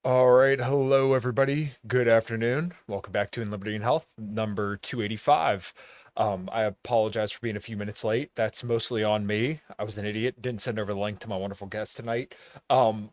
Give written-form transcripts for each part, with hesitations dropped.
All right, hello everybody. Good afternoon. Welcome back to In Liberty and Health, number 285. I apologize for being a few minutes late. That's mostly on me. I was an idiot. Didn't send over the link to my wonderful guest tonight.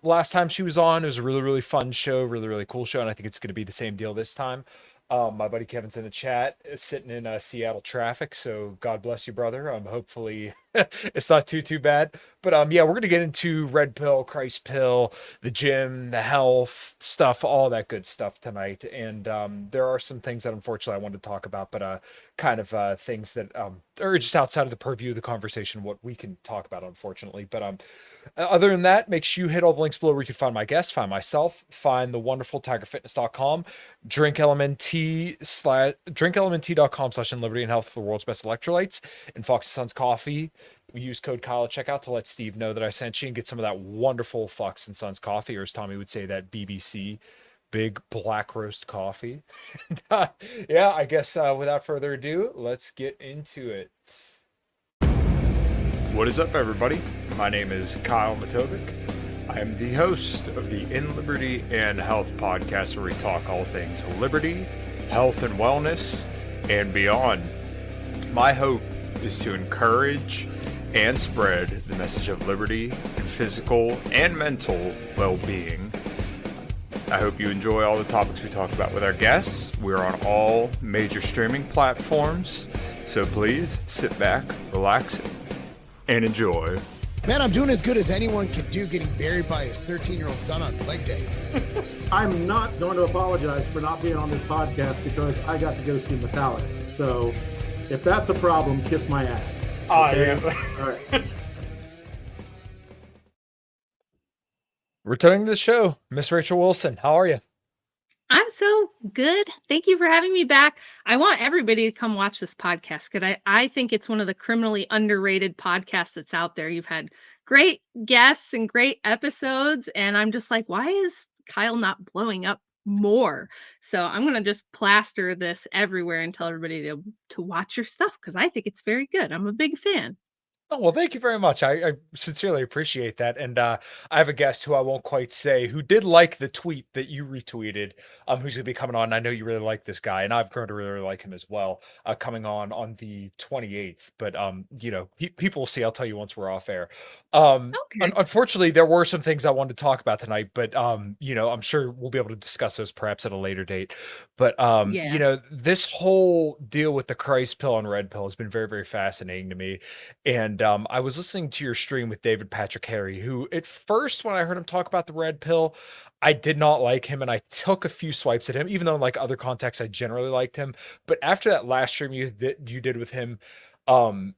Last time she was on, it was a really, really fun show, really, really cool show, and I think it's going to be the same deal this time. My buddy Kevin's in the chat, sitting in Seattle traffic, so God bless you, brother. Hopefully it's not too bad. But yeah, we're gonna get into red pill, Christ pill, the gym, the health stuff, all that good stuff tonight. And there are some things that unfortunately I wanted to talk about, but kind of things that are just outside of the purview of the conversation, what we can talk about, unfortunately. But other than that, make sure you hit all the links below where you can find my guest, find myself, find the wonderful tigerfitness.com, drinklmnt.com/in liberty and health for the world's best electrolytes, and Fox and Sons coffee. We use code Kyle at checkout to let Steve know that I sent you and get some of that wonderful Fox and Sons coffee, or as Tommy would say, that BBC big black roast coffee. Yeah, I guess without further ado, let's get into it. What is up, everybody? My name is Kyle Matovic. I am the host of the In Liberty and Health podcast, where we talk all things liberty, health, and wellness, and beyond. My hope is to encourage and spread the message of liberty and physical and mental well-being. I hope you enjoy all the topics we talk about with our guests. We're on all major streaming platforms, so please sit back, relax, and enjoy. Man, I'm doing as good as anyone can do getting buried by his 13-year-old son on leg day. I'm not going to apologize for not being on this podcast because I got to go see Metallica. So if that's a problem, kiss my ass. Okay? All right. Returning to the show, Miss Rachel Wilson, how are you? I'm so good. Thank you for having me back. I want everybody to come watch this podcast because I think it's one of the criminally underrated podcasts that's out there. You've had great guests and great episodes, and I'm just like, why is Kyle not blowing up more? So I'm going to just plaster this everywhere and tell everybody to watch your stuff because I think it's very good. I'm a big fan. Oh, well, thank you very much. I sincerely appreciate that. And I have a guest who I won't quite say, who did like the tweet that you retweeted, who's going to be coming on. I know you really like this guy, and I've grown to really like him as well, coming on the 28th. But, people will see. I'll tell you once we're off air. Okay. Unfortunately, there were some things I wanted to talk about tonight, but, I'm sure we'll be able to discuss those perhaps at a later date. But, Yeah. this whole deal with the Christ pill and red pill has been very, very fascinating to me. And I was listening to your stream with David Patrick Harry, who at first, when I heard him talk about the red pill, I did not like him, and I took a few swipes at him, even though in like other contexts I generally liked him. But after that last stream you did with him, um,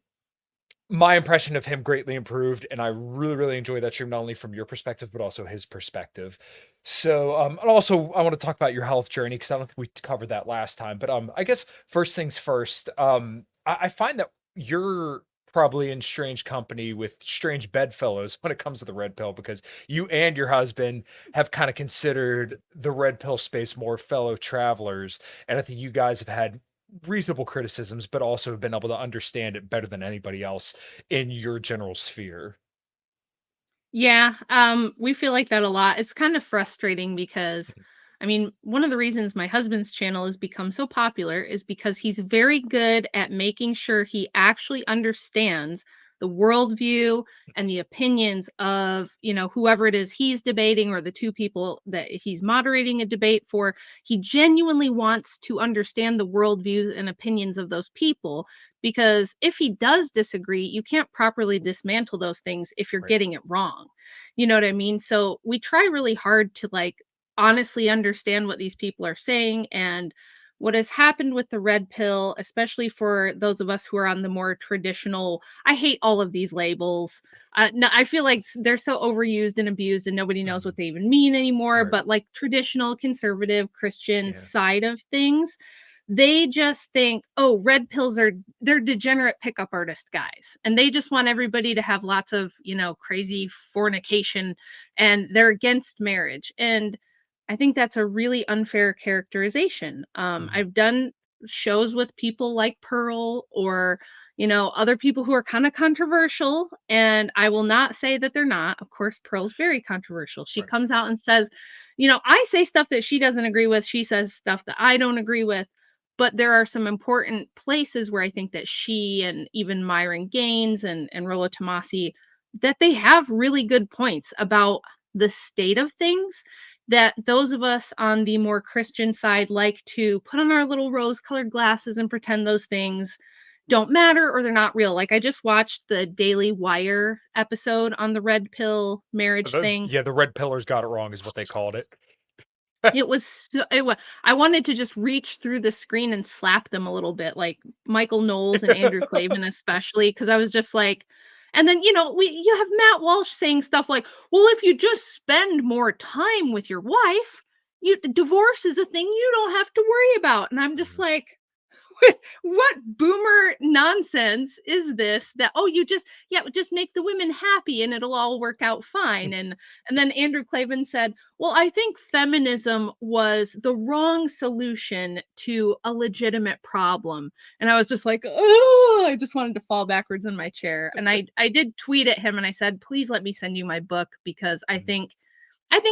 my impression of him greatly improved, and I really, really enjoyed that stream, not only from your perspective, but also his perspective. So, and also I want to talk about your health journey because I don't think we covered that last time. But I guess first things first, I find that you're probably in strange company with strange bedfellows when it comes to the red pill, because you and your husband have kind of considered the red pill space more fellow travelers, and I think you guys have had reasonable criticisms, but also have been able to understand it better than anybody else in your general sphere. Yeah, we feel like that a lot. It's kind of frustrating because, I mean, one of the reasons my husband's channel has become so popular is because he's very good at making sure he actually understands the worldview and the opinions of, whoever it is he's debating or the two people that he's moderating a debate for. He genuinely wants to understand the worldviews and opinions of those people because if he does disagree, you can't properly dismantle those things if you're Right. getting it wrong. You know what I mean? So we try really hard to honestly understand what these people are saying. And what has happened with the red pill, especially for those of us who are on the more traditional, I hate all of these labels. No, I feel like they're so overused and abused and nobody knows Mhm. what they even mean anymore. Right. But like traditional conservative Christian Yeah. side of things, they just think, oh, red pills they're degenerate pickup artist guys. And they just want everybody to have lots of, crazy fornication, and they're against marriage. And I think that's a really unfair characterization. Mhm. I've done shows with people like Pearl or, other people who are kind of controversial, and I will not say that they're not. Of course, Pearl's very controversial. She Right. comes out and says, I say stuff that she doesn't agree with. She says stuff that I don't agree with. But there are some important places where I think that she and even Myron Gaines and Rollo Tomasi, that they have really good points about the state of things, that those of us on the more Christian side like to put on our little rose-colored glasses and pretend those things don't matter or they're not real. Like, I just watched the Daily Wire episode on the red pill marriage thing. Yeah, the red pillars got it wrong is what they called it. It was so I wanted to just reach through the screen and slap them a little bit, like Michael Knowles and Andrew Klavan especially, because I was just like, and then, you have Matt Walsh saying stuff like, "Well, if you just spend more time with your wife, divorce is a thing you don't have to worry about." And I'm just Mhm. like, what boomer nonsense is this, that you just make the women happy and it'll all work out fine. And then Andrew Klavan said, well, I think feminism was the wrong solution to a legitimate problem. And I was just like, oh, I just wanted to fall backwards in my chair. And I did tweet at him and I said, please let me send you my book, because I think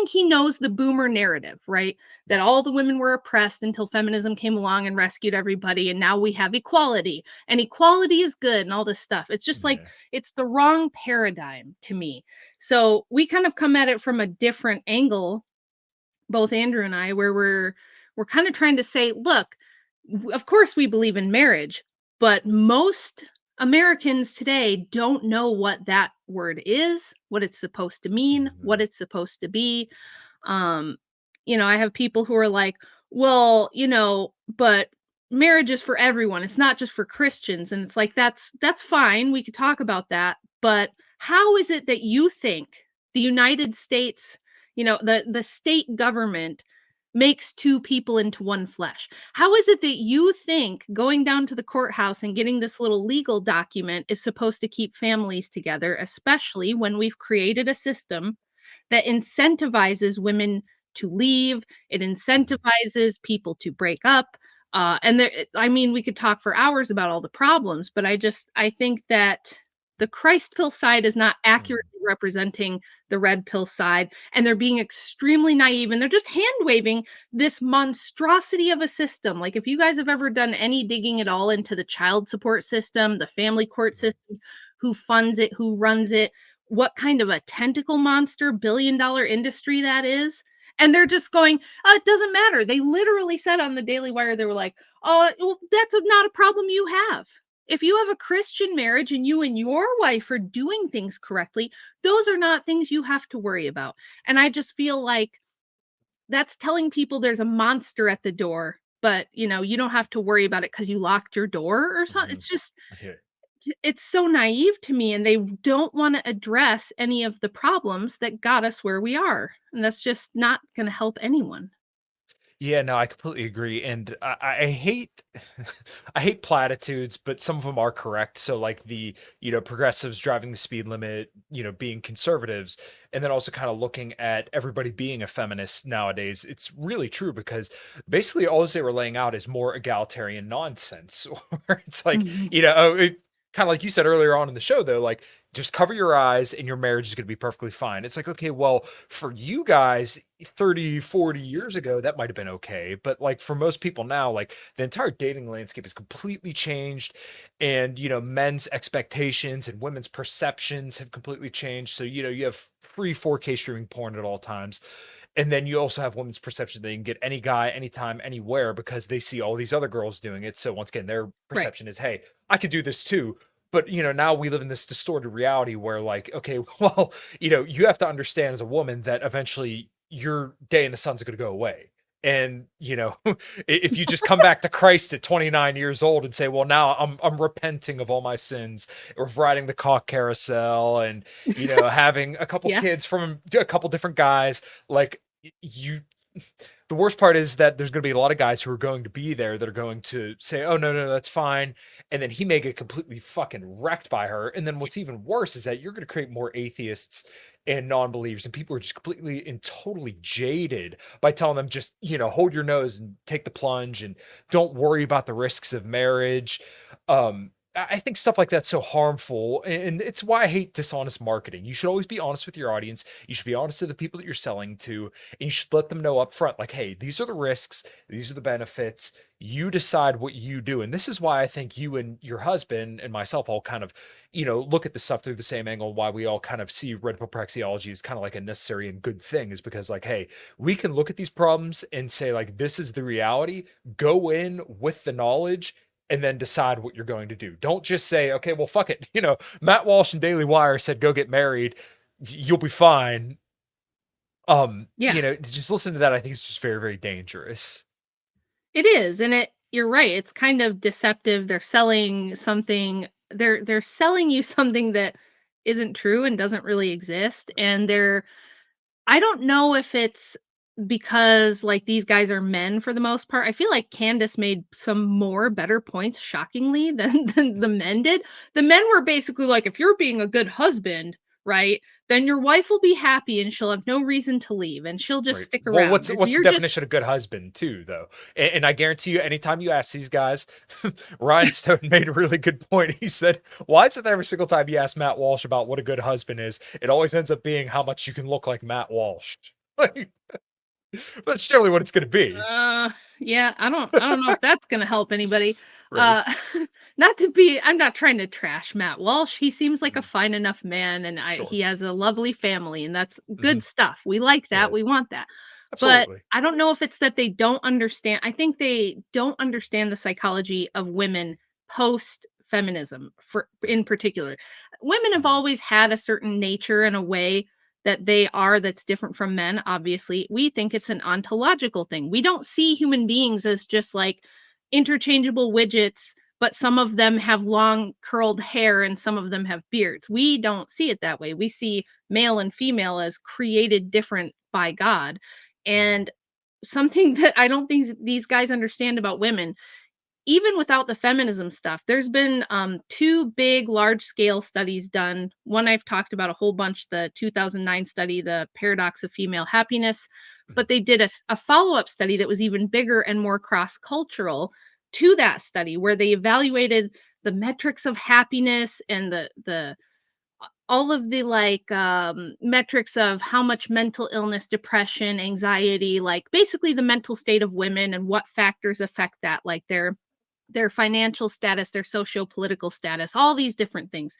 he knows the boomer narrative, right? That all the women were oppressed until feminism came along and rescued everybody. And now we have equality, and equality is good and all this stuff. It's just like, Yeah. it's the wrong paradigm to me. So we kind of come at it from a different angle, both Andrew and I, where we're kind of trying to say, look, of course we believe in marriage, but most Americans today don't know what that word is, what it's supposed to mean, what Mhm. it's supposed to be. um I have people who are like, well, but marriage is for everyone, it's not just for Christians. And it's like, that's fine, we could talk about that, but how is it that you think the United States, the state government makes two people into one flesh? How is it that you think going down to the courthouse and getting this little legal document is supposed to keep families together, especially when we've created a system that incentivizes women to leave, it Mhm. incentivizes people to break up. And there, I mean, we could talk for hours about all the problems, but I think that the Christ pill side is not Mhm. accurately representing the red pill side, and they're being extremely naive, and they're just hand waving this monstrosity of a system. Like, if you guys have ever done any digging at all into the child support system, the family court Mhm. systems, who funds it, who runs it, what kind of a tentacle monster billion-dollar industry that is. And they're just going, it doesn't matter. They literally said on the Daily Wire, they were like, oh, well, that's not a problem you have. If you have a Christian marriage and you and your wife are doing things correctly, those are not things you have to worry about. And I just feel like that's telling people there's a monster at the door, but you don't have to worry about it because you locked your door or something. Mhm. It's just, Yeah. it's so naive to me, and they don't want to address any of the problems that got us where we are, and that's just not going to help anyone. Yeah, no, I completely agree, and I hate I hate platitudes, but some of them are correct. So, like progressives driving the speed limit, being conservatives, and then also kind of looking at everybody being a feminist nowadays. It's really true because basically all they were laying out is more egalitarian nonsense. Where it's like, Mhm. kind of like you said earlier on in the show, though, like just cover your eyes and your marriage is going to be perfectly fine. It's like, okay, well, for you guys 30, 40 years ago, that might have been okay. But like for most people now, like the entire dating landscape has completely changed. And, men's expectations and women's perceptions have completely changed. So, you have free 4K streaming porn at all times. And then you also have women's perception they can get any guy, anytime, anywhere because they see all these other girls doing it. So once again, their Right. perception is, hey, I could do this too. But now we live in this distorted reality where like, okay, well, you have to understand as a woman that eventually your day in the sun's going to go away. And if you just come back to Christ at 29 years old and say, well, now I'm repenting of all my sins, of riding the cock carousel and having a couple Yeah. kids from a couple different guys, like you the worst part is that there's going to be a lot of guys who are going to be there that are going to say, oh no, no, that's fine, and then he may get completely fucking wrecked by her. And then what's even worse is that you're going to create more atheists and non-believers, and people are just completely and totally jaded by telling them just hold your nose and take the plunge and don't worry about the risks of marriage. I think stuff like that's so harmful, and it's why I hate dishonest marketing. You should always be honest with your audience. You should be honest to the people that you're selling to, and you should let them know up front, like, hey, these are the risks, these are the benefits. You decide what you do. And this is why I think you and your husband and myself all kind of, look at the stuff through the same angle, why we all kind of see red pill praxeology as kind of like a necessary and good thing, is because, like, hey, we can look at these problems and say, like, this is the reality. Go in with the knowledge and then decide what you're going to do. Don't just say, okay, well, fuck it. Matt Walsh and Daily Wire said, go get married. You'll be fine. Yeah. Just listen to that. I think it's just very, very dangerous. It is, and you're right. It's kind of deceptive. They're selling something. They're selling you something that isn't true and doesn't really exist. And I don't know if it's because like these guys are men for the most part. I feel like Candace made some more better points, shockingly, than the men did. The men were basically like, if you're being a good husband, right, then your wife will be happy and she'll have no reason to leave and she'll just Right. stick Well, around. If what's the you're just definition of good husband too, though? And I guarantee you, anytime you ask these guys, Ryan Stone made a really good point. He said, "Why is it that every single time you ask Matt Walsh about what a good husband is, it always ends up being how much you can look like Matt Walsh?" Like, that's generally what it's going to be. Yeah, I don't know if that's gonna help anybody. Right. Uh I'm not trying to trash Matt Walsh. He seems like a Mhm. fine enough man, and Sure. he has a lovely family, and that's Hmm. good stuff. We like that. Right. We want that. But Absolutely. I don't know if it's that they don't understand. I think they don't understand the psychology of women post feminism for in particular. Women have Mhm. always had a certain nature and a way that they are that's different from men. Obviously, we think it's an ontological thing. We don't see human beings as just like interchangeable widgets, but some of them have long curled hair and some of them have beards. We don't see it that way. We see male and female as created different by God. Mhm. And something that I don't think these guys understand about women, even without the feminism stuff, there's been two big large scale studies done. One I've talked about a whole bunch, the 2009 study, the paradox of female happiness, Mhm. but they did a follow-up study that was even bigger and more cross-cultural to that study, where they evaluated the metrics of happiness and the all of the like metrics of how much mental illness, depression, anxiety, like basically the mental state of women and what factors affect that, like their financial status, their socio-political status, all these different things.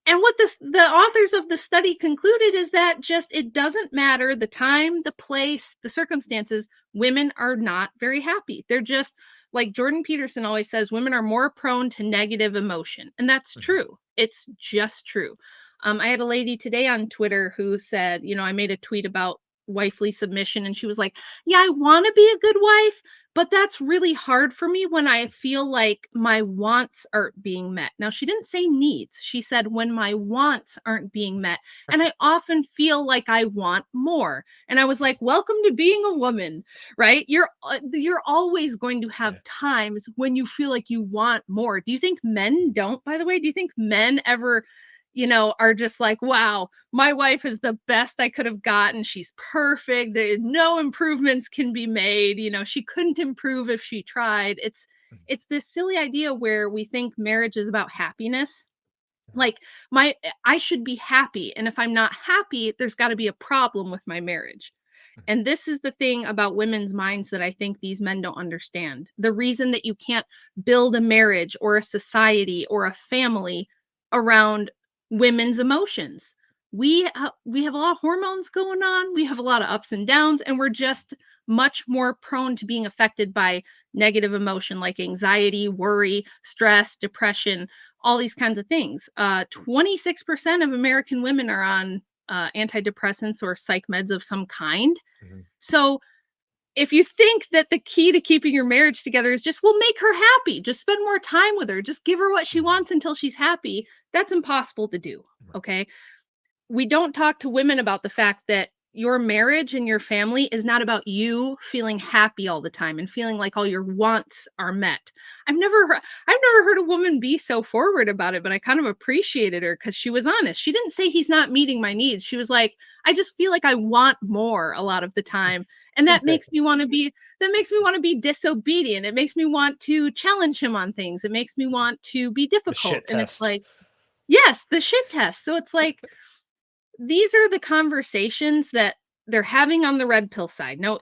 And what the authors of the study concluded is that just it doesn't matter the time, the place, the circumstances, women are not very happy. They're just like Jordan Peterson always says, women are more prone to negative emotion. And that's Mhm. true. It's just true. I had a lady today on Twitter who said, I made a tweet about wifely submission, and she was like, yeah, I want to be a good wife, but that's really hard for me when I feel like my wants aren't being met. Now, she didn't say needs. She said when my wants aren't being met. And I often feel like I want more. And I was like, welcome to being a woman, right? You're always going to have Yeah. times when you feel like you want more. Do you think men don't, by the way? Do you think men ever are just like, wow, my wife is the best I could have gotten. She's perfect. No improvements can be made. She couldn't improve if she tried. Mhm. It's this silly idea where we think marriage is about happiness. Mhm. Like I should be happy, and if I'm not happy, there's got to be a problem with my marriage. Mhm. And this is the thing about women's minds that I think these men don't understand. The reason that you can't build a marriage or a society or a family around women's emotions. We have a lot of hormones going on. We have a lot of ups and downs, and we're just much more prone to being affected by negative emotion like anxiety, worry, stress, depression, all these kinds of things. 26% of American women are on antidepressants or psych meds of some kind. Mhm. So if you think that the key to keeping your marriage together is just, well, make her happy, just spend more time with her, just give her what she Mhm. wants until she's happy, that's impossible to do. Right. Okay. We don't talk to women about the fact that your marriage and your family is not about you feeling happy all the time and feeling like all your wants are met. I've never heard a woman be so forward about it, but I kind of appreciated her cuz she was honest. She didn't say he's not meeting my needs. She was like, I just feel like I want more a lot of the time. And that makes me want to be disobedient. It makes me want to challenge him on things. It makes me want to be The difficult. shit And it's tests. like, yes, the shit test. So it's like, these are the conversations that they're having on the red pill side. Now,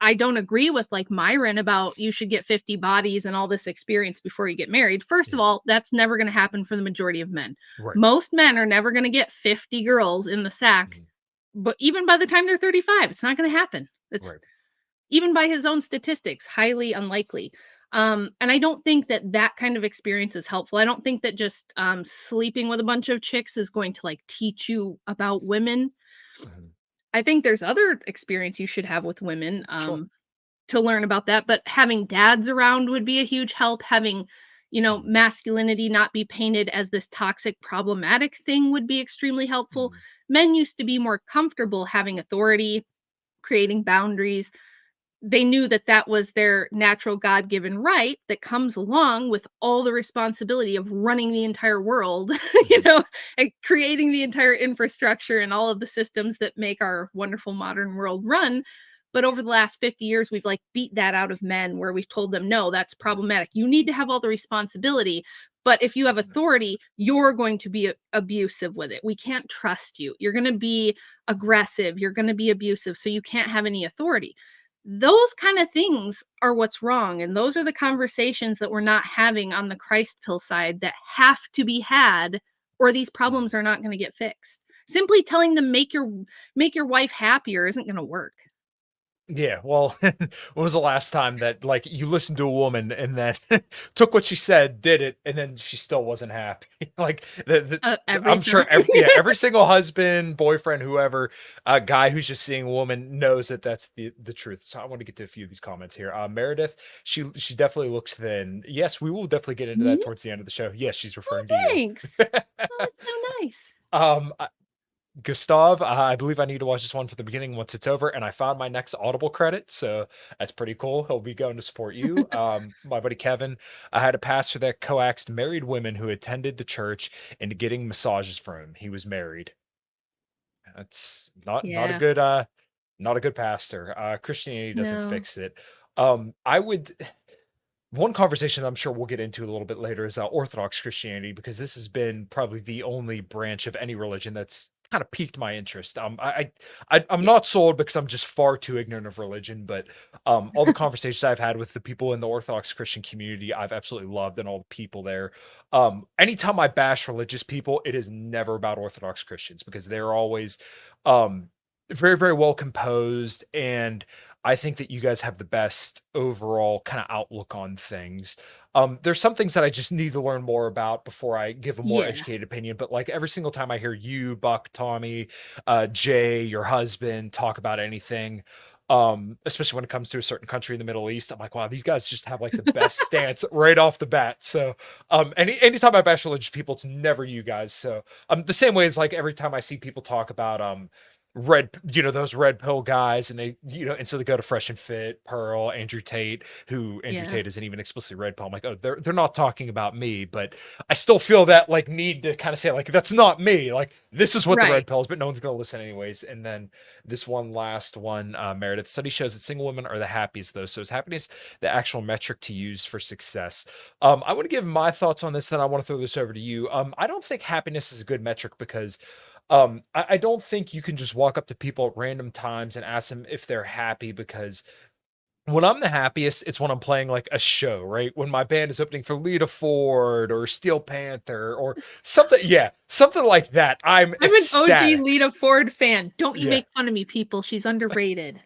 I don't agree with like Myron about you should get 50 bodies and all this experience before you get married. First of Yeah. all, that's never going to happen for the majority of men. Right. Most men are never going to get 50 girls in the sack, but even by the time they're 35, it's not going to happen. It's Right. even by his own statistics, highly unlikely. And I don't think that that kind of experience is helpful. I don't think that just sleeping with a bunch of chicks is going to like teach you about women. Mhm. I think there's other experience you should have with women Sure. to learn about that, but having dads around would be a huge help. Having, Mhm. masculinity not be painted as this toxic, problematic thing would be extremely helpful. Mhm. Men used to be more comfortable having authority, creating boundaries. They knew that that was their natural God-given right that comes along with all the responsibility of running the entire world, Mhm. and creating the entire infrastructure and all of the systems that make our wonderful modern world run. But over the last 50 years, we've like beat that out of men where we've told them, no, that's problematic. You need to have all the responsibility. But if you have authority, you're going to be abusive with it. We can't trust you. You're going to be aggressive. You're going to be abusive. So you can't have any authority. Those kind of things are what's wrong, and those are the conversations that we're not having on the Christ pill side that have to be had, or these Mhm. problems are not going to get fixed. Simply telling them make your wife happier isn't going to work. Yeah, well, when was the last time that like you listened to a woman and then took what she said, did it, and then she still wasn't happy? Like Every I'm time. sure every single husband, boyfriend, whoever, guy who's just seeing a woman knows that that's the truth. So I want to get to a few of these comments here. Meredith, she definitely looks thin. Yes, we will definitely get into that Mm, towards the end of the show. Yes, she's oh, referring to you. thanks. Oh, that's so nice. um Gustav, I believe I need to watch this one from the beginning once it's over, and I found my next Audible credit, so that's pretty cool. He'll be going to support you. My buddy Kevin, I had a pastor that coaxed married women who attended the church into getting massages from him. He was married. That's not a Yeah. good not a good pastor. Christianity doesn't No. fix it. I would one conversation I'm sure we'll get into a little bit later is Orthodox Christianity, because this has been probably the only branch of any religion that's kind of piqued my interest. I'm Yeah. not sold because I'm just far too ignorant of religion, but all the conversations I've had with the people in the Orthodox Christian community, I've absolutely loved, and all the people there. Anytime I bash religious people, it is never about Orthodox Christians because they're always um, very, very well composed, and I think that you guys have the best overall kind of outlook on things. There's some things that I just need to learn more about before I give a more Yeah. educated opinion. But like every single time I hear you, Buck, Tommy, Jay, your husband talk about anything, especially when it comes to a certain country in the Middle East, I'm like, wow, these guys just have like the best stance right off the bat. So anytime I bash religious people, it's never you guys. So the same way as like every time I see people talk about those red pill guys, and they, instantly go to Fresh and Fit, Pearl, Andrew Tate, who Andrew Yeah. Tate isn't even explicitly red pill. I'm like, oh, they're not talking about me, but I still feel that like need to kind of say like that's not me. Like this is what the Right. red pill is, but no one's gonna listen anyways. And then this one last one, Meredith, study shows that single women are the happiest though. So is happiness the actual metric to use for success? I want to give my thoughts on this, then I want to throw this over to you. I don't think happiness is a good metric because I don't think you can just walk up to people at random times and ask them if they're happy, because when I'm the happiest, it's when I'm playing like a show, right? When my band is opening for Lita Ford or Steel Panther or something. Yeah, something like that. I'm I'm an OG ecstatic. Lita Ford fan. Don't you Yeah. make fun of me, people. She's underrated.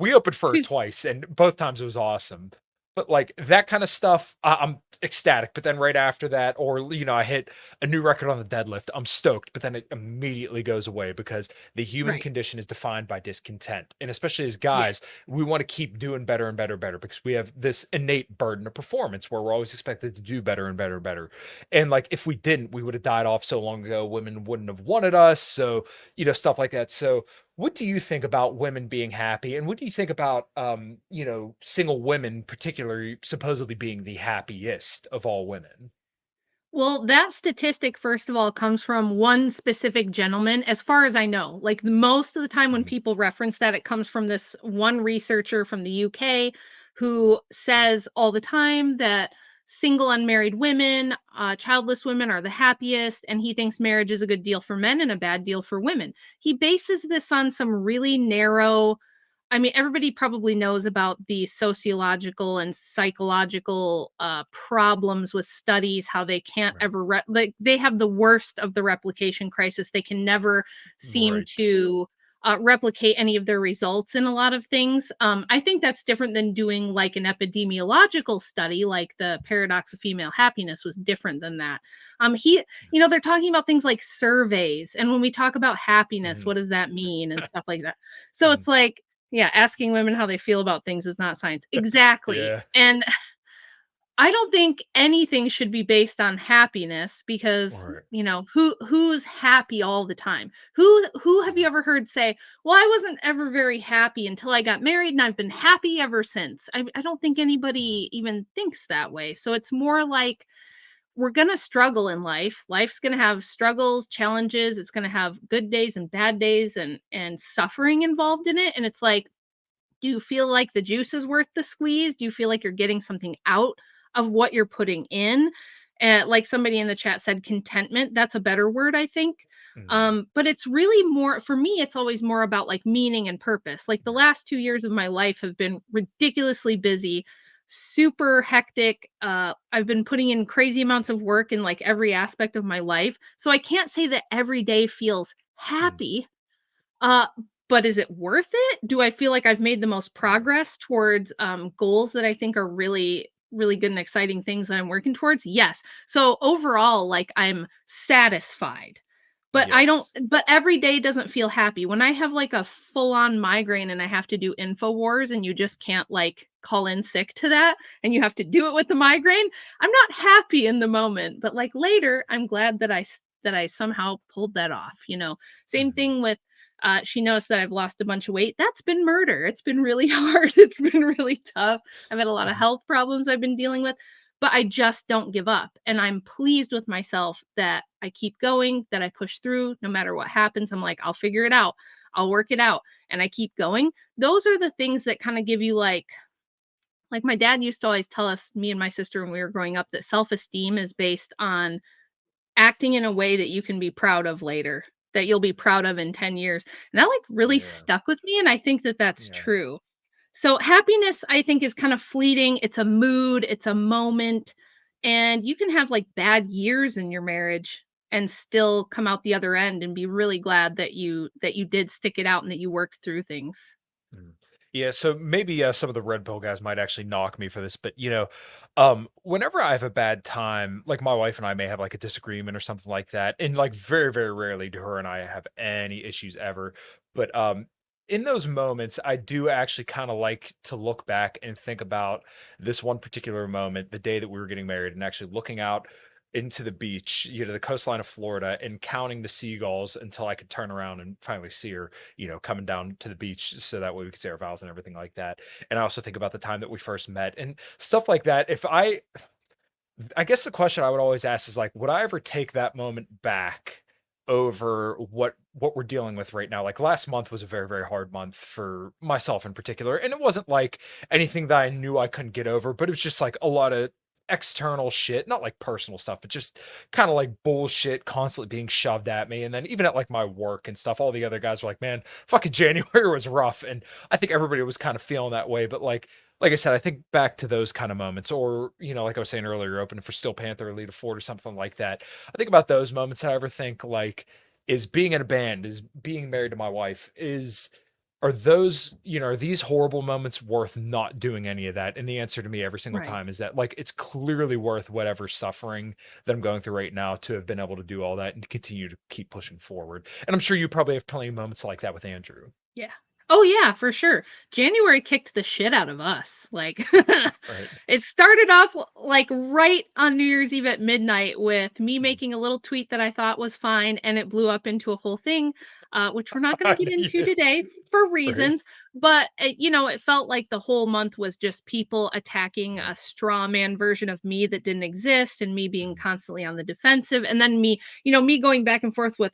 We opened for her She's twice, and both times it was awesome. But like that kind of stuff, I'm ecstatic. But then right after that, or I hit a new record on the deadlift, I'm stoked. But then it immediately goes away because the human right. condition is defined by discontent, and especially as Yes. guys, we want to keep doing better and better and better because we have this innate burden of performance where we're always expected to do better and better and better. And like if we didn't, we would have died off so long ago. Women wouldn't have wanted us, so stuff like that. So what do you think about women being happy? And what do you think about, single women, particularly supposedly being the happiest of all women? Well, that statistic, first of all, comes from one specific gentleman, as far as I know. Like most of the time when Mhm. people reference that, it comes from this one researcher from the UK who says all the time that single unmarried women, childless women are the happiest, and he thinks marriage is a good deal for men and a bad deal for women. He bases this on some really narrow, I mean, everybody probably knows about the sociological and psychological problems with studies, how they can't Right. ever, like, they have the worst of the replication crisis. They can never seem Right. to replicate any of their results in a lot of things. I think that's different than doing like an epidemiological study, like the paradox of female happiness was different than that. They're talking about things like surveys. And when we talk about happiness, Mhm. what does that mean and stuff like that? So Mhm. it's like, yeah, asking women how they feel about things is not science. Exactly. Yeah. And I don't think anything should be based on happiness because, Right. who's happy all the time? Who have you Mhm. ever heard say, "Well, I wasn't ever very happy until I got married and I've been happy ever since." I don't think Mhm. anybody even thinks that way. So it's more like we're going to struggle in life. Life's going to have struggles, challenges, it's going to have good days and bad days and suffering involved in it, and it's like, do you feel like the juice is worth the squeeze? Do you feel like you're getting something out of what you're putting in? Like somebody in the chat said, contentment. That's a better word, I think. Mhm. But it's really more for me. It's always more about like meaning and purpose. Like the Right. last 2 years of my life have been ridiculously busy, super hectic. I've been putting in crazy amounts of work in like every aspect of my life. So I can't say that every day feels Mhm. happy, uh, but is it worth it? Do I feel like I've made the most Right. progress towards, goals that I think are really, really good and exciting things that I'm working towards? Yes. So overall, like, I'm satisfied, but I don't Yes. but every day doesn't feel happy. When I have, like, a full-on migraine and I have to do InfoWars and you just can't, like, call in sick to that, and you have to do it with the migraine, I'm not happy in the moment, but, like, later, I'm glad that I somehow pulled that off, you know? Same Mhm. thing with she noticed that I've lost a bunch of weight. That's been murder. It's been really hard. It's been really tough. I've had a lot of Mhm. health problems I've been dealing with, but I just don't give up. And I'm pleased with myself that I keep going, that I push through no matter what happens. I'm like, I'll figure it out. I'll work it out. And I keep going. Those are the things that kind of give you like my dad used to always tell us, me and my sister when we were growing up, that self-esteem is based on acting in a way that you can be proud of later, that you'll be proud of in 10 years. And that, like, really Yeah. stuck with me, and I think that that's Yeah. true. So, happiness, I think, is kind of fleeting. It's a mood, it's a moment, and you can have, like, bad years in your marriage and still come out the other end and be really glad that you did stick it out and that you worked through things. Mm. Yeah, so maybe some of the red pill guys might actually knock me for this, but whenever I have a bad time, like my wife and I may have like a disagreement or something like that, and like very, very rarely do her and I have any issues ever. But in those moments, I do actually kind of like to look back and think about this one particular moment, the day that we were getting married, and actually looking out into the beach, the coastline of Florida, and counting the seagulls until I could turn around and finally see her, coming down to the beach so that way we could say our vows and everything like that. And I also think about the time that we first met and stuff like that. I guess the question I would always ask is like, would I ever take that moment back over what we're dealing with right now? Like last month was a very, very hard month for myself in particular. And it wasn't like anything that I knew I couldn't get over, but it was just like a lot of external shit, not like personal stuff, but just kind of like bullshit constantly being shoved at me. And then even at like my work and stuff, all the other guys were like, man, fucking January was rough. And I think everybody was kind of feeling that way. But like I said, I think back to those kind of moments, or like I was saying earlier, opening for Steel Panther or Lita Ford or something like that. I think about those moments, and I ever think like, is being in a band, is being married to my wife, are those, are these horrible moments worth not doing any of that? And the answer to me every single Right. time is that like it's clearly worth whatever suffering that I'm going through right now to have been able to do all that and to continue to keep pushing forward. And I'm sure you probably have plenty of moments like that with Andrew. Yeah. Oh, yeah, for sure. January kicked the shit out of us. Like, Right. it started off like right on New Year's Eve at midnight with me Mhm. making a little tweet that I thought was fine, and it blew up into a whole thing. which we're not going to get into today for Right. reasons. But it felt like the whole month was just people attacking Right. a straw man version of me that didn't exist, and me being Mhm. constantly on the defensive, and then me going back and forth with,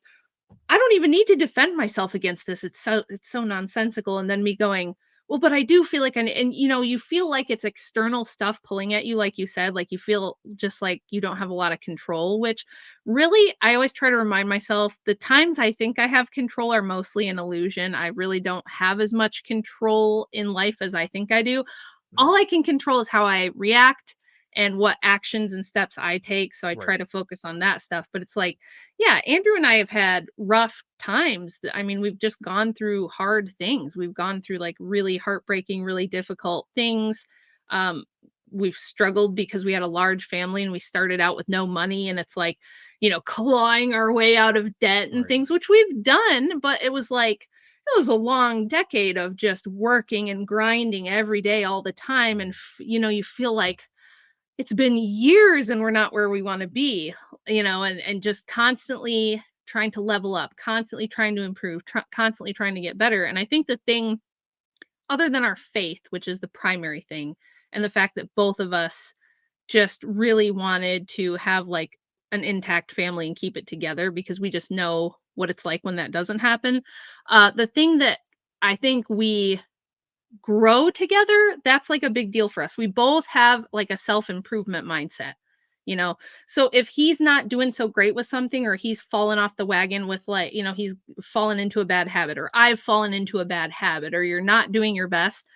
I don't even need to defend myself against this. It's so nonsensical. And then me going, well, but I do feel like, and you feel like it's external stuff pulling at you, like you said, like you feel just like you don't have a lot of control, which really I always try to remind myself the times I think I have control are mostly an illusion. I really don't have as much control in life as I think I do. All Mhm. I can control is how I react and what actions and steps I take. So I Right. try to focus on that stuff. But it's like, yeah, Andrew and I have had rough times. I mean, we've just gone through hard things. We've gone through like really heartbreaking, really difficult things. Um, we've struggled because we had a large family and we started out with no money. And it's like, clawing our way out of debt and Right. things, which we've done. But it was like, it was a long decade of just working and grinding every day all the time. And, Mhm. you feel like, it's been years and we're not where we want to be, and just constantly trying to level up, constantly trying to improve, constantly trying to get better. And I think the thing, other than our faith, which is the primary thing, and the fact that both of us just really wanted to have like an intact family and keep it together because we just know what it's like when that doesn't happen. The thing that I think we grow together, that's like a big deal for us. We both have like a self-improvement mindset, you know. So if he's not doing so great with something, or he's fallen off the wagon with like, he's fallen into a bad habit, or I've fallen into a bad habit, or you're not doing your best,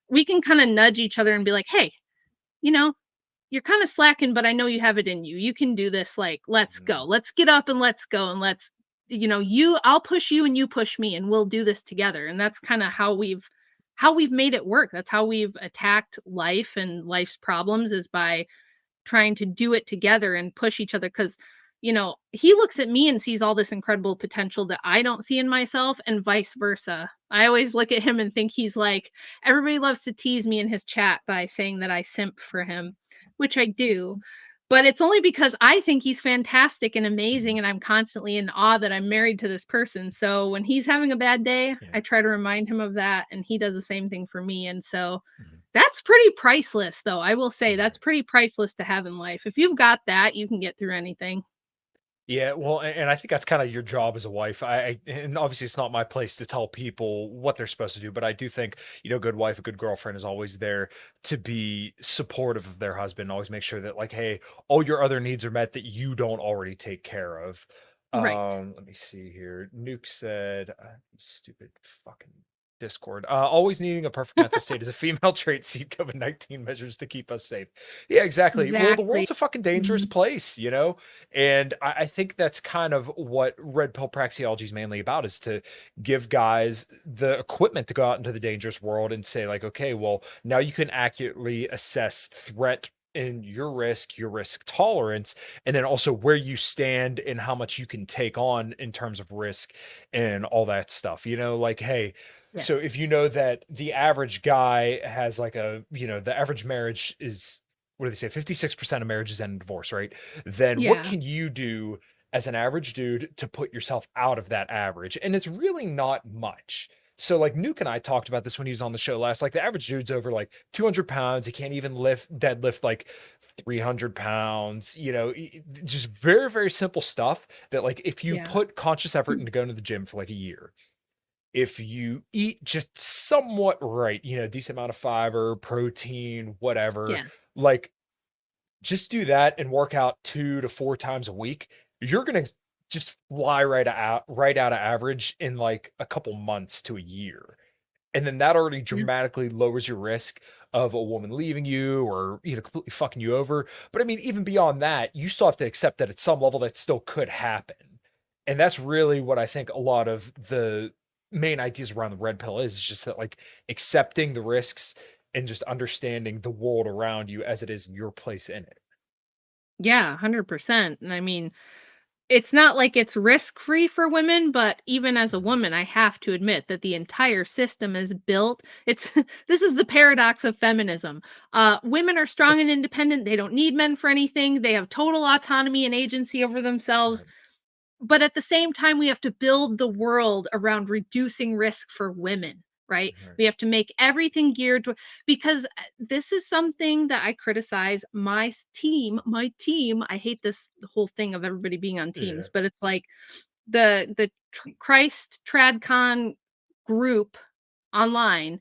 we can kind of nudge each other and be like, "Hey, you know, you're kind of slacking, but I know you have it in you. You can do this. Like, let's go. Mhm. Let's get up and let's go and I'll push you and you push me and we'll do this together." And that's kind of how we've made it work. That's how we've attacked life and life's problems, is by trying to do it together and push each other. Because he looks at me and sees all this incredible potential that I don't see in myself, and vice versa. I always look at him and think he's like, everybody loves to tease me in his chat by saying that I simp for him, which I do. But it's only because I think he's fantastic and amazing, Mhm. and I'm constantly in awe that I'm married to this person. So when he's having a bad day, Yeah. I try to remind him of that, and he does the same thing for me. And so Mhm. that's pretty priceless, though. I will say Right. that's pretty priceless to have in life. If you've got that, you can get through anything. Yeah, well, and I think that's kind of your job as a wife. And obviously it's not my place to tell people what they're supposed to do, but I do think, a good wife, a good girlfriend is always there to be supportive of their husband, always make sure that like, hey, all your other needs are met that you don't already take care of. Right. Let me see here. Nuke said, stupid fucking Discord. Always needing a perfect mental state is a female trait. See COVID-19 measures to keep us safe. Yeah, exactly. Well, the Exactly. world's a fucking dangerous Mhm. place, and I think that's kind of what red pill praxeology is mainly about, is to give guys the equipment to go out into the dangerous world and say, like, okay, well, now you can accurately assess threat in your risk tolerance, and then also where you stand and how much you can take on in terms of risk and all that stuff. Like, hey, Yeah. so if you know that the average guy has like the average marriage is, what do they say, 56% of marriages end in divorce, right? Then what Yeah. can you do as an average dude to put yourself out of that average? And it's really not much. So like Nuke and I talked about this when he was on the show last. Like the average dude's over like 200 pounds. He can't even deadlift like 300 pounds. Just very, very simple stuff that like if you Yeah. put conscious effort into going to the gym for like a year, if you eat just somewhat right, decent amount of fiber, protein, whatever, Yeah. like just do that and work out 2 to 4 times a week, you're gonna just fly right out of average in like a couple months to a year. And then that already Yeah. dramatically lowers your risk of a woman leaving you or completely fucking you over. But I mean, even beyond that, you still have to accept that at some level that still could happen. And that's really what I think a lot of the main ideas around the red pill is just that, like, accepting the risks and just understanding the world around you as it is your place in it. Yeah, 100%. And I mean, it's not like it's risk-free for women, but even as a Mhm. woman, I have to admit that the entire system is built. It's this is the paradox of feminism. Women are strong and independent. They don't need men for anything. They have total autonomy and agency over themselves. Right. but at the same time, we have to build the world around reducing risk for women, right? Right. We have to make everything geared to, because this is something that I criticize my team. I hate this whole thing of everybody being on Yeah. teams, but it's like the Christ TradCon group online,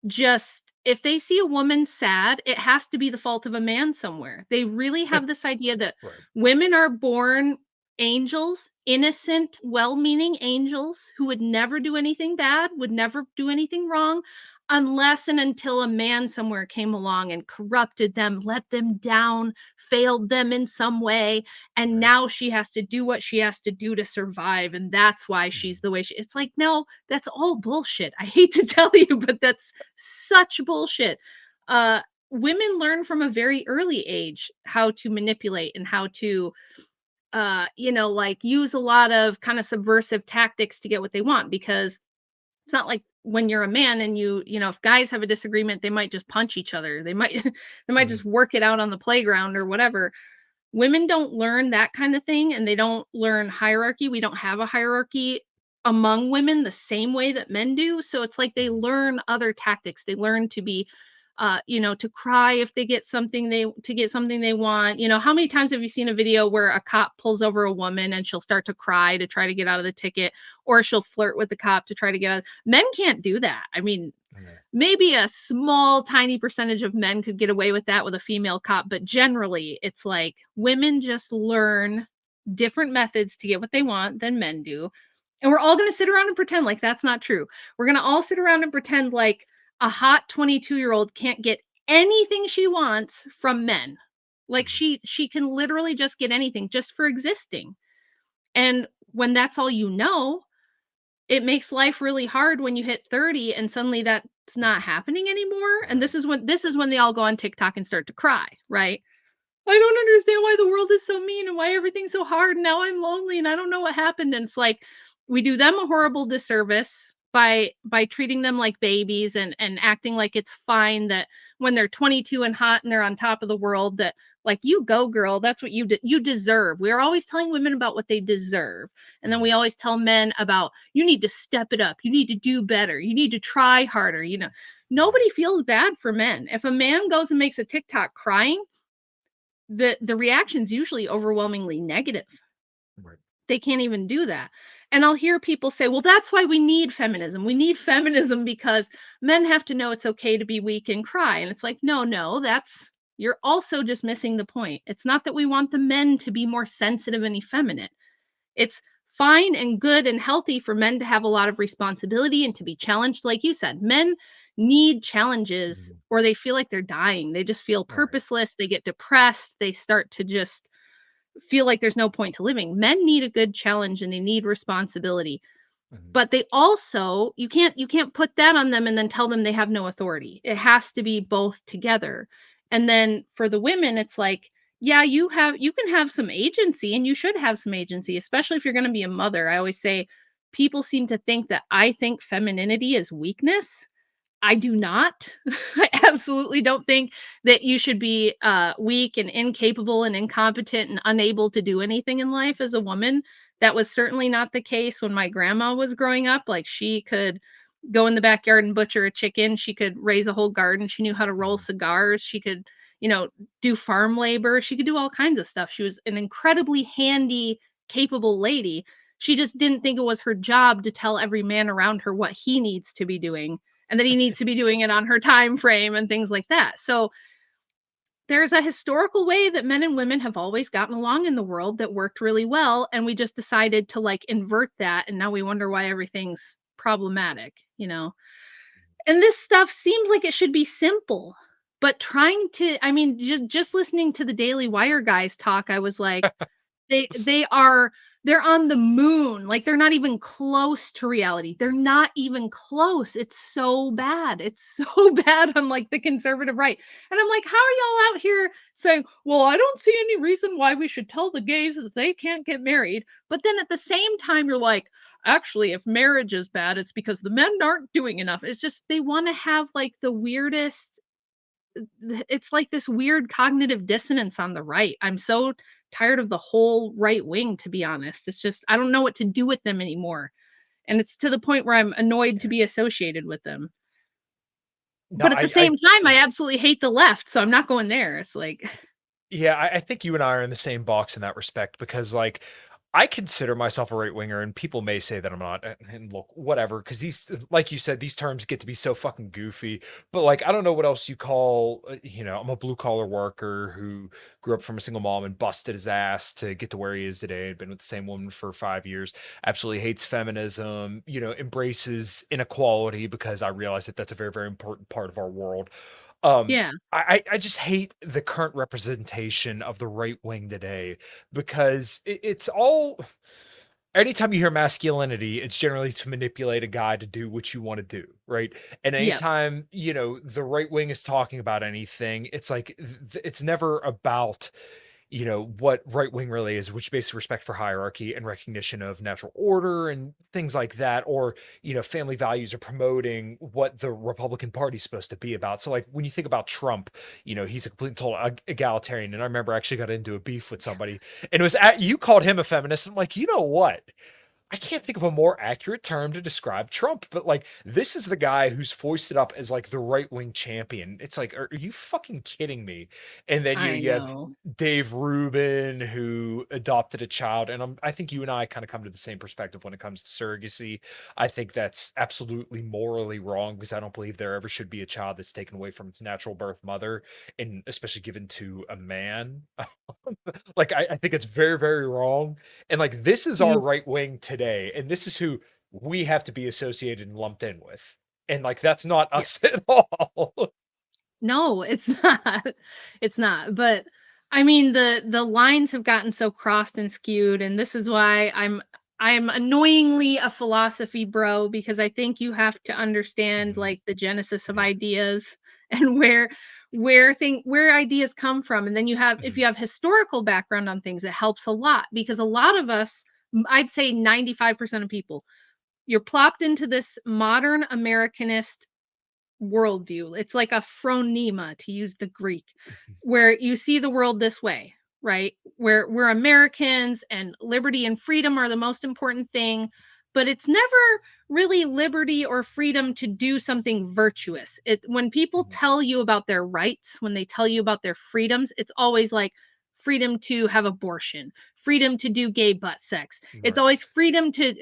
just if they see a woman sad, it has to be the fault of a man somewhere. They really have this idea that Right. women are born angels, innocent, well-meaning angels who would never do anything bad, would never do anything wrong, unless and until a man somewhere came along and corrupted them, let them down, failed them in some way, and Right. now she has to do what she has to do to survive, and that's why she's Mhm. the way she. It's like, no, that's all bullshit. I hate to tell you, but that's such bullshit. Uh, Women learn from a very early age how to manipulate and how to, like use a lot of kind of subversive tactics to get what they want, because it's not like when you're a man and if guys have a disagreement, they might just punch each other. They might they might Mhm. just work it out on the playground or whatever. Women don't learn that kind of thing, and they don't learn hierarchy. We don't have a hierarchy among women the same way that men do. So it's like they Mhm. learn other tactics. They learn to be to cry if they get something they want. How many times have you seen a video where a cop pulls over a woman and she'll start to cry to try to get out of the ticket, or she'll flirt with the cop to try to get out? Men can't do that. I mean, Yeah. maybe a small, tiny percentage of men could get away with that with a female cop, but generally, it's like women just learn different methods to get what they want than men do. And we're all going to sit around and pretend like that's not true. We're going to all sit around and pretend like a hot 22-year-old can't get anything she wants from men. Like Mhm. she can literally just get anything just for existing. And when that's all you know, it makes life really hard when you hit 30 and suddenly that's not happening anymore. And Right. this is when they all go on TikTok and start to cry, right? I don't understand why the world is so mean and why everything's so hard. And now I'm lonely and I don't know what happened. And it's like we do them a horrible disservice by treating them like babies and acting like it's fine that when they're 22 and hot and they're on top of the world, that like, you go girl, that's what you deserve. We're always telling women about what they deserve, and then Mhm. we always tell men about, you need to step it up, you need to do better, you need to try harder. Right. Nobody feels bad for men. If a man goes and makes a TikTok crying, the reaction's usually overwhelmingly negative. Right. They can't even do that. And I'll hear people say, well, that's why we need feminism. We need feminism because men have to know it's okay to be weak and cry. And it's like, no, no, you're also just missing the point. It's not that we want the men to be more sensitive and effeminate. It's fine and good and healthy for men to have a lot of responsibility and to be challenged. Like you said, men need challenges Mhm. or they feel like they're dying. They just feel Right. purposeless. They get depressed. They start to just feel like there's no point to living. Men need a good challenge and they need responsibility. Mhm. But they also, you can't put that on them and then tell them they have no authority. It has to be both together. And then for the women, it's like, yeah, you can have some agency and you should have some agency, especially if you're going to be a mother. I always say people seem to think that I think femininity is weakness. I do not. I absolutely don't think that you should be weak and incapable and incompetent and unable to do anything in life as a woman. That was certainly not the case when my grandma was growing up. Like, she could go in the backyard and butcher a chicken. She could raise a whole garden. She knew how to roll Mhm. cigars. She could, do farm labor. She could do all kinds of stuff. She was an incredibly handy, capable lady. She just didn't think it was her job to tell every man around her what he needs to be doing and that he needs to be doing it on her time frame and things like that. So there's a historical way that men and women have always gotten along in the world that worked really well, and we just decided to like invert that, and now we wonder why everything's problematic. And this stuff seems like it should be simple, but trying to, I mean, just listening to the Daily Wire guys talk, I was like, they're on the moon, like, they're not even close to reality. They're not even close. It's so bad. It's so bad on, like, the conservative right. And I'm like, "How are y'all out here saying, 'Well, I don't see any reason why we should tell the gays that they can't get married.'" But then at the same time, you're like, "Actually, if marriage is bad, it's because the men aren't doing enough." It's just they wanna have, like, the weirdest it's like this weird cognitive dissonance on the right. I'm so tired of the whole right wing, to be honest. It's just I don't know what to do with them anymore. And it's to the point where I'm annoyed to Yeah. be associated with them. No, But at the same time, I absolutely hate the left, so I'm not going there. It's like yeah, I think you and I are in the same box in that respect because, like, I consider myself a right winger, and people may say that I'm not. And look, whatever, because these, like you said, these terms get to be so fucking goofy. But like, I don't know what else you call. I'm a blue collar worker who grew up from a single mom and busted his ass to get to where he is today. Had been with the same woman for 5 years. Absolutely hates feminism. Embraces inequality because I realize that that's a very, very important part of our world. yeah. I just hate the current representation of the right wing today because it's all anytime you hear masculinity, it's generally to manipulate a guy to do what you want to do, right? And Yeah. anytime, the right wing is talking about anything, it's like it's never about what right wing really is, which basically respect for hierarchy and recognition of natural order and things like that, or family values are promoting what the Republican Party is supposed to be about. So, like when you think about Trump, he's a complete and total egalitarian. And I remember I actually got into a beef with somebody, and it was you called him a feminist. I'm like, you know what? I can't think of a more accurate term to describe Trump, but like this is the guy who's foisted up as like the right wing champion. It's like, are you fucking kidding me? And then I you have know. Dave Rubin who adopted a child, and I think you and I kind of come to the same perspective when it comes to surrogacy. I think that's absolutely morally wrong because I don't believe there ever should be a child that's taken away from its natural birth mother, and especially given to a man. Like I think it's very, very wrong. And like this is our You right wing today, and this is who we have to be associated and lumped in with. And like that's not yeah. us at all. No, it's not. It's not. But I mean the lines have gotten so crossed and skewed, and this is why I'm annoyingly a philosophy bro because I think you have to understand Mhm. like the genesis of Yeah. ideas and where ideas come from. And then if Mhm. you have historical background on things, it helps a lot because a lot of us, I'd say 95% of people, you're plopped into this modern Americanist worldview. It's like a phronema, to use the Greek, where you see the world this way, right? Where we're Americans and liberty and freedom are the most important thing, but it's never really liberty or freedom to do something virtuous. When people Mhm. tell you about their rights, when they tell you about their freedoms, it's always like freedom to have abortion, freedom to do gay butt sex. It's Right. always freedom to,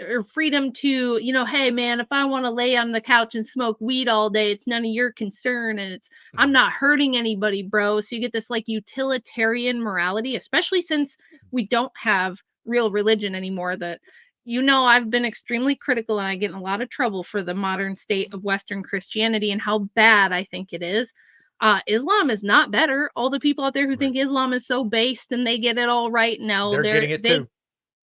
hey man, if I want to lay on the couch and smoke weed all day, it's none of your concern. And I'm Mhm. not hurting anybody, bro. So you get this like utilitarian morality, especially since we don't have real religion anymore. That I've been extremely critical and I get in a lot of trouble for the modern state of Western Christianity and how bad I think it is. Islam is not better. All the people out there who Right. think Islam is so based and they get it all right, no, They're getting it too.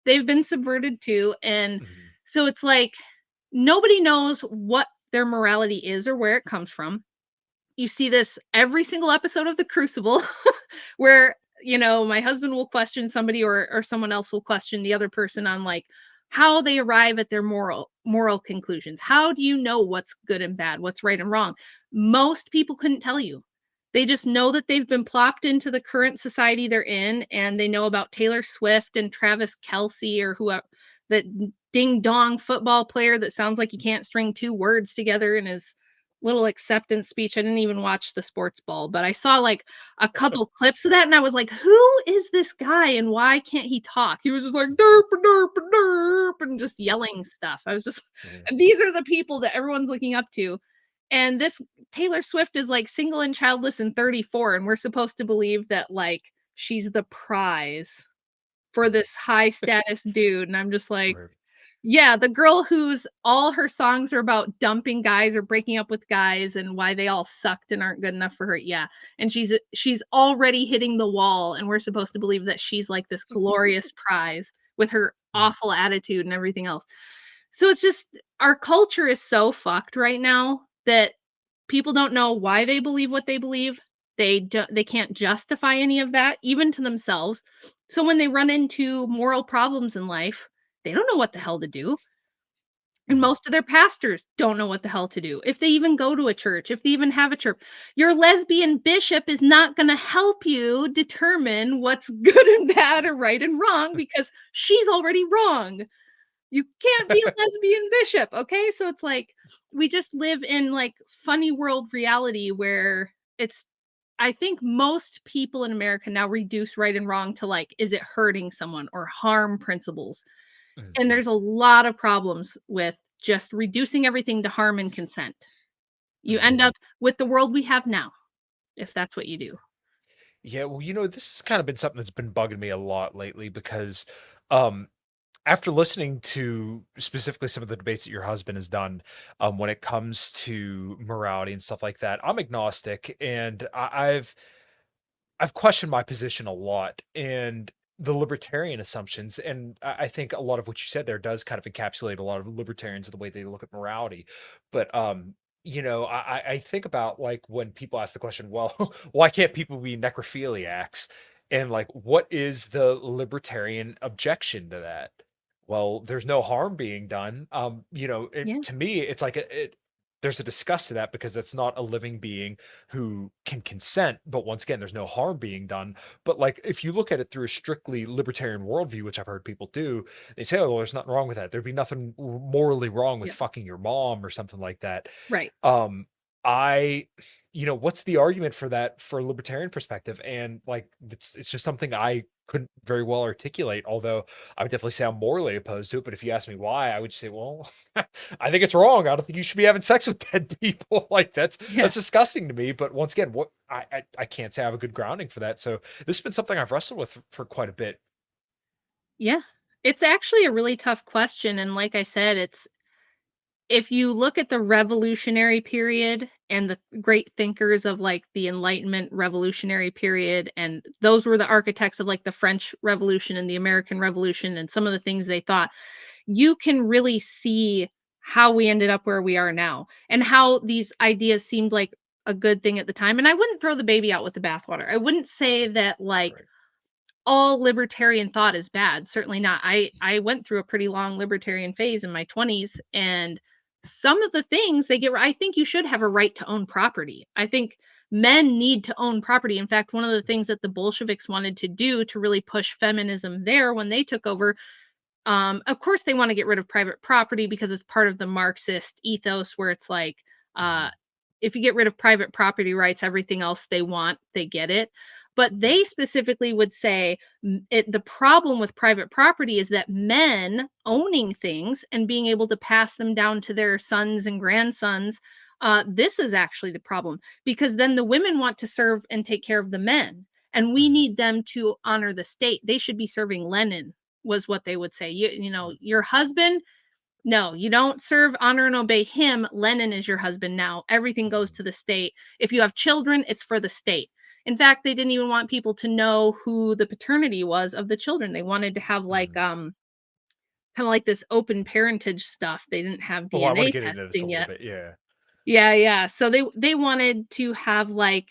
they've been subverted too. And Mhm. so it's like nobody knows what their morality is or where it comes from. You see this every single episode of The Crucible where, my husband will question somebody or someone else will question the other person on like how they arrive at their moral conclusions. How do you know what's good and bad, what's right and wrong? Most people couldn't tell you. They just know that they've been plopped into the current society they're in, and they know about Taylor Swift and Travis Kelsey or whoever, that ding dong football player that sounds like he can't string two words together in his little acceptance speech. I didn't even watch the sports ball, but I saw like a couple clips of that and I was like, who is this guy and why can't he talk? He was just like derp derp derp and just yelling stuff. I was just Mhm. these are the people that everyone's looking up to. And this Taylor Swift is like single and childless and 34 and we're supposed to believe that like she's the prize for Mhm. this high status dude and I'm just like, Right. yeah, the girl whose all her songs are about dumping guys or breaking up with guys and why they all sucked and aren't good enough for her. Yeah. And she's already hitting the wall and we're supposed to believe that she's like this glorious prize with her Mhm. awful attitude and everything else. So it's just our culture is so fucked right now that people don't know why they believe what they believe. They can't justify any of that even to themselves. So when they run into moral problems in life, they don't know what the hell to do. And most of their pastors don't know what the hell to do. If they even go to a church, if they even have a church, your lesbian bishop is not going to help you determine what's good and bad or right and wrong because she's already wrong. You can't be a lesbian bishop, okay? So it's like we just live in like funny world reality where it's I think most people in America now reduce right and wrong to like, is it hurting someone or harm principles? And Mhm. there's a lot of problems with just reducing everything to harm and consent. You end Mhm. up with the world we have now, if that's what you do. Yeah, well, this has kind of been something that's been bugging me a lot lately because, um, after listening to specifically some of the debates that your husband has done, when it comes to morality and stuff like that, I'm agnostic, and I've questioned my position a lot and the libertarian assumptions. And I think a lot of what you said there does kind of encapsulate a lot of libertarians in the way they look at morality. But I think about like when people ask the question, well, why can't people be necrophiliacs? And like, what is the libertarian objection to that? Well, there's no harm being done. Yeah, To me, it's like there's a disgust to that because it's not a living being who can consent, but once again, there's no harm being done. But like, if you look at it through a strictly libertarian worldview, which I've heard people do, they say, "Oh, well, there's nothing wrong with that. There'd be nothing morally wrong with yeah, fucking your mom or something like that." right. Um, I, what's the argument for that for a libertarian perspective? And like, it's just something I couldn't very well articulate. Although I would definitely say I'm morally opposed to it. But if you ask me why, I would say, well, I think it's wrong. I don't think you should be having sex with dead people. Like Yeah, that's disgusting to me. But once again, what I can't say I have a good grounding for that. So this has been something I've wrestled with for quite a bit. yeah. It's actually a really tough question. And like I said, it's if you look at the revolutionary period and the great thinkers of like the Enlightenment revolutionary period, and those were the architects of like the French Revolution and the American Revolution and some of the things they thought, you can really see how we ended up where we are now and how these ideas seemed like a good thing at the time. And I wouldn't throw the baby out with the bathwater. I wouldn't say that like Right. all libertarian thought is bad. Certainly not. I went through a pretty long libertarian phase in my 20s, and some of the things they get I think you should have a right to own property. I think men need to own property. In fact, one of the things that the Bolsheviks wanted to do to really push feminism there when they took over, of course they want to get rid of private property because it's part of the Marxist ethos where it's like uh Mhm. if you get rid of private property rights, everything else they want, they get it. But Right. they specifically would say the problem with private property is that men owning things and being able to pass them down to their sons and grandsons, this is actually the problem because then the women want to serve and take care of the men. And we Mhm. need them to honor the state. They should be serving Lenin, was what they would say. Your husband, no, you don't serve, honor, and obey him. Lenin is your husband now. Everything goes Mhm. to the state. If you have children, it's for the state. In fact, they didn't even want people to know who the paternity was of the children. They wanted to have like Mhm. kind of like this open parentage stuff. They didn't have Oh, I want to DNA get into this a testing little yet. bit. Yeah. Yeah, yeah. So they wanted to have like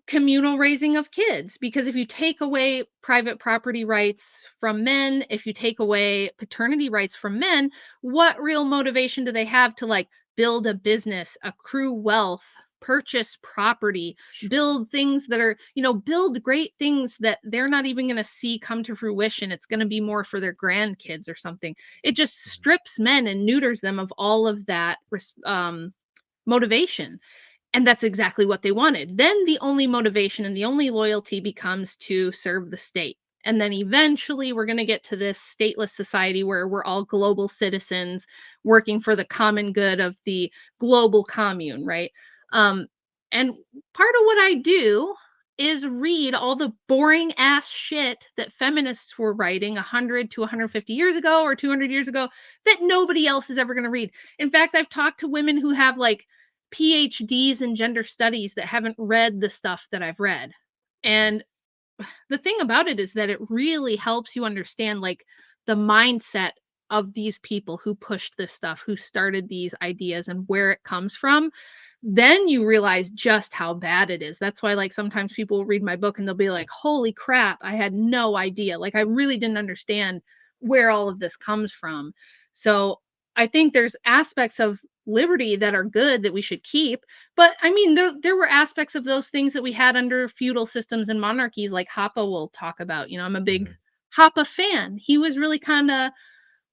communal raising of kids because if you take away private property rights from men, if you take away paternity rights from men, what real motivation do they have to like build a business, accrue wealth, purchase property, Sure. build things that are, build great things that they're not even going to see come to fruition? It's going to be more for their grandkids or something. It just Mhm. strips men and neuters them of all of that motivation. And that's exactly what they wanted. Then the only motivation and the only loyalty becomes to serve the state. And then eventually we're going to get to this stateless society where we're all global citizens working for the common good of the global commune, right? Um, and part of what I do is read all the boring ass shit that feminists were writing 100 to 150 years ago or 200 years ago that nobody else is ever going to read. In fact, I've talked to women who have like PhDs in gender studies that haven't read the stuff that I've read. Mhm. And the thing about it is that it really helps you understand like the mindset of these people who pushed this stuff, who started these ideas and where it comes from. Then you realize just how bad it is. That's why like sometimes people will read my book and they'll be like, "Holy crap, I had no idea. Like I really didn't understand where all of this comes from." So I think there's aspects of liberty that are good that we should keep. But I mean, there were aspects of those things that we had under feudal systems and monarchies, like Hoppe will talk about. You know, I'm a big Mhm. Hoppe fan. He was really kind of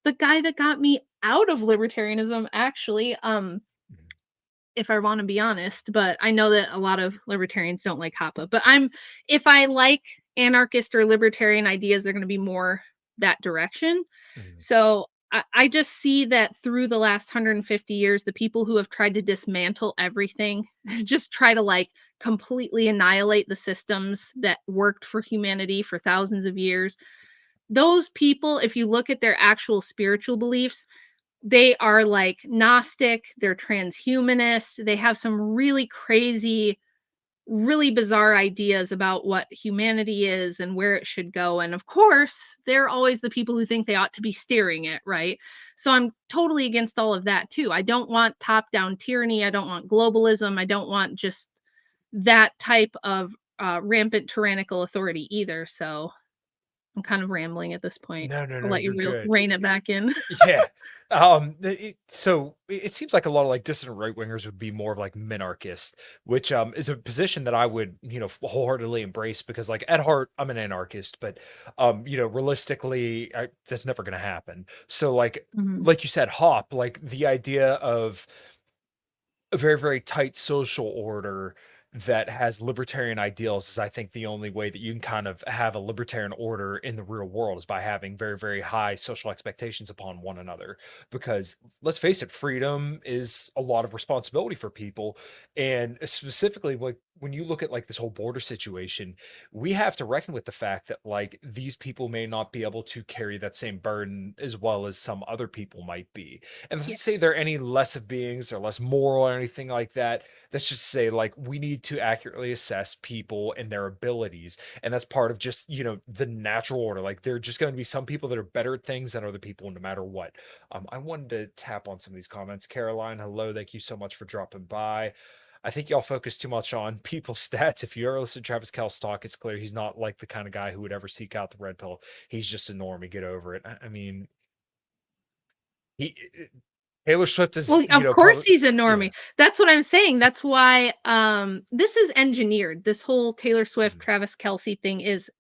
the guy that got me out of libertarianism, actually. Mhm. If I want to be honest, but I know that a lot of libertarians don't like Hoppe. But if I like anarchist or libertarian ideas, they're going to be more that direction. Mhm. So I just see that through the last 150 years, the people who have tried to dismantle everything, just try to like completely annihilate the systems that worked for humanity for thousands of years. Those people, if you look at their actual spiritual beliefs, they are like Gnostic, they're transhumanist, they have some really crazy, really bizarre ideas about what humanity is and where it should go. And of course, they're always the people who think they ought to be steering it, right? So I'm totally against all of that too. I don't want top down tyranny. I don't want globalism. I don't want just that type of rampant tyrannical authority either. So I'm kind of rambling at this point. No, no, I'll no, let you you're good. rein it back in. Yeah. So it seems like a lot of like dissident right wingers would be more of like minarchist, which is a position that I would, wholeheartedly embrace because like at heart, I'm an anarchist, but realistically, that's never going to happen. So Mhm. like you said, hop, like the idea of a very, very tight social order that has libertarian ideals is I think the only way that you can kind of have a libertarian order in the real world is by having very, very high social expectations upon one another. Because let's face it, freedom is a lot of responsibility for people. And specifically, like when you look at like this whole border situation, we have to reckon with the fact that like these people may not be able to carry that same burden as well as some other people might be. And let's say Yes. they're any less of beings or less moral or anything like that. Let's just say like we need to accurately assess people and their abilities. And that's part of just, the natural order. Like there are just going to be some people that are better at things than other people no matter what. I wanted to tap on some of these comments. Caroline, hello. Thank you so much for dropping by. I think y'all focus too much on people's stats. If you ever listen to Travis Kelce's talk, it's clear he's not like the kind of guy who would ever seek out the red pill. He's just a normie. Get over it. I mean, he Taylor Swift is, Well, of course probably he's a yeah. normie. That's what I'm saying. That's why this is engineered. This whole Taylor Swift, Mhm. Travis Kelce thing is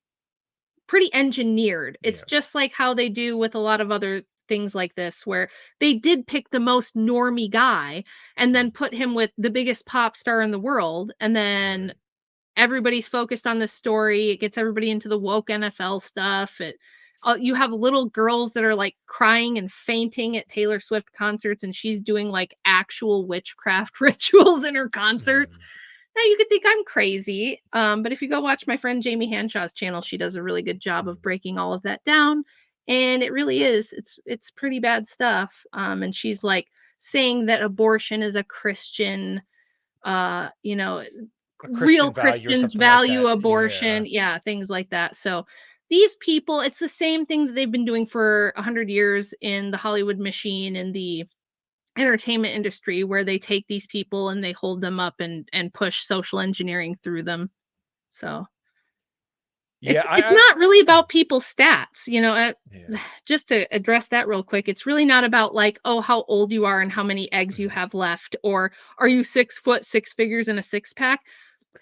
pretty engineered. It's Yeah. just like how they do with a lot of other things like this, where they did pick the most normie guy and then Mhm. put him with the biggest pop star in the world. And then Right. everybody's focused on this story. It gets everybody into the woke NFL stuff. You have little girls that are like crying and fainting at Taylor Swift concerts, and she's doing like actual witchcraft rituals in her concerts. Mhm. Now you could think I'm crazy, but if you go watch my friend Jamie Hanshaw's channel, she does a really good job of Mhm. breaking all of that down, and it really is. It's pretty bad stuff. And she's like saying that abortion is a Christian, you know, A real Christian value or Christians something like value that. Yeah. abortion. Yeah, things like that. So these people, it's the same thing that they've been doing for 100 years in the Hollywood machine and the entertainment industry, where they take these people and they hold them up and push social engineering through them. So Yeah, it's I not really mhm. about people's stats, Yeah. just to address that real quick, it's really not about like, oh, how old you are and how many eggs you Mhm. have left, or are you 6 foot, six figures, and a six pack.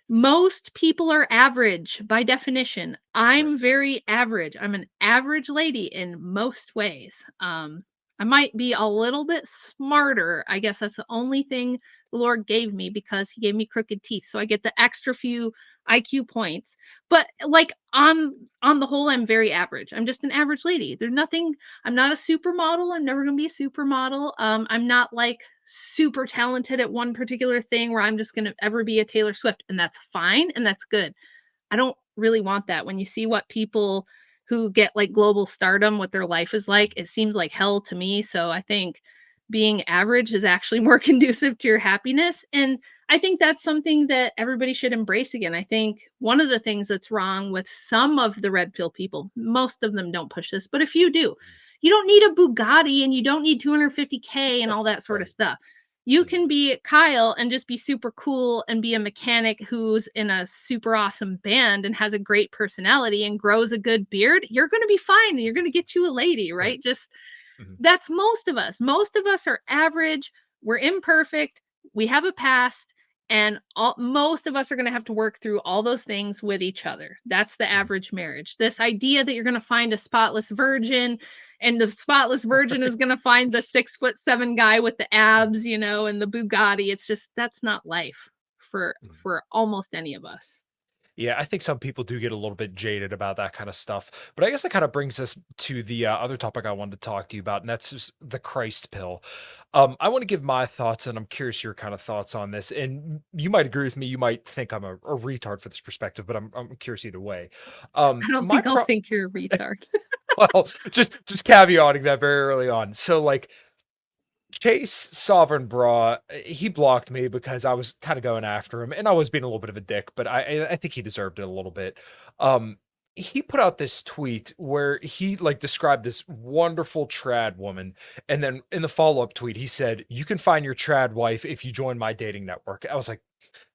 Most people are average by definition. Right. I'm very average. I'm an average lady in most ways. I might be a little bit smarter. I guess that's the only thing the Lord gave me, because he gave me crooked teeth. So I get the extra few IQ points. But like on the whole, I'm very average. I'm just an average lady. There's nothing, I'm not a supermodel. I'm never gonna be a supermodel. I'm not like super talented at one particular thing where I'm just going to ever be a Taylor Swift, and that's fine and that's good. I don't really want that. When you see what people who get like global stardom, what their life is like, it seems like hell to me. So I think being average is actually more conducive to your happiness. And I think that's something that everybody should embrace again. I think one of the things that's wrong with some of the red pill people, most of them don't push this, but if you do, you don't need a Bugatti and you don't need 250K and all that sort of Right. stuff. You Mhm. can be Kyle and just be super cool and be a mechanic who's in a super awesome band and has a great personality and grows a good beard. You're going to be fine. You're going to get you a lady, Right. right? Just Mhm. That's most of us. Most of us are average, we're imperfect, we have a past, and most of us are going to have to work through all those things with each other. That's the Mhm. average marriage. This idea that you're going to find a spotless virgin and the spotless virgin is going to find the 6'7" guy with the Mhm. abs, and the Bugatti. It's just that's not life for Mhm. almost any of us. Yeah, I think some people do get a little bit jaded about that kind of stuff. But I guess that kind of brings us to the other topic I wanted to talk to you about, and that's just the Christ pill. I want to give my thoughts, and I'm curious your kind of thoughts on this. And you might agree with me. You might think I'm a retard for this perspective, but I'm curious either way. I don't My think I'll pro think you're a retard. well, just caveating that very early on. So like Chase Sovereign Bra, he blocked me because I was kind of going after him, and I was being a little bit of a dick, but I think he deserved it a little bit. Um, he put out this tweet where he like described this wonderful trad woman, and then in the follow-up tweet, he said, "You can find your trad wife if you join my dating network." I was like,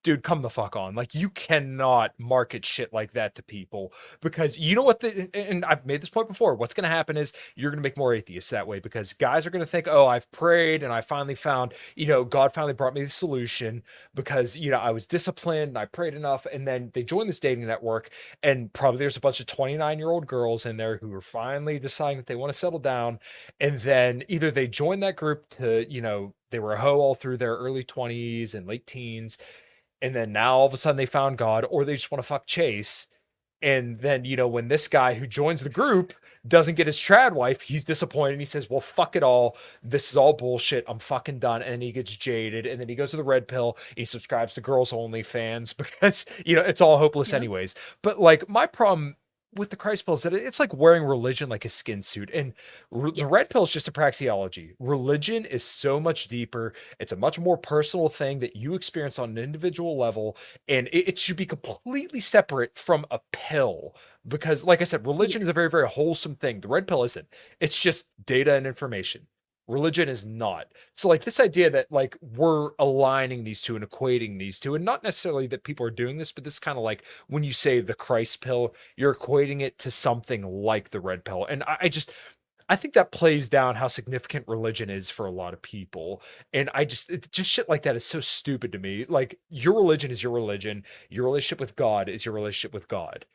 dude, come the fuck on. Like, you cannot market shit like that to people because you know what and I've made this point before. What's going to happen is you're going to make more atheists that way because guys are going to think, oh, I've prayed and I finally found, God finally brought me the solution because, I was disciplined and I prayed enough. And then they join this dating network and probably there's a bunch of 29-year-old girls in there who are finally deciding that they want to settle down. And then either they join that group to, they were a hoe all through their early 20s and late teens, and then now all of a sudden they found God, or they just want to fuck Chase. And then, when this guy who joins the group doesn't get his trad wife, he's disappointed. And he says, well, fuck it all. This is all bullshit. I'm fucking done. And then he gets jaded. And then he goes to the red pill. He subscribes to girls only fans because, it's all hopeless Yep. anyways. But like my problem with the Christ pill is that it's like wearing religion like a skin suit. And the red Yes. pill is just a praxeology. Religion is so much deeper. It's a much more personal thing that you experience on an individual level, and it should be completely separate from a pill because, like I said, religion is a very, Yes. very wholesome thing. The red pill isn't. It's just data and information. Religion is not. So, like, this idea that, like, we're aligning these two and equating these two, and not necessarily that people are doing this, but this is kind of like when you say the Christ pill, you're equating it to something like the red pill. And I think that plays down how significant religion is for a lot of people. And just shit like that is so stupid to me. Like, your religion is your religion. Your relationship with God is your relationship with God.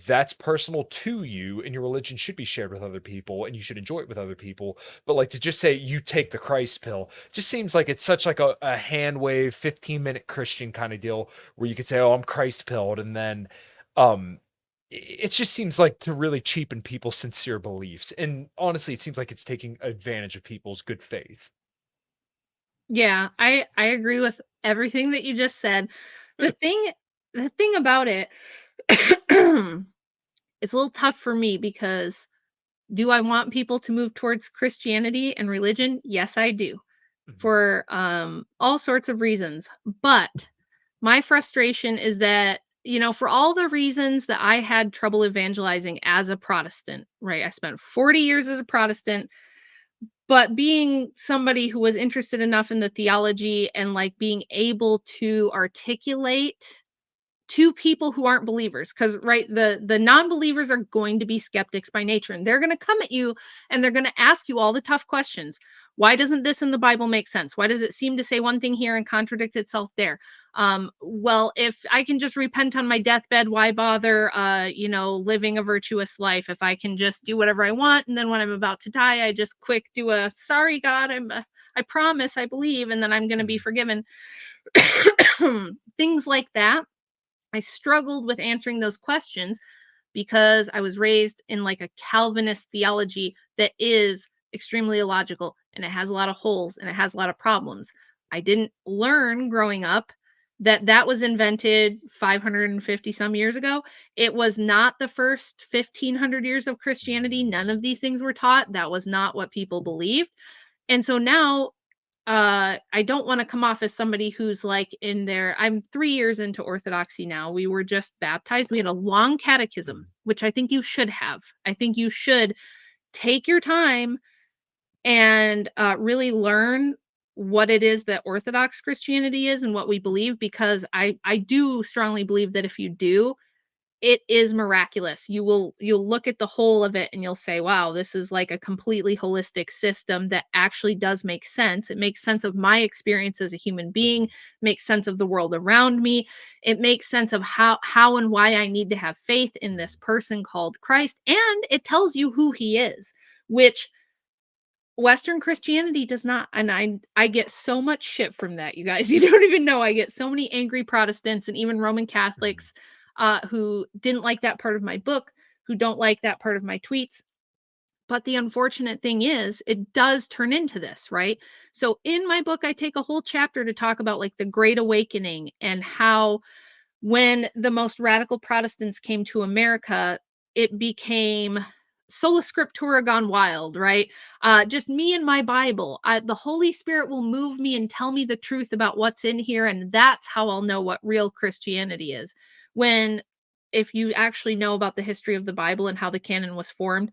That's personal to you, and your religion should be shared with other people, and you should enjoy it with other people. But like to just say you take the Christ pill just seems like it's such like a hand wave 15-minute Christian kind of deal where you could say, oh, I'm Christ pilled, and then um it just seems like to really cheapen people's sincere beliefs. And honestly, it seems like it's taking advantage of people's good faith. Yeah, I agree with everything that you just said. The thing the thing about it it's a little tough for me because do I want people to move towards Christianity and religion? Yes, I do. Mhm. For all sorts of reasons. But my frustration is that, for all the reasons that I had trouble evangelizing as a Protestant, right? I spent 40 years as a Protestant, but being somebody who was interested enough in the theology and like being able to articulate to people who aren't believers, because right, the non-believers are going to be skeptics by nature, and they're going to come at you and they're going to ask you all the tough questions. Why doesn't this in the Bible make sense? Why does it seem to say one thing here and contradict itself there? Well, if I can just repent on my deathbed, why bother living a virtuous life? If I can just do whatever I want, and then when I'm about to die, I just quick do a sorry God, I promise I believe, and then I'm going to be Mhm. forgiven. Things like that. I struggled with answering those questions because I was raised in like a Calvinist theology that is extremely illogical and it has a lot of holes and it has a lot of problems. I didn't learn growing up that that was invented 550 some years ago. It was not the first 1500 years of Christianity. None of these things were taught. That was not what people believed. And so now I don't want to come off as somebody who's like in there. I'm 3 years into Orthodoxy now. We were just baptized. We had a long catechism, Mhm. which I think you should have. I think you should take your time and really learn what it is that Orthodox Christianity is and what we believe, because I do strongly believe that if you do, it is miraculous. You'll look at the whole of it and you'll say, wow, this is like a completely holistic system that actually does make sense. It makes sense of my experience as a human being, makes sense of the world around me. It makes sense of how and why I need to have faith in this person called Christ. And it tells you who he is, which Western Christianity does not. And I get so much shit from that, you guys. You don't even know. I get so many angry Protestants and even Roman Catholics who didn't like that part of my book, who don't like that part of my tweets. But the unfortunate thing is, it does turn into this, right? So in my book, I take a whole chapter to talk about like the Great Awakening and how when the most radical Protestants came to America, it became sola scriptura gone wild, right? Just me and my Bible. The Holy Spirit will move me and tell me the truth about what's in here, and that's how I'll know what real Christianity is. When, if you actually know about the history of the Bible and how the canon was formed,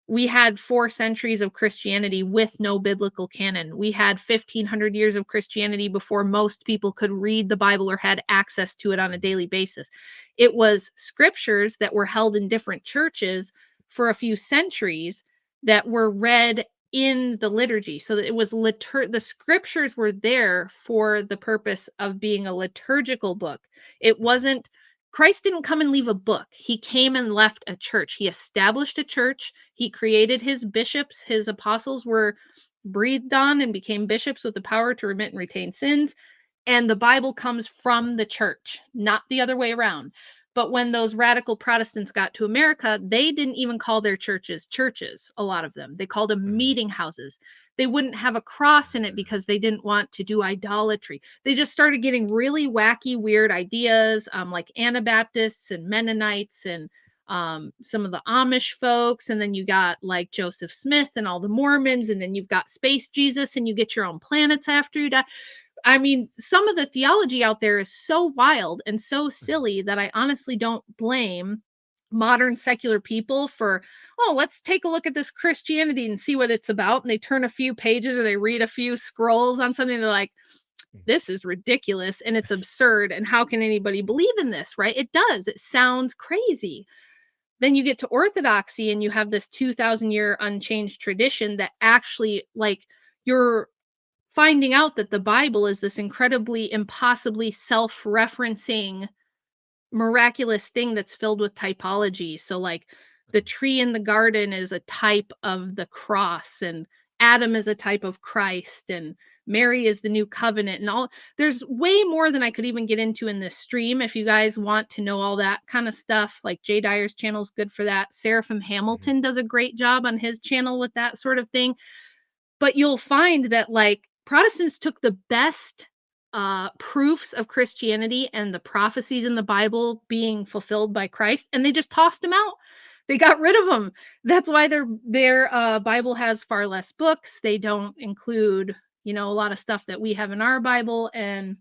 we had 4 centuries of Christianity with no biblical canon. We had 1,500 years of Christianity before most people could read the Bible or had access to it on a daily basis. It was scriptures that were held in different churches for a few centuries that were read in the liturgy. So that it was the scriptures were there for the purpose of being a liturgical book. It wasn't Christ didn't come and leave a book. He came and left a church. He established a church. He created his bishops. His apostles were breathed on and became bishops with the power to remit and retain sins. And the Bible comes from the church, not the other way around. But when those radical Protestants got to America, they didn't even call their churches churches, a lot of them. They called them meeting houses. They wouldn't have a cross in it because they didn't want to do idolatry. They just started getting really wacky, weird ideas, like Anabaptists and Mennonites and some of the Amish folks. And then you got like Joseph Smith and all the Mormons. And then you've got Space Jesus and you get your own planets after you die. I mean, some of the theology out there is so wild and so silly that I honestly don't blame modern secular people for, oh, let's take a look at this Christianity and see what it's about. And they turn a few pages or they read a few scrolls on something. They're like, this is ridiculous and it's absurd. And how can anybody believe in this, right? It does. It sounds crazy. Then you get to Orthodoxy and you have this 2,000-year unchanged tradition that actually, like, you're finding out that the Bible is this incredibly, impossibly self-referencing, miraculous thing that's filled with typology. So, like, the tree in the garden is a type of the cross, and Adam is a type of Christ, and Mary is the new covenant, and all. There's way more than I could even get into in this stream. If you guys want to know all that kind of stuff, like Jay Dyer's channel is good for that. Seraphim Hamilton does a great job on his channel with that sort of thing. But you'll find that, like, Protestants took the best proofs of Christianity and the prophecies in the Bible being fulfilled by Christ, and they just tossed them out. They got rid of them. That's why their Bible has far less books. They don't include, a lot of stuff that we have in our Bible. And if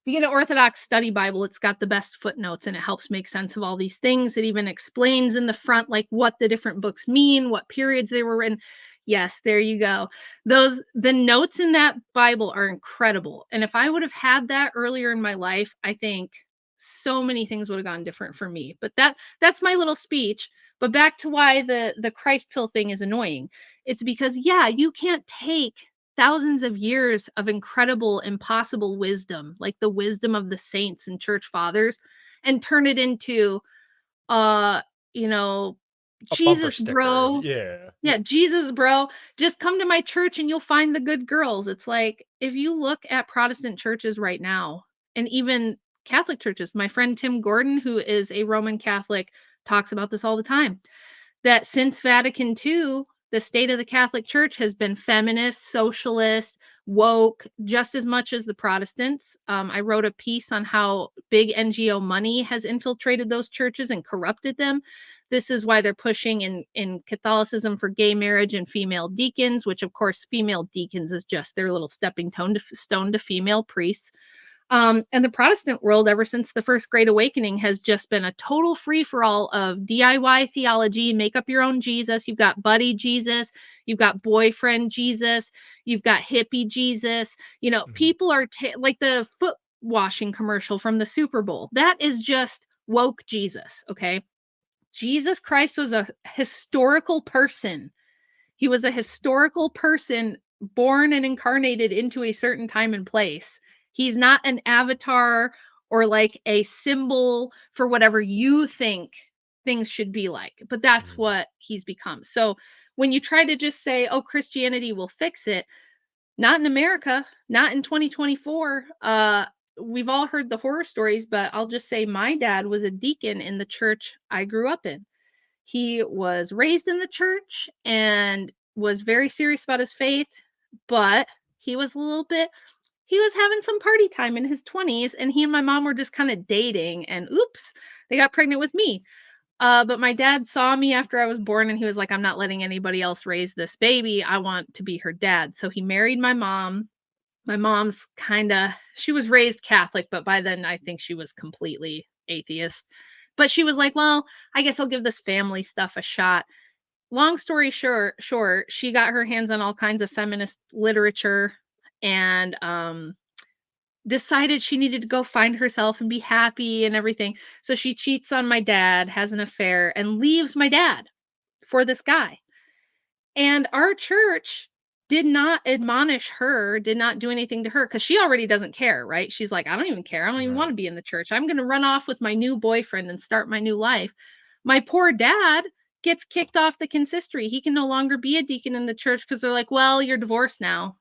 you get an Orthodox study Bible, it's got the best footnotes and it helps make sense of all these things. It even explains in the front, like, what the different books mean, what periods they were in. Yes, there you go. The notes in that Bible are incredible. And if I would have had that earlier in my life, I think so many things would have gone different for me. But that's my little speech. But back to why the Christ pill thing is annoying. It's because, yeah, you can't take thousands of years of incredible, impossible wisdom, like the wisdom of the saints and church fathers, and turn it into, Jesus, bro. Yeah, Jesus, bro. Just come to my church and you'll find the good girls. It's like, if you look at Protestant churches right now, and even Catholic churches, my friend Tim Gordon, who is a Roman Catholic, talks about this all the time, that since Vatican II, the state of the Catholic Church has been feminist, socialist, woke, just as much as the Protestants. I wrote a piece on how big NGO money has infiltrated those churches and corrupted them. This is why they're pushing in Catholicism for gay marriage and female deacons, which, of course, female deacons is just their little stepping stone to female priests. And the Protestant world, ever since the First Great Awakening, has just been a total free-for-all of DIY theology, make up your own Jesus. You've got buddy Jesus, you've got boyfriend Jesus, you've got hippie Jesus. People are like the foot washing commercial from the Super Bowl. That is just woke Jesus, okay? Jesus Christ was a historical person. He was a historical person born and incarnated into a certain time and place. He's not an avatar or like a symbol for whatever you think things should be like, but that's what he's become. So when you try to just say, oh, Christianity will fix it, not in America, not in 2024. We've all heard the horror stories, but I'll just say my dad was a deacon in the church I grew up in. He was raised in the church and was very serious about his faith, but he was a little bit he was having some party time in his 20s, and he and my mom were just kind of dating, and oops, they got pregnant with me. But my dad saw me after I was born, and he was like, I'm not letting anybody else raise this baby. I want to be her dad. So he married my mom. My mom's she was raised Catholic, but by then I think she was completely atheist. But she was like, well, I guess I'll give this family stuff a shot. Long story short, she got her hands on all kinds of feminist literature and decided she needed to go find herself and be happy and everything. So she cheats on my dad, has an affair, and leaves my dad for this guy. And our church did not admonish her, did not do anything to her because she already doesn't care, right? She's like, I don't even care. I don't even want to be in the church. I'm going to run off with my new boyfriend and start my new life. My poor dad gets kicked off the consistory. He can no longer be a deacon in the church because they're like, well, you're divorced now.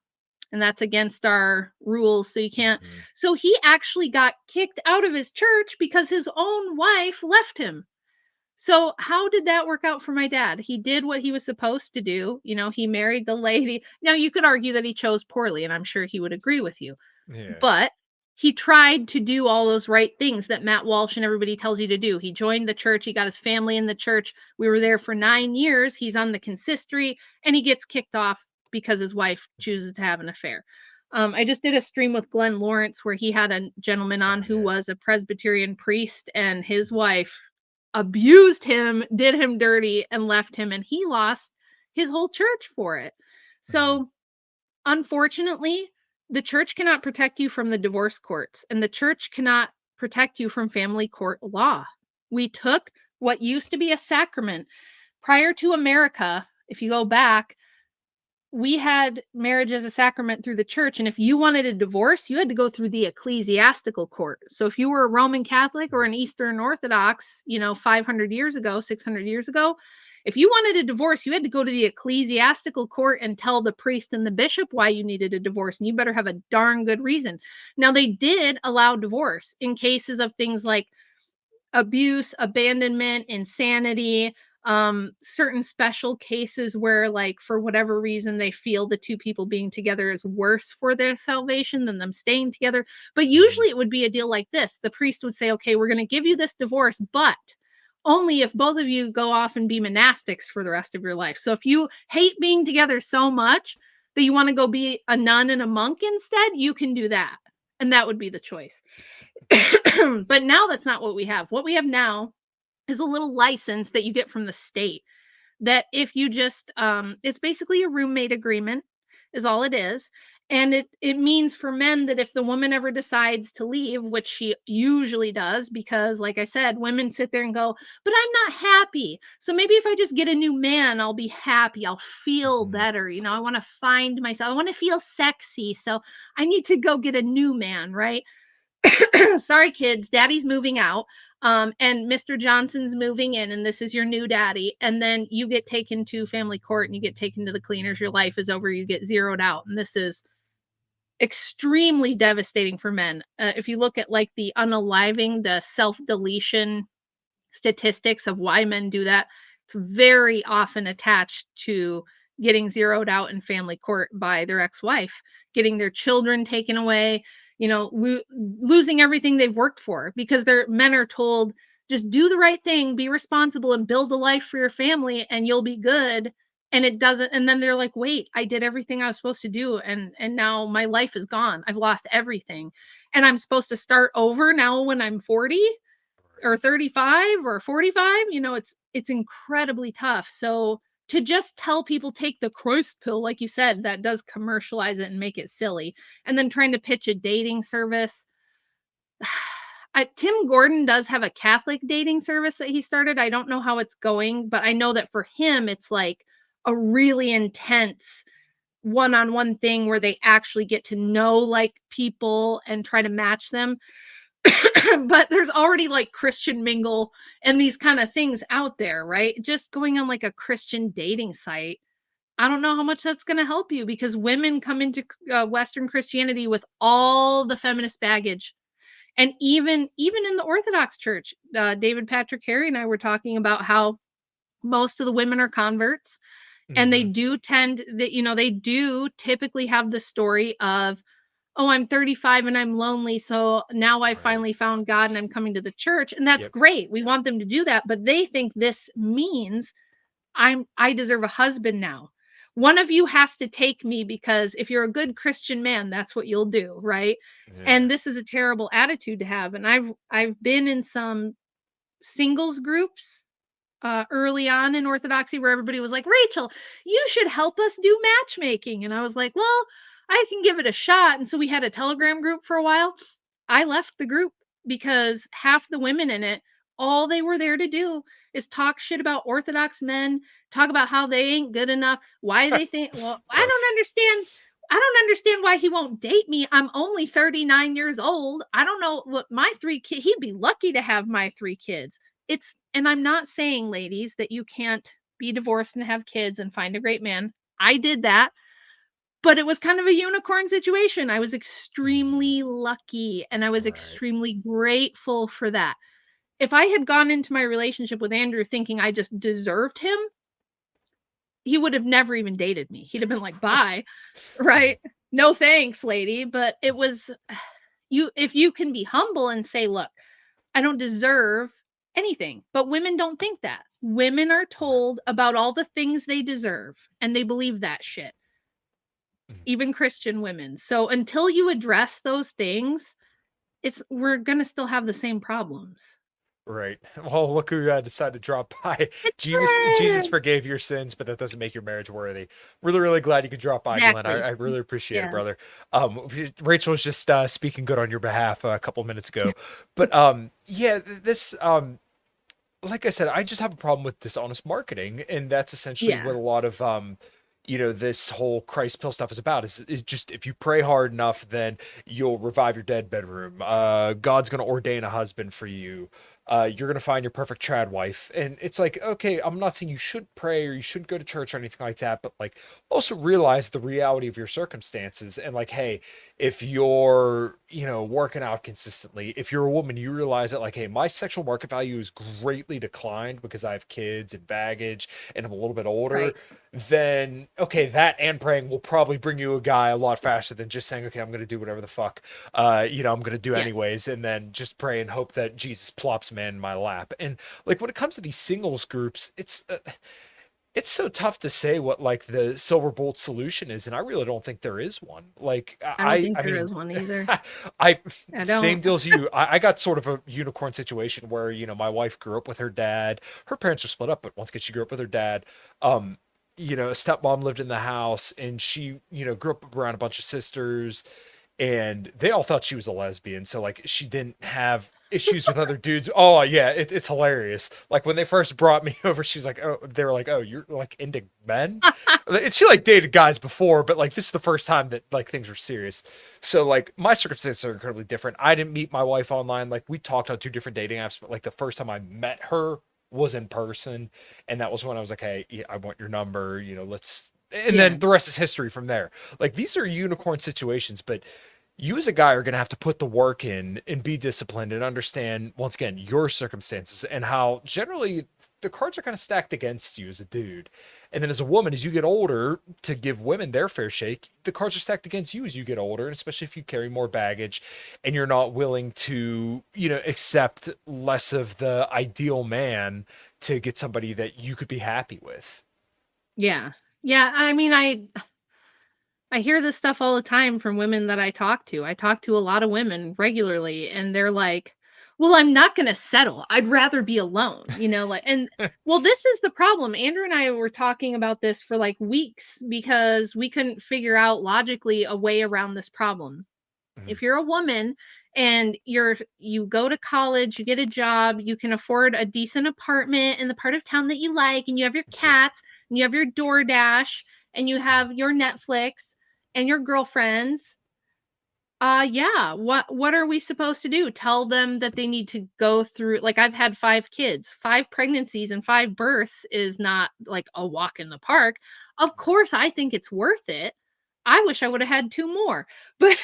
And that's against our rules. So you can't. So he actually got kicked out of his church because his own wife left him. So how did that work out for my dad? He did what he was supposed to do. You know, he married the lady. Now you could argue that he chose poorly, and I'm sure he would agree with you. Yeah. But he tried to do all those right things that Matt Walsh and everybody tells you to do. He joined the church. He got his family in the church. We were there for 9 years. He's on the consistory, and he gets kicked off because his wife chooses to have an affair. I just did a stream with Glenn Lawrence where he had a gentleman on who was a Presbyterian priest, and his wife abused him, did him dirty, and left him, and he lost his whole church for it. So, unfortunately, the church cannot protect you from the divorce courts, and the church cannot protect you from family court law. We took what used to be a sacrament prior to America. If you go back, we had marriage as a sacrament through the church, and if you wanted a divorce, you had to go through the ecclesiastical court. So if you were a Roman Catholic or an Eastern Orthodox, 500 years ago, 600 years ago, if you wanted a divorce, you had to go to the ecclesiastical court and tell the priest and the bishop why you needed a divorce, and you better have a darn good reason. Now, they did allow divorce in cases of things like abuse, abandonment, insanity, certain special cases where, like, for whatever reason they feel the two people being together is worse for their salvation than them staying together. But usually it would be a deal like this. The priest would say, okay, we're going to give you this divorce, but only if both of you go off and be monastics for the rest of your life. So if you hate being together so much that you want to go be a nun and a monk instead, you can do that. And that would be the choice. But now that's not what we have. What we have now is a little license that you get from the state that if you just it's basically a roommate agreement is all it is. And it means for men that if the woman ever decides to leave, which she usually does, because like I said, women sit there and go, but I'm not happy. So maybe if I just get a new man, I'll be happy. I'll feel better. I want to find myself. I want to feel sexy. So I need to go get a new man, right? Sorry, kids, daddy's moving out. And Mr. Johnson's moving in, and this is your new daddy. And then you get taken to family court and you get taken to the cleaners. Your life is over. You get zeroed out. And this is extremely devastating for men. If you look at like the unaliving, the self-deletion statistics of why men do that, it's very often attached to getting zeroed out in family court by their ex-wife, getting their children taken away, losing everything they've worked for, because their men are told, just do the right thing, be responsible, and build a life for your family, and you'll be good. And it doesn't. And then they're like, wait, I did everything I was supposed to do, and now my life is gone. I've lost everything, and I'm supposed to start over now when I'm 40 or 35 or 45. It's incredibly tough. So to just tell people take the Christ pill, like you said, that does commercialize it and make it silly. And then trying to pitch a dating service. Tim Gordon does have a Catholic dating service that he started. I don't know how it's going, but I know that for him, it's like a really intense one-on-one thing where they actually get to know like people and try to match them. But there's already like Christian Mingle and these kind of things out there, right? Just going on like a Christian dating site. I don't know how much that's going to help you because women come into Western Christianity with all the feminist baggage. And even in the Orthodox Church, David Patrick Harry and I were talking about how most of the women are converts, and they do tend that, you know, they do typically have the story of, oh, I'm 35 and I'm lonely, so now I finally found God and I'm coming to the church, and that's great. We want them to do that, but they think this means I deserve a husband now. One of you has to take me because if you're a good Christian man, that's what you'll do, right? And this is a terrible attitude to have. And I've been in some singles groups early on in Orthodoxy where everybody was like, Rachel, you should help us do matchmaking. And I was like, well, I can give it a shot. And so we had a Telegram group for a while. I left the group because half the women in it, all they were there to do is talk shit about Orthodox men, talk about how they ain't good enough, why they think, well, I don't understand why he won't date me. I'm only 39 years old. I don't know what my 3 kids, he'd be lucky to have my 3 kids. And I'm not saying, ladies, that you can't be divorced and have kids and find a great man. I did that, but it was kind of a unicorn situation. I was extremely lucky and I was extremely grateful for that. If I had gone into my relationship with Andrew thinking I just deserved him, he would have never even dated me. He'd have been like, bye, right? No thanks, lady. But it was if you can be humble and say, look, I don't deserve anything. But women don't think that. Women are told about all the things they deserve, and they believe that shit. Even Christian women. So until you address those things, we're gonna still have the same problems. Right. Well, look who decided to drop by. Jesus forgave your sins, but that doesn't make your marriage worthy. Really, really glad you could drop by, Exactly. Glenn. I really appreciate it, brother. Rachel was just speaking good on your behalf a couple minutes ago. But yeah, this like I said, I just have a problem with dishonest marketing, and that's essentially what a lot of this whole Christ pill stuff is about. Is just if you pray hard enough, then you'll revive your dead bedroom. God's gonna ordain a husband for you. You're gonna find your perfect trad wife. And it's like, okay, I'm not saying you should pray or you shouldn't go to church or anything like that, but like also realize the reality of your circumstances. And like, hey, if you're working out consistently, if you're a woman, you realize that like, hey, my sexual market value is greatly declined because I have kids and baggage and I'm a little bit older. Then okay, that and praying will probably bring you a guy a lot faster than just saying, okay, I'm going to do whatever the fuck I'm going to do anyways, and then just pray and hope that Jesus plops man in my lap. And like when it comes to these singles groups, it's so tough to say what like the silver bullet solution is, and I really don't think there is one. Like I don't think there is one either. I same deal as you. I got sort of a unicorn situation where my wife grew up with her dad. Her parents are split up, but once again she grew up with her dad. A stepmom lived in the house, and she grew up around a bunch of sisters, and they all thought she was a lesbian, so like she didn't have issues with other dudes. Oh yeah, it's hilarious. Like when they first brought me over, she's like, oh, they were like, oh, you're like into men. And she like dated guys before, but like this is the first time that like things were serious. So like my circumstances are incredibly different. I didn't meet my wife online. Like we talked on 2 different dating apps, but like the first time I met her was in person, and that was when I was like, hey, I want your number, let's, and then the rest is history from there. Like these are unicorn situations, but you as a guy are going to have to put the work in and be disciplined and understand once again your circumstances and how generally the cards are kind of stacked against you as a dude. And then as a woman, as you get older, to give women their fair shake, the cards are stacked against you as you get older, and especially if you carry more baggage and you're not willing to, accept less of the ideal man to get somebody that you could be happy with. Yeah. Yeah. I mean, I hear this stuff all the time from women that I talk to. I talk to a lot of women regularly, and they're like, well, I'm not going to settle. I'd rather be alone, and well, this is the problem. Andrew and I were talking about this for like weeks because we couldn't figure out logically a way around this problem. If you're a woman and you go to college, you get a job, you can afford a decent apartment in the part of town that you like, and you have your cats, and you have your DoorDash, and you have your Netflix and your girlfriends. Yeah, what are we supposed to do? Tell them that they need to go through, like, I've had 5 kids. 5 pregnancies and 5 births is not like a walk in the park. Of course, I think it's worth it. I wish I would have had 2 more. But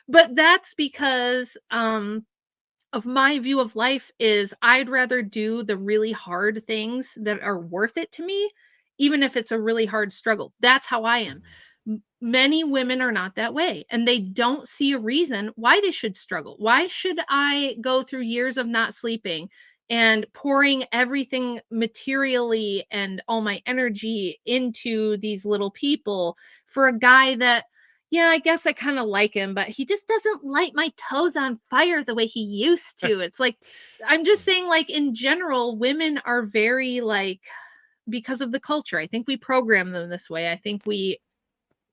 but that's because of my view of life is I'd rather do the really hard things that are worth it to me, even if it's a really hard struggle. That's how I am. Many women are not that way, and they don't see a reason why they should struggle. Why should I go through years of not sleeping and pouring everything materially and all my energy into these little people for a guy that, yeah, I guess I kind of like him, but he just doesn't light my toes on fire the way he used to. It's like, I'm just saying, like, in general, women are very, like, because of the culture. I think we program them this way. I think we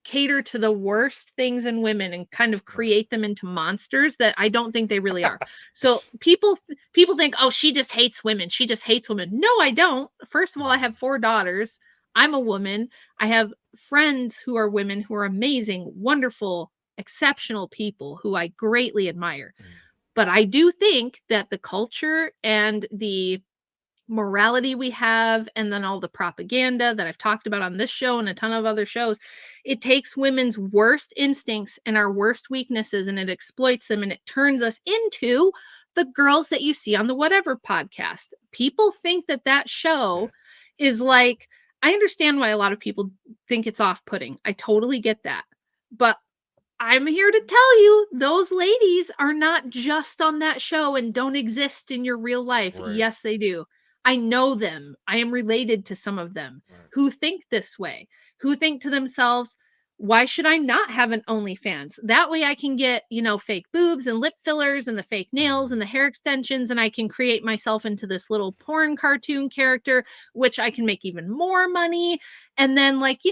cater to the worst things in women and kind of create them into monsters that I don't think they really are. So people think, "Oh, she just hates women. She just hates women." No, I don't. First of all, I have 4 daughters. I'm a woman. I have friends who are women who are amazing, wonderful, exceptional people who I greatly admire. But I do think that the culture and the morality we have, and then all the propaganda that I've talked about on this show and a ton of other shows, it takes women's worst instincts and our worst weaknesses and it exploits them and it turns us into the girls that you see on the Whatever podcast. People think that that show is like, I understand why a lot of people think it's off-putting. I totally get that. But I'm here to tell you, those ladies are not just on that show and don't exist in your real life. Right. Yes, they do. I know them. I am related to some of them who think this way, who think to themselves, why should I not have an OnlyFans? That way I can get, fake boobs and lip fillers and the fake nails and the hair extensions, and I can create myself into this little porn cartoon character, which I can make even more money. And then, like,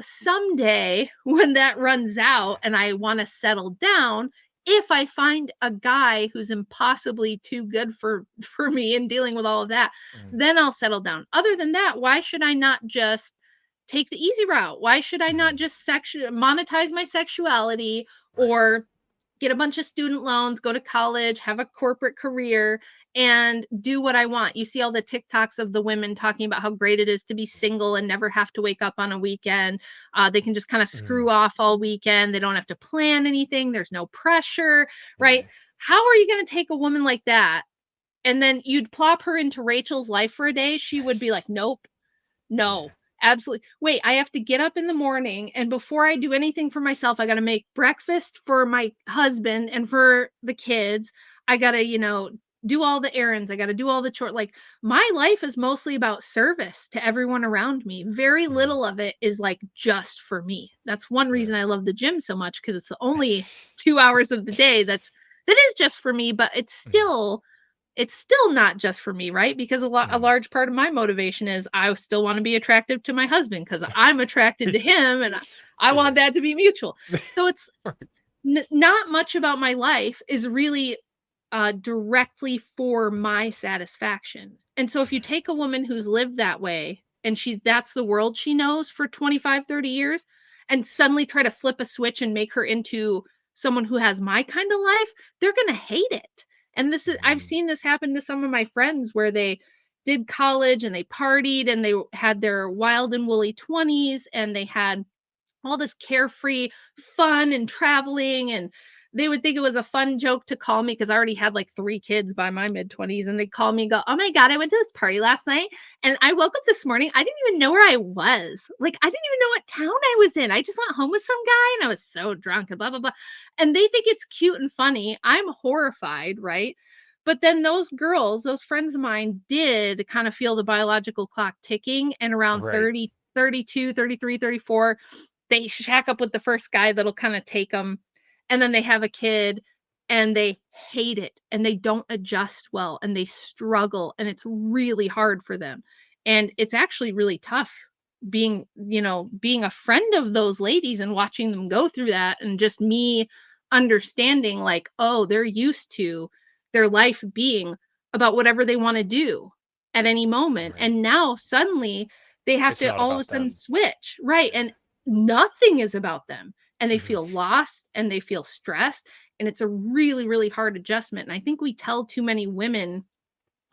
someday when that runs out and I want to settle down, if I find a guy who's impossibly too good for me in dealing with all of that, then I'll settle down. Other than that, why should I not just take the easy route? Why should I not just monetize my sexuality or get a bunch of student loans, go to college, have a corporate career, and do what I want? You see all the TikToks of the women talking about how great it is to be single and never have to wake up on a weekend. They can just kind of screw off all weekend. They don't have to plan anything. There's no pressure, right? How are you going to take a woman like that and then you'd plop her into Rachel's life for a day? She would be like, nope, no. Absolutely. Wait, I have to get up in the morning, and before I do anything for myself, I got to make breakfast for my husband and for the kids. I got to, do all the errands. I got to do all the chores. Like, my life is mostly about service to everyone around me. Very little of it is like just for me. That's one reason I love the gym so much, because it's the only 2 hours of the day that is just for me, but it's still not just for me, right? Because a large part of my motivation is I still want to be attractive to my husband because I'm attracted to him, and I want that to be mutual. So it's not much about my life is really directly for my satisfaction. And so if you take a woman who's lived that way and that's the world she knows for 25, 30 years, and suddenly try to flip a switch and make her into someone who has my kind of life, they're going to hate it. And I've seen this happen to some of my friends where they did college and they partied and they had their wild and woolly 20s and they had all this carefree fun and traveling, and they would think it was a fun joke to call me because I already had like 3 kids by my mid-20s, and they'd call me and go, "Oh my God, I went to this party last night and I woke up this morning. I didn't even know where I was. Like, I didn't even know what town I was in. I just went home with some guy and I was so drunk and blah, blah, blah." And they think it's cute and funny. I'm horrified, right? But then those girls, those friends of mine, did kind of feel the biological clock ticking, and around 30, 32, 33, 34, they shack up with the first guy that'll kind of take them, and then they have a kid and they hate it and they don't adjust well and they struggle and it's really hard for them. And it's actually really tough being a friend of those ladies and watching them go through that, and just me understanding like, oh, they're used to their life being about whatever they want to do at any moment. Right. And now suddenly they have It's to not all of a about sudden them. switch, right? And nothing is about them. And they Mhm. feel lost and they feel stressed. And it's a really, really hard adjustment. And I think we tell too many women,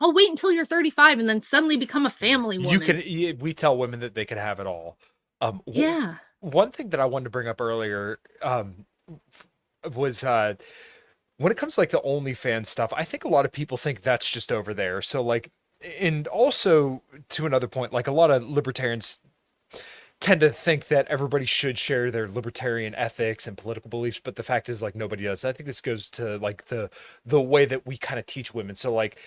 oh, wait until you're 35 and then suddenly become a family woman. We tell women that they can have it all. Yeah. One thing that I wanted to bring up earlier, was when it comes to like the OnlyFans stuff, I think a lot of people think that's just over there. So like, and also to another point, like a lot of libertarians tend to think that everybody should share their libertarian ethics and political beliefs, but the fact is like nobody does. I think this goes to like the way that we kind of teach women. So like,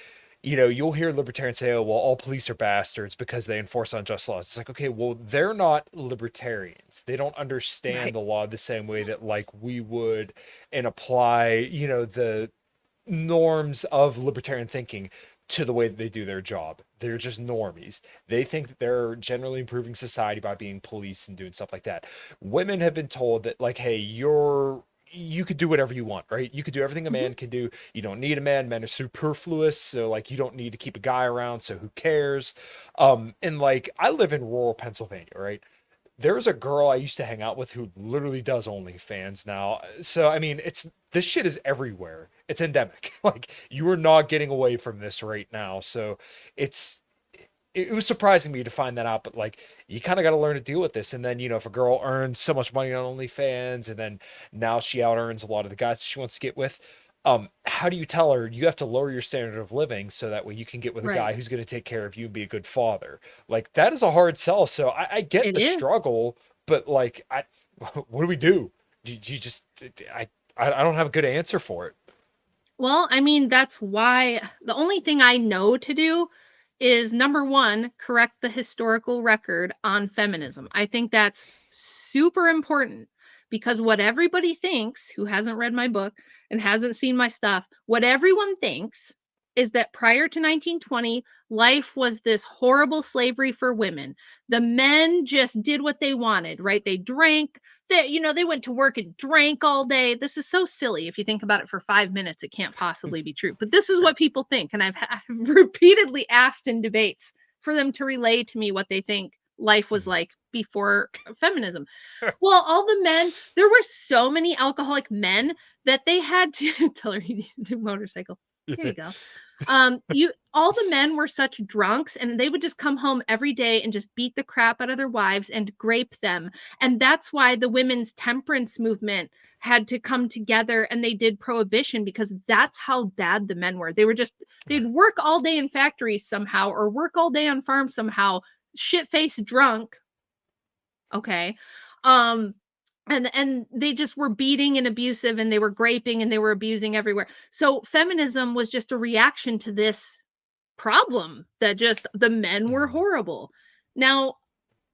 you'll hear libertarians say, "Oh, well, all police are bastards because they enforce unjust laws." It's like, okay, well, they're not libertarians. They don't understand Right. the law the same way that like we would, and apply, the norms of libertarian thinking to the way that they do their job. They're just normies. They think that they're generally improving society by being police and doing stuff like that. Women have been told that like, hey, you could do whatever you want, right? You could do everything a Mhm. man can do. You don't need a man. Men are superfluous, so like you don't need to keep a guy around, so who cares? And like I live in rural Pennsylvania, right? There's a girl I used to hang out with who literally does OnlyFans now. So I mean, this shit is everywhere. It's endemic. Like you are not getting away from this right now. So it's it was surprising me to find that out, but like you kind of got to learn to deal with this. And then, if a girl earns so much money on OnlyFans and then now she out earns a lot of the guys that she wants to get with, how do you tell her you have to lower your standard of living so that way you can get with a guy Right. who's going to take care of you and be a good father? Like that is a hard sell. So I get It the is. struggle, but like, what do we do? You just, I don't have a good answer for it. Well, I mean, that's why the only thing I know to do is number one, correct the historical record on feminism. I think that's super important because what everybody thinks who hasn't read my book and hasn't seen my stuff, what everyone thinks is that prior to 1920, life was this horrible slavery for women. The men just did what they wanted, right? They drank, they went to work and drank all day. This is so silly. If you think about it for 5 minutes, it can't possibly be true. But this is Right. what people think. And I've repeatedly asked in debates for them to relay to me what they think life was like before feminism. Well, all the men, there were so many alcoholic men that they had to tell her you need a motorcycle. Here you go. You all the men were such drunks and they would just come home every day and just beat the crap out of their wives and grape them. And that's why the women's temperance movement had to come together and they did prohibition because that's how bad the men were. They'd work all day in factories somehow or work all day on farms somehow, shit-faced drunk, okay? Um and they just were beating and abusive and they were graping and they were abusing everywhere. So feminism was just a reaction to this problem that just the men were Mhm. horrible. Now,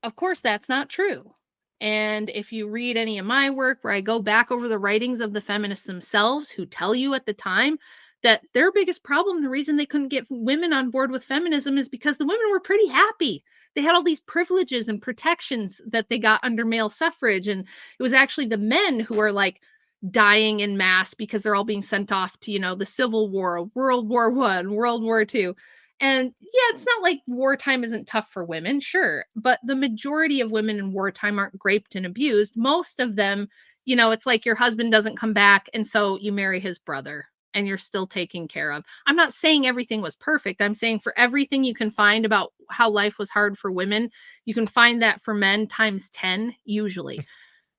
of course, that's not true. And if you read any of my work where I go back over the writings of the feminists themselves who tell you at the time that their biggest problem, the reason they couldn't get women on board with feminism is because the women were pretty happy. They had all these privileges and protections that they got under male suffrage. And it was actually the men who are like dying in mass because they're all being sent off to, the Civil War, World War One, World War Two. And yeah, it's not like wartime isn't tough for women, sure, but the majority of women in wartime aren't raped and abused. Most of them, it's like your husband doesn't come back, and so you marry his brother and you're still taken care of. I'm not saying everything was perfect. I'm saying for everything you can find about how life was hard for women, you can find that for men times 10, usually.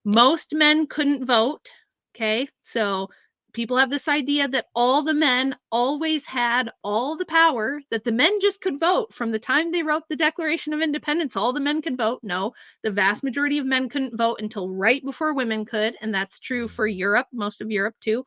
Most men couldn't vote. Okay. So people have this idea that all the men always had all the power, that the men just could vote from the time they wrote the Declaration of Independence. All the men could vote. No, the vast majority of men couldn't vote until right before women could. And that's true for Europe, most of Europe too.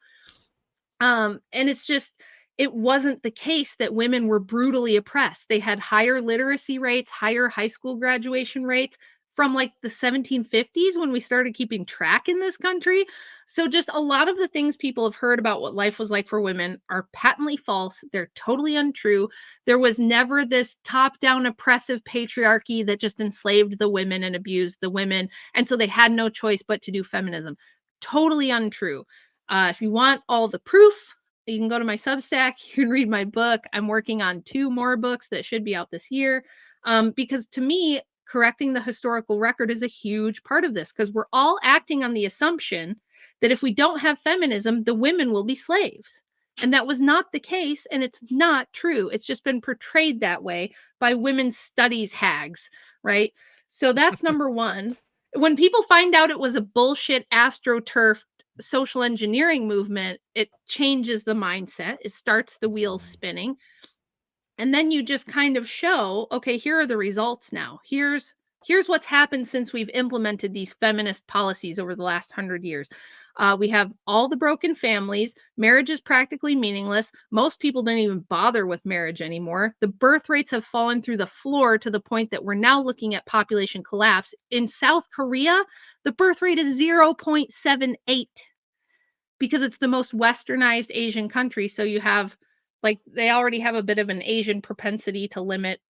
And it's just, it wasn't the case that women were brutally oppressed. They had higher literacy rates, higher high school graduation rates from like the 1750s when we started keeping track in this country. So, just a lot of the things people have heard about what life was like for women are patently false. They're totally untrue. There was never this top down oppressive patriarchy that just enslaved the women and abused the women. And so they had no choice but to do feminism. Totally untrue. If you want all the proof, you can go to my Substack. You can read my book. I'm working on 2 more books that should be out this year. Because to me, correcting the historical record is a huge part of this, because we're all acting on the assumption that if we don't have feminism, the women will be slaves. And that was not the case, and it's not true. It's just been portrayed that way by women's studies hags, right? So that's number one. When people find out it was a bullshit astroturf social engineering movement, it changes the mindset. It starts the wheels spinning. And then you just kind of show, okay, here are the results now. Here's what's happened since we've implemented these feminist policies over the last 100 years. We have all the broken families. Marriage is practically meaningless. Most people don't even bother with marriage anymore. The birth rates have fallen through the floor to the point that we're now looking at population collapse. In South Korea, the birth rate is 0.78 because it's the most westernized Asian country. So you have, like, they already have a bit of an Asian propensity to limit,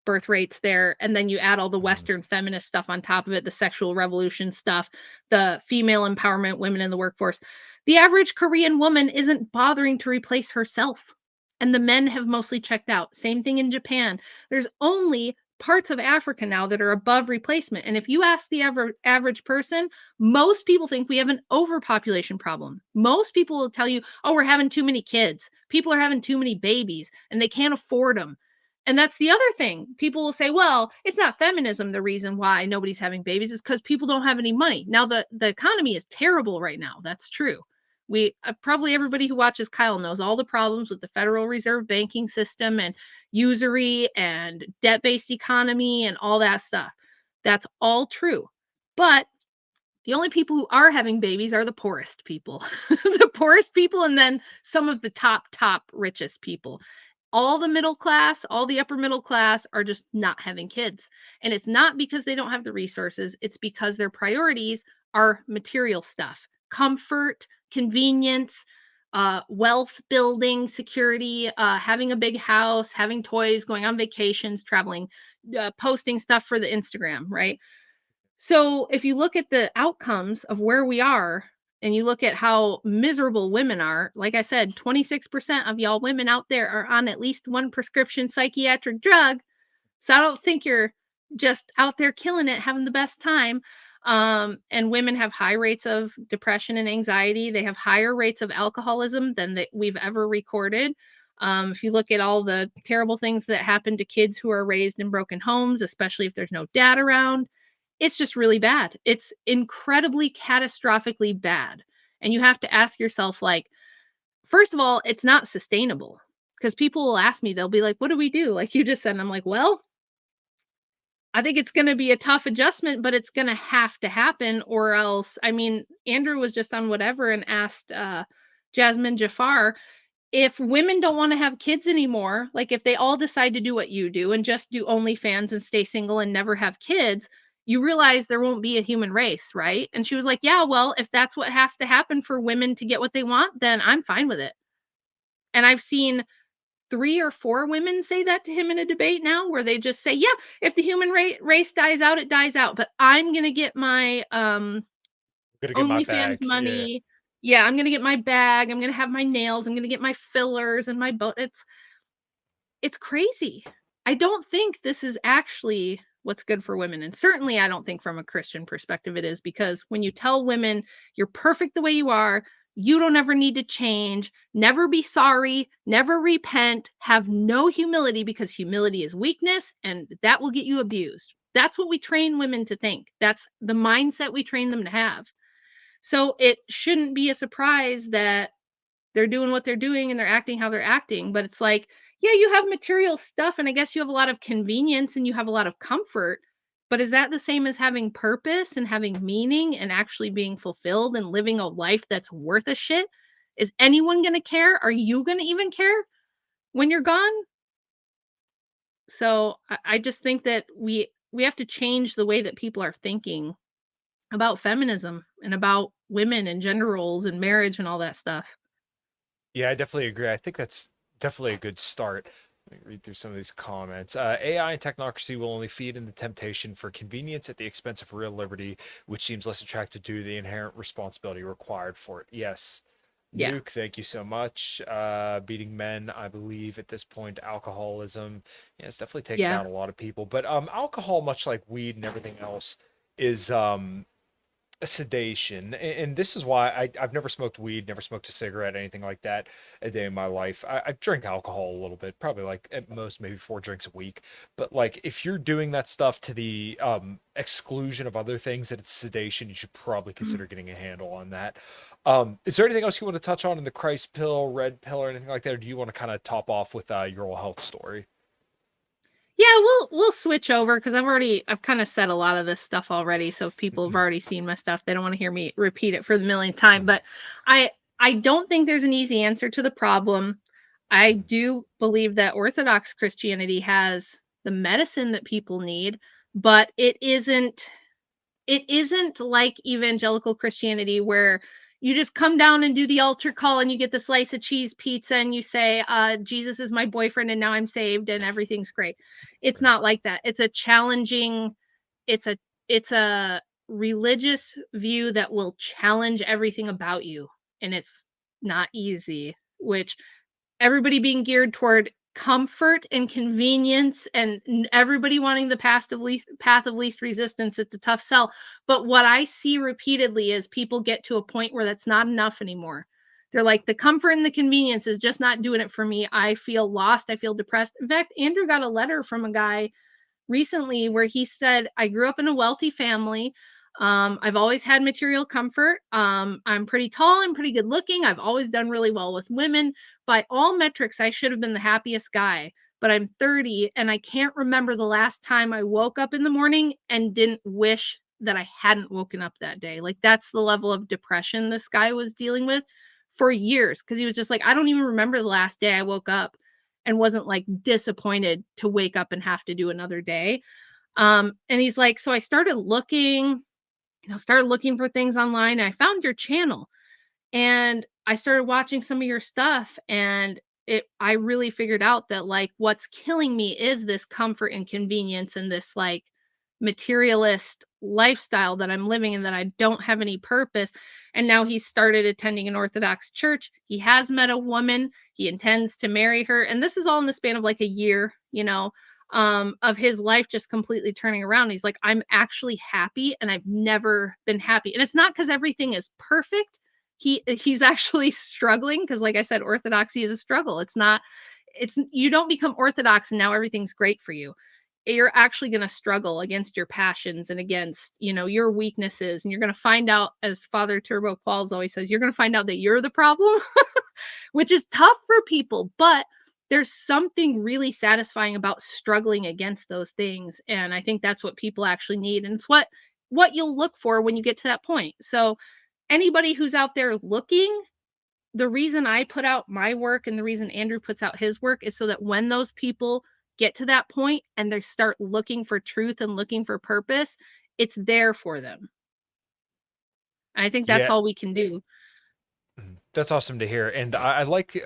birth rates there. And then you add all the Western feminist stuff on top of it, the sexual revolution stuff, the female empowerment, women in the workforce. The average Korean woman isn't bothering to replace herself. And the men have mostly checked out. Same thing in Japan. There's only parts of Africa now that are above replacement. And if you ask the average person, most people think we have an overpopulation problem. Most people will tell you, oh, we're having too many kids. People are having too many babies and they can't afford them. And that's the other thing. People will say, well, it's not feminism. The reason why nobody's having babies is because people don't have any money. Now, the economy is terrible right now. That's true. We probably everybody who watches Kyle knows all the problems with the Federal Reserve banking system and usury and debt-based economy and all that stuff. That's all true. But the only people who are having babies are the poorest people, the poorest people, and then some of the top richest people. All the middle class, all the upper middle class are just not having kids. And it's not because they don't have the resources. It's because their priorities are material stuff, comfort, convenience, wealth building, security, having a big house, having toys, going on vacations, traveling, posting stuff for the Instagram, right? So if you look at the outcomes of where we are, and you look at how miserable women are, like I said, 26% of y'all women out there are on at least one prescription psychiatric drug. So I don't think you're just out there killing it, having the best time. And women have high rates of depression and anxiety. They have higher rates of alcoholism than that we've ever recorded. If you look at all the terrible things that happen to kids who are raised in broken homes, especially if there's no dad around, it's just really bad. It's incredibly catastrophically bad. And you have to ask yourself, like, first of all, it's not sustainable, because people will ask me, they'll be like, what do we do? Like you just said, and I'm like, well, I think it's going to be a tough adjustment, but it's going to have to happen, or else, I mean, Andrew was just on whatever and asked Jasmine Jafar, if women don't want to have kids anymore, like if they all decide to do what you do and just do OnlyFans and stay single and never have kids, you realize there won't be a human race, right? And she was like, yeah, well, if that's what has to happen for women to get what they want, then I'm fine with it. And I've seen 3 or 4 women say that to him in a debate now, where they just say, yeah, if the human race dies out, it dies out, but I'm going to get my Gonna get my OnlyFans bag. Yeah. money. Yeah, I'm going to get my bag. I'm going to have my nails. I'm going to get my fillers and my boat. It's crazy. I don't think this is actually what's good for women. And certainly I don't think from a Christian perspective it is, because when you tell women you're perfect the way you are, you don't ever need to change, never be sorry, never repent, have no humility, because humility is weakness and that will get you abused. That's what we train women to think. That's the mindset we train them to have. So it shouldn't be a surprise that they're doing what they're doing and they're acting how they're acting. But it's like, yeah, you have material stuff and I guess you have a lot of convenience and you have a lot of comfort. But is that the same as having purpose and having meaning and actually being fulfilled and living a life that's worth a shit? Is anyone going to care? Are you going to even care when you're gone? So I just think that we have to change the way that people are thinking about feminism and about women and gender roles and marriage and all that stuff. Yeah, I definitely agree. I think that's definitely a good start. Let me read through some of these comments. AI and technocracy will only feed into temptation for convenience at the expense of real liberty, which seems less attractive due to the inherent responsibility required for it. Yes. Yeah. Nuke, thank you so much. Beating men, I believe at this point, alcoholism. Yeah, it's definitely taken Yeah. down a lot of people. But alcohol, much like weed and everything else, is a sedation. And this is why I've never smoked weed, never smoked a cigarette, anything like that a day in my life. I drink alcohol a little bit, probably like at most maybe 4 drinks a week. But like if you're doing that stuff to the exclusion of other things that it's sedation, you should probably consider getting a handle on that. Is there anything else you want to touch on in the Christ pill, red pill, or anything like that? Or do you want to kind of top off with your oral health story? Yeah, we'll switch over because I've kind of said a lot of this stuff already. So if people have already seen my stuff, they don't want to hear me repeat it for the millionth time. But I don't think there's an easy answer to the problem. I do believe that Orthodox Christianity has the medicine that people need, but it isn't like evangelical Christianity where you just come down and do the altar call and you get the slice of cheese pizza and you say, Jesus is my boyfriend and now I'm saved and everything's great. It's not like that. It's a challenging, it's a it's a religious view that will challenge everything about you. And it's not easy, which everybody being geared toward comfort and convenience and everybody wanting the path of least resistance. It's a tough sell. But what I see repeatedly is people get to a point where that's not enough anymore. They're like, the comfort and the convenience is just not doing it for me. I feel lost. I feel depressed. In fact, Andrew got a letter from a guy recently where he said, I grew up in a wealthy family. I've always had material comfort. I'm pretty tall. I'm pretty good looking. I've always done really well with women. By all metrics, I should have been the happiest guy. But I'm 30 and I can't remember the last time I woke up in the morning and didn't wish that I hadn't woken up that day. Like that's the level of depression this guy was dealing with for years because he was just like, I don't even remember the last day I woke up and wasn't like disappointed to wake up and have to do another day. And he's like, so I started looking for things online. And I found your channel and I started watching some of your stuff. And I really figured out that like what's killing me is this comfort and convenience and this like materialist lifestyle that I'm living in that I don't have any purpose. And now he started attending an Orthodox church. He has met a woman. He intends to marry her. And this is all in the span of like a year, of his life just completely turning around. He's like, I'm actually happy and I've never been happy. And it's not because everything is perfect. He's actually struggling because like I said, orthodoxy is a struggle. It's you don't become orthodox and now everything's great for you. You're actually going to struggle against your passions and against, your weaknesses. And you're going to find out, as Father Turbo Qualls always says, you're going to find out that you're the problem, which is tough for people. But there's something really satisfying about struggling against those things. And I think that's what people actually need. And it's what you'll look for when you get to that point. So anybody who's out there looking, the reason I put out my work and the reason Andrew puts out his work is so that when those people get to that point and they start looking for truth and looking for purpose, it's there for them. And I think that's Yeah, all we can do. that's awesome to hear. And I like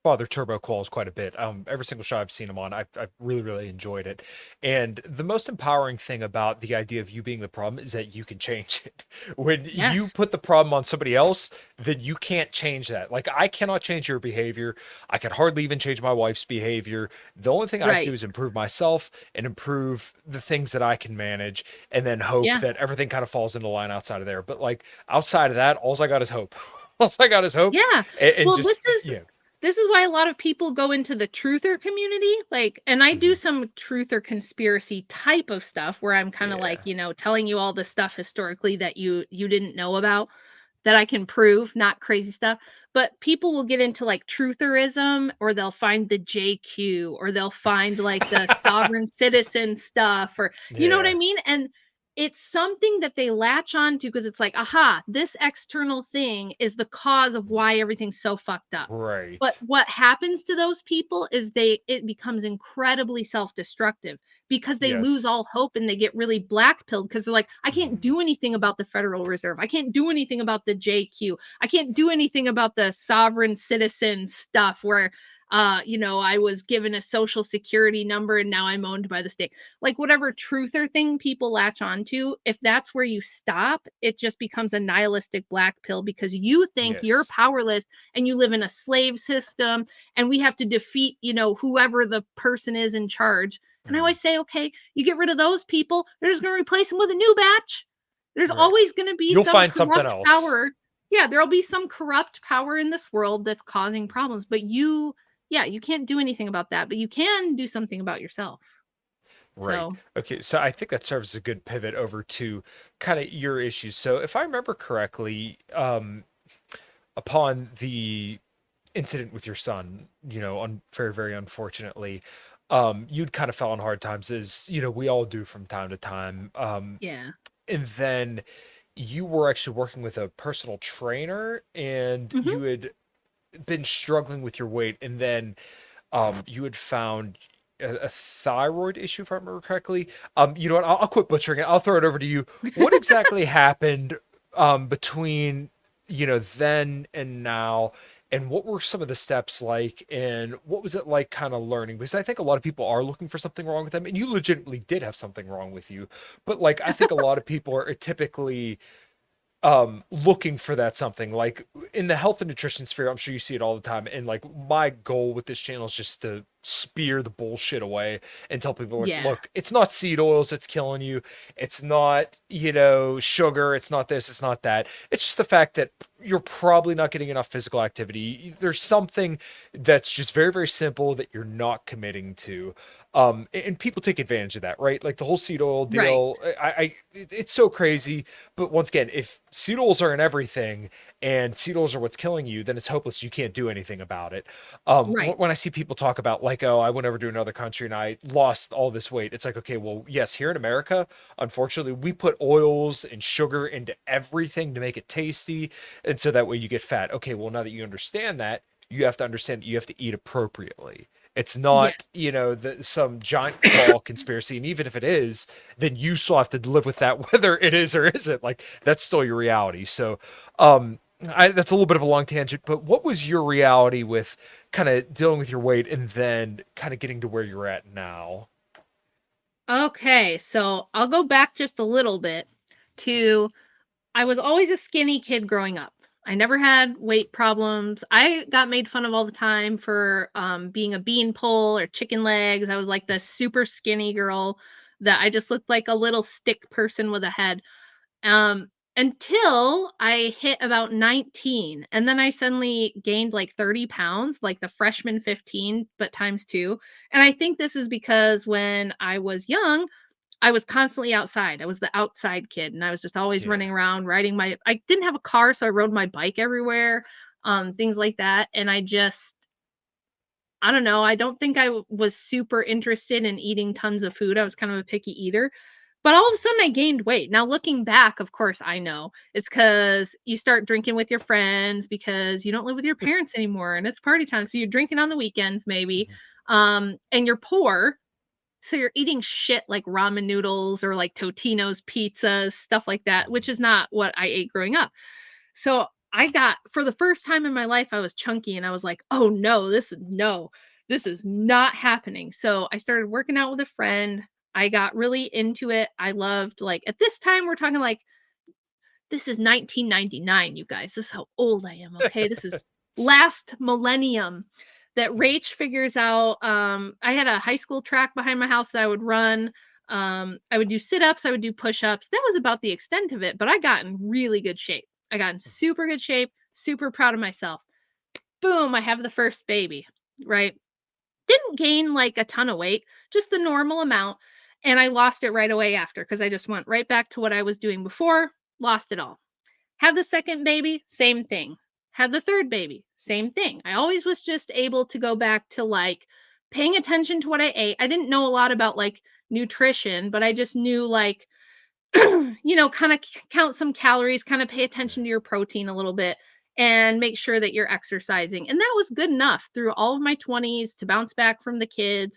Father Turbo Qualls quite a bit. Every single show I've seen him on, I've really, really enjoyed it. And the most empowering thing about the idea of you being the problem is that you can change it. When you Yes. put the problem on somebody else, then you can't change that. Like I cannot change your behavior. I can hardly even change my wife's behavior. The only thing I can do Right. is improve myself and improve the things that I can manage, and then hope Yeah. that everything kind of falls into line outside of there. But like outside of that, all I got is hope. All I got is hope, Yeah. and Well, just this is why a lot of people go into the truther community. Like, and I do Mhm. some truther conspiracy type of stuff where I'm kind of like, Yeah. telling you all the stuff historically that you didn't know about that I can prove, not crazy stuff. But people will get into like trutherism or they'll find the JQ or they'll find like the sovereign citizen stuff or you know what I Yeah. mean? And it's something that they latch on to because it's like, aha, this external thing is the cause of why everything's so fucked up. But Right. what happens to those people is it becomes incredibly self-destructive because they lose Yes. all hope and they get really black-pilled because they're like, I can't Mhm. do anything about the Federal Reserve. I can't do anything about the JQ. I can't do anything about the sovereign citizen stuff where I was given a social security number and now I'm owned by the state. Like whatever truther thing people latch onto, if that's where you stop, it just becomes a nihilistic black pill because you think you're Yes. powerless and you live in a slave system and we have to defeat, whoever the person is in charge. And I Mhm. always say, okay, you get rid of those people, they're just going to replace them with a new batch. There's Right. always going to be You'll some find something corrupt else. power. Yeah, there'll be some corrupt power in this world that's causing problems, but you can't do anything about that, but you can do something about yourself. Right. So, Okay. So I think that serves as a good pivot over to kind of your issues. So if I remember correctly, upon the incident with your son, very, very unfortunately, you'd kind of fell on hard times as, we all do from time to time. yeah. And then you were actually working with a personal trainer and Mhm. you had been struggling with your weight. And then you had found a thyroid issue, if I remember correctly. You know what? I'll quit butchering it. I'll throw it over to you. What exactly happened between then and now? And what were some of the steps like? And what was it like kind of learning? Because I think a lot of people are looking for something wrong with them, and you legitimately did have something wrong with you. But like, I think a lot of people are typically looking for that something like in the health and nutrition sphere. I'm sure you see it all the time, and like my goal with this channel is just to spear the bullshit away and tell people like, Yeah. look, it's not seed oils that's killing you, it's not sugar, it's not this, it's not that, it's just the fact that you're probably not getting enough physical activity. There's something that's just very, very simple that you're not committing to. And people take advantage of that, right? Like the whole seed oil Right. deal. It's so crazy. But once again, if seed oils are in everything and seed oils are what's killing you, then it's hopeless. You can't do anything about it. Right. When I see people talk about like, oh, I went over to another country and I lost all this weight, it's like, okay, well, yes, here in America, unfortunately, we put oils and sugar into everything to make it tasty, and so that way you get fat. Okay, well, now that you understand that, you have to understand that you have to eat appropriately. It's Yeah. not, some giant cabal conspiracy. And even if it is, then you still have to live with that, whether it is or isn't. Like that's still your reality. So, that's a little bit of a long tangent, but what was your reality with kind of dealing with your weight and then kind of getting to where you're at now? Okay, so I'll go back just a little bit to I was always a skinny kid growing up. I never had weight problems. I got made fun of all the time for being a beanpole or chicken legs. I was like the super skinny girl that I just looked like a little stick person with a head. Um, until I hit about 19. And then I suddenly gained like 30 pounds, like the freshman 15, but times two. And I think this is because when I was young, I was constantly outside. I was the outside kid and I was just always Yeah. running around riding I didn't have a car, so I rode my bike everywhere, things like that. And I don't know, I don't think was super interested in eating tons of food. I was kind of a picky eater. But all of a sudden I gained weight. Now looking back, of course, I know it's because you start drinking with your friends because you don't live with your parents anymore and it's party time. So you're drinking on the weekends maybe. Mhm. And you're poor, so you're eating shit like ramen noodles or like Totino's pizzas, stuff like that, which is not what I ate growing up. So I got for the first time in my life, I was chunky and I was like, oh no, this is not happening. So I started working out with a friend. I got really into it. I loved like at this time we're talking like this is 1999, you guys. This is how old I am. Okay. This is last millennium that Rach figures out. I had a high school track behind my house that I would run. I would do sit ups, I would do push ups. That was about the extent of it, but I got in really good shape. I got in super good shape, super proud of myself. Boom, I have the first baby, right? Didn't gain like a ton of weight, just the normal amount. And I lost it right away after because I just went right back to what I was doing before, lost it all. Had the second baby, same thing. Had the third baby, same thing. I always was just able to go back to like paying attention to what I ate. I didn't know a lot about like nutrition, but I just knew like, kind of count some calories, kind of pay attention to your protein a little bit and make sure that you're exercising. And that was good enough through all of my 20s to bounce back from the kids.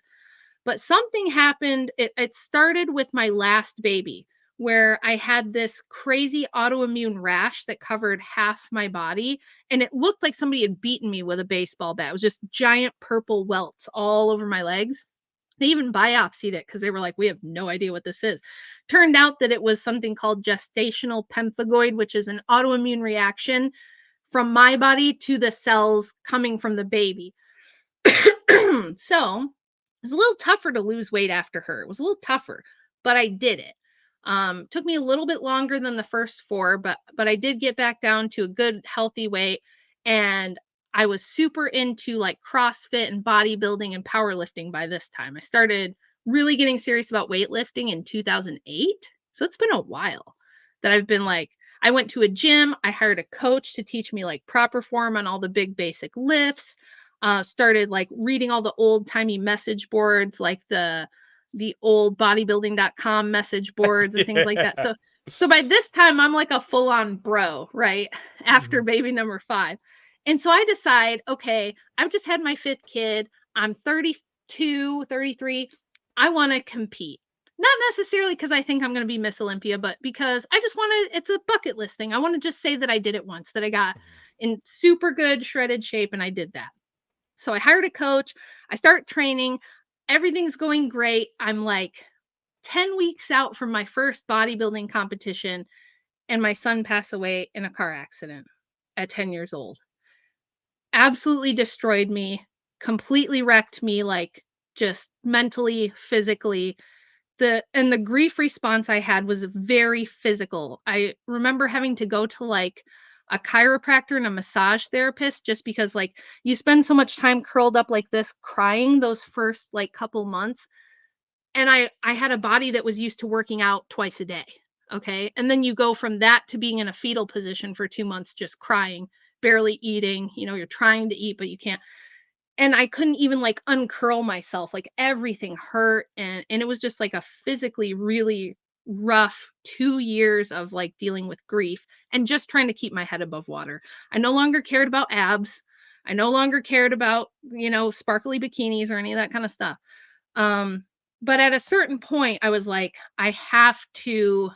But something happened. It started with my last baby where I had this crazy autoimmune rash that covered half my body, and it looked like somebody had beaten me with a baseball bat. It was just giant purple welts all over my legs. They even biopsied it because they were like, we have no idea what this is. Turned out that it was something called gestational pemphigoid, which is an autoimmune reaction from my body to the cells coming from the baby. So it was a little tougher to lose weight after her. It was a little tougher, but I did it. Took me a little bit longer than the first 4, but I did get back down to a good healthy weight, and I was super into like CrossFit and bodybuilding and powerlifting by this time. I started really getting serious about weightlifting in 2008. So it's been a while that I've been like, I went to a gym, I hired a coach to teach me like proper form on all the big basic lifts. Started like reading all the old timey message boards, like the old bodybuilding.com message boards and things like that. Yeah. So by this time I'm like a full on bro, right? After Mhm. baby number 5. And so I decide, okay, I've just had my 5th kid. I'm 32, 33. I want to compete. Not necessarily because I think I'm going to be Miss Olympia, but because I just want to, it's a bucket list thing. I want to just say that I did it once, that I got in super good shredded shape and I did that. So I hired a coach. I start training. Everything's going great. I'm like 10 weeks out from my first bodybuilding competition, and my son passed away in a car accident at 10 years old. Absolutely destroyed me, completely wrecked me, like just mentally, physically. The grief response I had was very physical. I remember having to go to like a chiropractor and a massage therapist just because like you spend so much time curled up like this crying those first like couple months, and I had a body that was used to working out twice a day. Okay? And then you go from that to being in a fetal position for 2 months just crying, barely eating, you're trying to eat but you can't. And I couldn't even like uncurl myself. Like everything hurt, and it was just like a physically really rough 2 years of like dealing with grief and just trying to keep my head above water. I no longer cared about abs. I no longer cared about, sparkly bikinis or any of that kind of stuff. Um but at a certain point I was like, I have to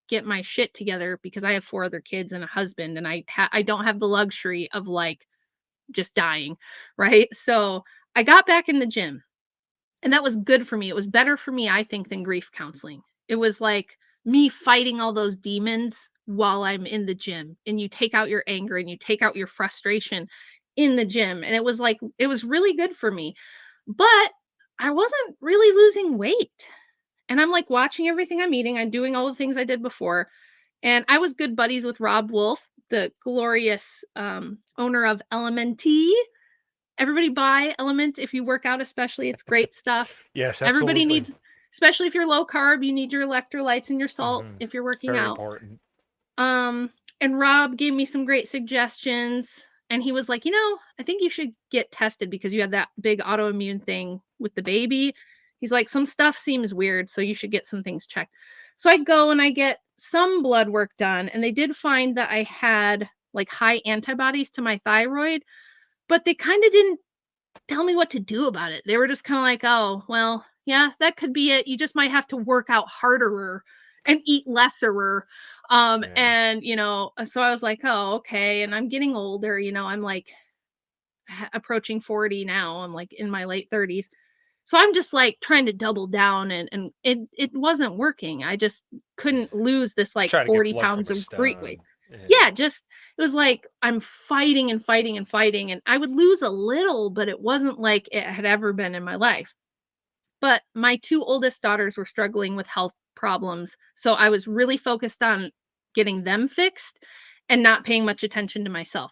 get my shit together because I have 4 other kids and a husband, and I don't have the luxury of like just dying, right? So I got back in the gym, and that was good for me. It was better for me, I think, than grief counseling. It was like me fighting all those demons while I'm in the gym, and you take out your anger and you take out your frustration in the gym. And it was really good for me. But I wasn't really losing weight. And I'm like watching everything I'm eating. I'm doing all the things I did before. And I was good buddies with Rob Wolf, the glorious owner of LMNT. Everybody buy Element if you work out, especially. It's great stuff. Yes, Everybody absolutely. needs, especially if you're low carb, you need your electrolytes and your salt Mhm. if you're working Very out. important. Um, and Rob gave me some great suggestions. And he was like, I think you should get tested because you had that big autoimmune thing with the baby. He's like, some stuff seems weird, so you should get some things checked. So I go and I get some blood work done, and they did find that I had like high antibodies to my thyroid, but they kind of didn't tell me what to do about it. They were just kind of like, oh, well, yeah, that could be it. You just might have to work out harder and eat lesser. Yeah. And, so I was like, oh, okay. And I'm getting older, I'm like approaching 40 now. I'm like in my late 30s. So I'm just like trying to double down, and it wasn't working. I just couldn't lose this like Try to get 40 blood from pounds a of great weight. stone. Yeah. Yeah, just it was like I'm fighting and fighting and fighting, and I would lose a little, but it wasn't like it had ever been in my life. But my 2 oldest daughters were struggling with health problems, so I was really focused on getting them fixed and not paying much attention to myself.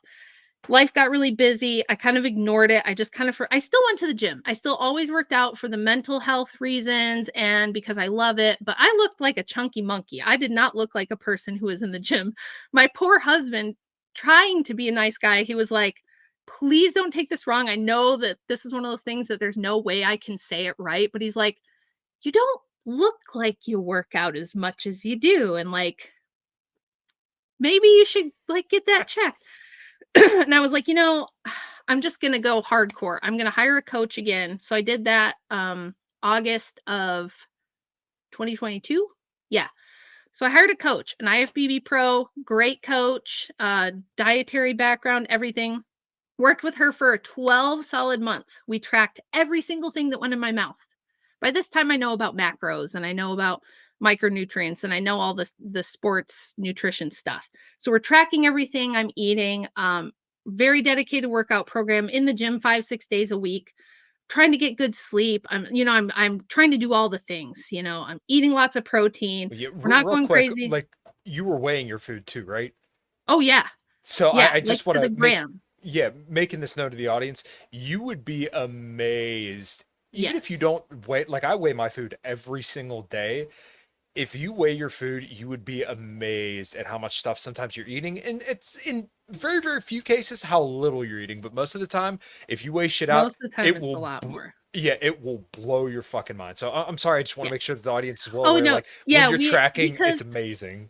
Life got really busy. I kind of ignored it. I just kind of I still went to the gym. I still always worked out for the mental health reasons and because I love it, but I looked like a chunky monkey. I did not look like a person who was in the gym. My poor husband, trying to be a nice guy, he was like, "Please don't take this wrong. I know that this is one of those things that there's no way I can say it right," but he's like, "You don't look like you work out as much as you do, and like maybe you should like get that checked." And I was like, I'm just going to go hardcore. I'm going to hire a coach again. So I did that August of 2022. Yeah. So I hired a coach, an IFBB pro, great coach, dietary background, everything. Worked with her for 12 solid months. We tracked every single thing that went in my mouth. By this time, I know about macros and I know about micronutrients and I know all the sports nutrition stuff. So we're tracking everything I'm eating. Very dedicated workout program in the gym 5-6 days a week. Trying to get good sleep. I'm trying to do all the things. I'm eating lots of protein. Yeah, We're not real going quick, crazy. like you were weighing your food too, right? Oh yeah, So yeah, I like just want to the to make, gram. yeah, making this known to the audience, you would be amazed, even if you Yes. don't weigh, like I weigh my food every single day. If you weigh your food, you would be amazed at how much stuff sometimes you're eating. And it's in very, very few cases how little you're eating. But most of the time, if you weigh shit out, Most of the time it it's a will, lot more. yeah, it will blow your fucking mind. So I'm sorry. I just want to Yeah. make sure that the audience is well Oh aware. no. Like when Yeah, you're we tracking, it's because amazing.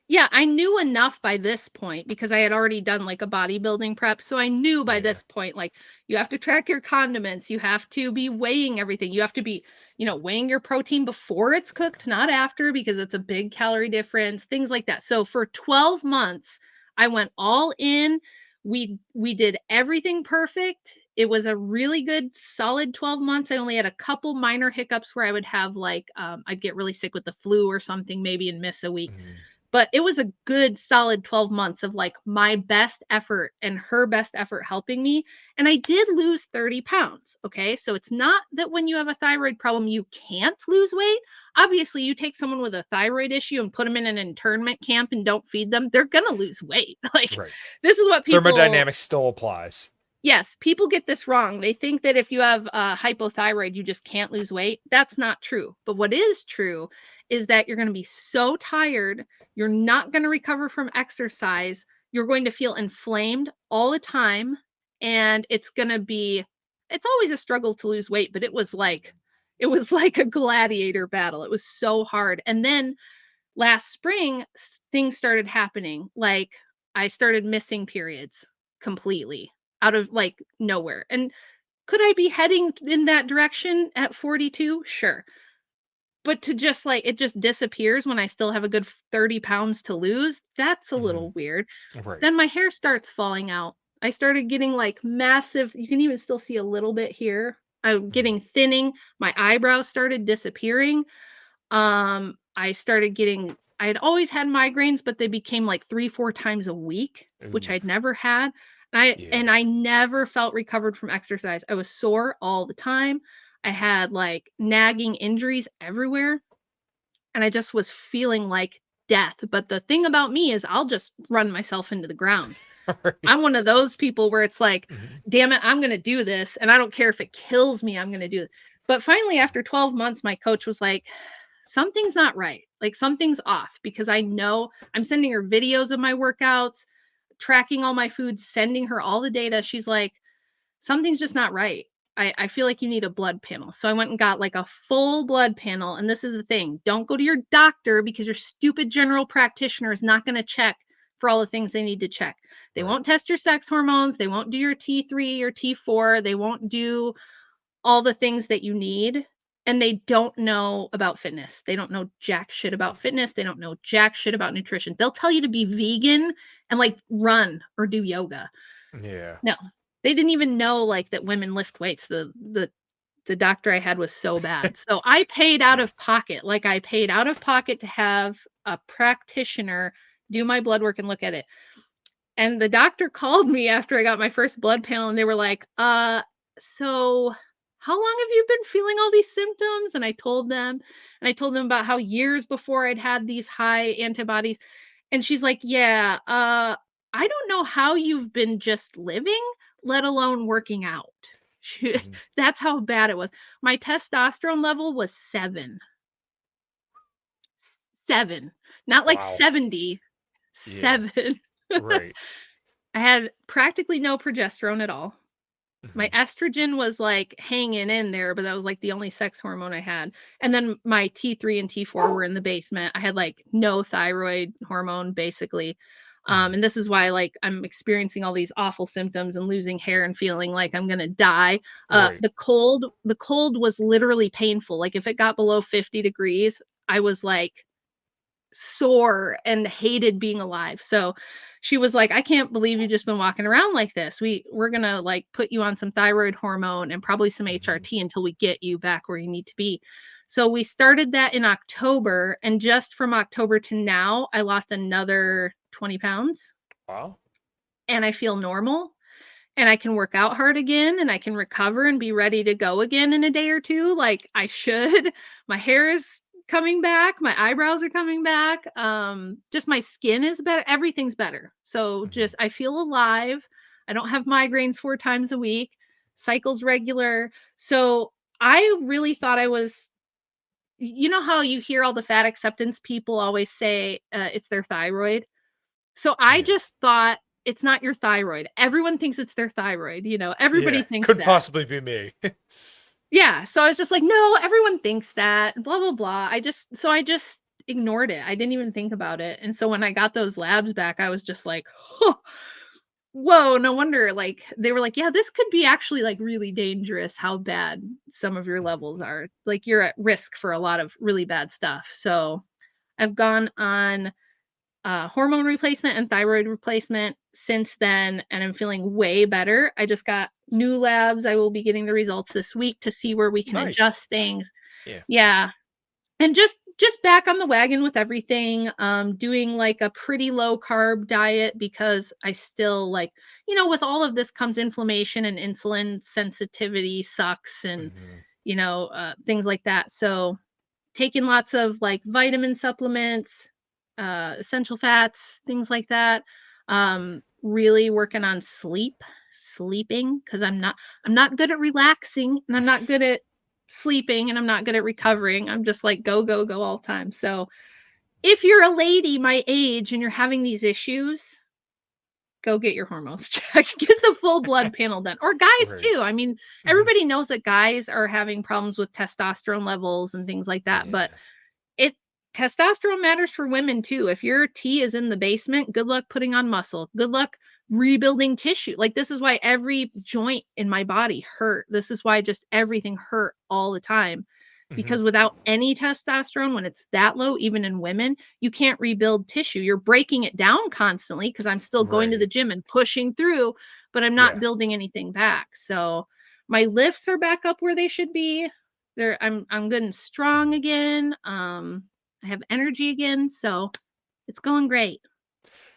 yeah, I knew enough by this point because I had already done like a bodybuilding prep. So I knew by Yeah. this point, like you have to track your condiments, you have to be weighing everything, you have to be, weighing your protein before it's cooked, not after, because it's a big calorie difference, things like that. So for 12 months, I went all in. We did everything perfect. It was a really good solid 12 months. I only had a couple minor hiccups where I would have like I'd get really sick with the flu or something maybe and miss a week, Mhm. but it was a good solid 12 months of like my best effort and her best effort helping me. And I did lose 30 pounds. Okay. So it's not that when you have a thyroid problem, you can't lose weight. Obviously, you take someone with a thyroid issue and put them in an internment camp and don't feed them, they're going to lose weight. Like, Right. this is what people, Thermodynamics still applies. yes, people get this wrong. They think that if you have hypothyroid, you just can't lose weight. That's not true. But what is true is that you're going to be so tired, you're not going to recover from exercise, you're going to feel inflamed all the time, and it's always a struggle to lose weight, but it was like a gladiator battle. It was so hard. And then last spring, things started happening. Like I started missing periods completely out of like nowhere. And could I be heading in that direction at 42? Sure. But to just like it just disappears when I still have a good 30 pounds to lose, that's a Mhm. little weird. Right. Then my hair starts falling out. I started getting like massive, you can even still see a little bit here. I'm Mhm. getting thinning. My eyebrows started disappearing. I had always had migraines, but they became like 3-4 times a week, which Ooh. I'd never had. And I Yeah. never felt recovered from exercise. I was sore all the time. I had like nagging injuries everywhere, and I just was feeling like death. But the thing about me is I'll just run myself into the ground. Right. I'm one of those people where it's like, Mhm. damn it, I'm going to do this. And I don't care if it kills me, I'm going to do it. But finally, after 12 months, my coach was like, something's not right. Like something's off because I know I'm sending her videos of my workouts, tracking all my food, sending her all the data. She's like, something's just not right. I feel like you need a blood panel. So I went and got like a full blood panel. And this is the thing, don't go to your doctor because your stupid general practitioner is not going to check for all the things they need to check. They Right. won't test your sex hormones. They won't do your T3 or T4. They won't do all the things that you need, and they don't know about fitness. They don't know jack shit about fitness. They don't know jack shit about nutrition. They'll tell you to be vegan and like run or do yoga. Yeah. No. They didn't even know like that women lift weights. The doctor I had was so bad. So I paid out Yeah. of pocket. Like I paid out of pocket to have a practitioner do my blood work and look at it. And the doctor called me after I got my first blood panel and they were like, so how long have you been feeling all these symptoms? And I told them about how years before I'd had these high antibodies. And she's like, yeah, I don't know how you've been just living, let alone working out. She, Mhm. that's how bad it was. My testosterone level was 7. 7. Not like Wow. 70. Yeah. 7. Right. I had practically no progesterone at all. My Mhm. estrogen was like hanging in there, but that was like the only sex hormone I had. And then my T3 and T4 were in the basement. I had like no thyroid hormone basically. Mhm. And this is why like I'm experiencing all these awful symptoms and losing hair and feeling like I'm gonna die. Right. The cold was literally painful. Like if it got below 50 degrees, I was like sore and hated being alive. So she was like, I can't believe you've just been walking around like this. We're gonna like put you on some thyroid hormone and probably some HRT until we get you back where you need to be. So we started that in October, and just from October to now, I lost another 20 pounds. Wow. And I feel normal, and I can work out hard again, and I can recover and be ready to go again in a day or two like I should. My hair is coming back, my eyebrows are coming back. Just my skin is better, everything's better. So just I feel alive. I don't have migraines 4 times a week, cycles regular. So I really thought I was, you know how you hear all the fat acceptance people always say it's their thyroid? So I Yeah. just thought it's not your thyroid. Everyone thinks it's their thyroid, everybody thinks Could that. possibly be me. Yeah, so I was just like, "No, everyone thinks that, blah, blah, blah." I just ignored it. I didn't even think about it. And so when I got those labs back, I was just like, "Huh, whoa, no wonder." Like they were like, "Yeah, this could be actually like really dangerous how bad some of your levels are. Like you're at risk for a lot of really bad stuff." So I've gone on hormone replacement and thyroid replacement since then, and I'm feeling way better. I just got new labs. I will be getting the results this week to see where we can Nice. adjust things. Yeah. Yeah. And just back on the wagon with everything, doing like a pretty low carb diet because I still like, with all of this comes inflammation, and insulin sensitivity sucks, and things like that. So taking lots of like vitamin supplements, essential fats, things like that. Really working on sleeping, because I'm not good at relaxing, and I'm not good at sleeping, and I'm not good at recovering. I'm just like go, go, go all the time. So if you're a lady my age and you're having these issues, go get your hormones checked. Get the full blood panel done. Or guys Right. too. I mean, everybody knows that guys are having problems with testosterone levels and things like that, Yeah. but it testosterone matters for women too. If your T is in the basement, good luck putting on muscle. Good luck rebuilding tissue. Like this is why every joint in my body hurt. This is why just everything hurt all the time. Because without any testosterone, when it's that low, even in women, you can't rebuild tissue. You're breaking it down constantly because I'm still going to the Right. gym and pushing through, but I'm not Yeah. building anything back. So my lifts are back up where they should be. I'm good and strong again. I have energy again, so it's going great.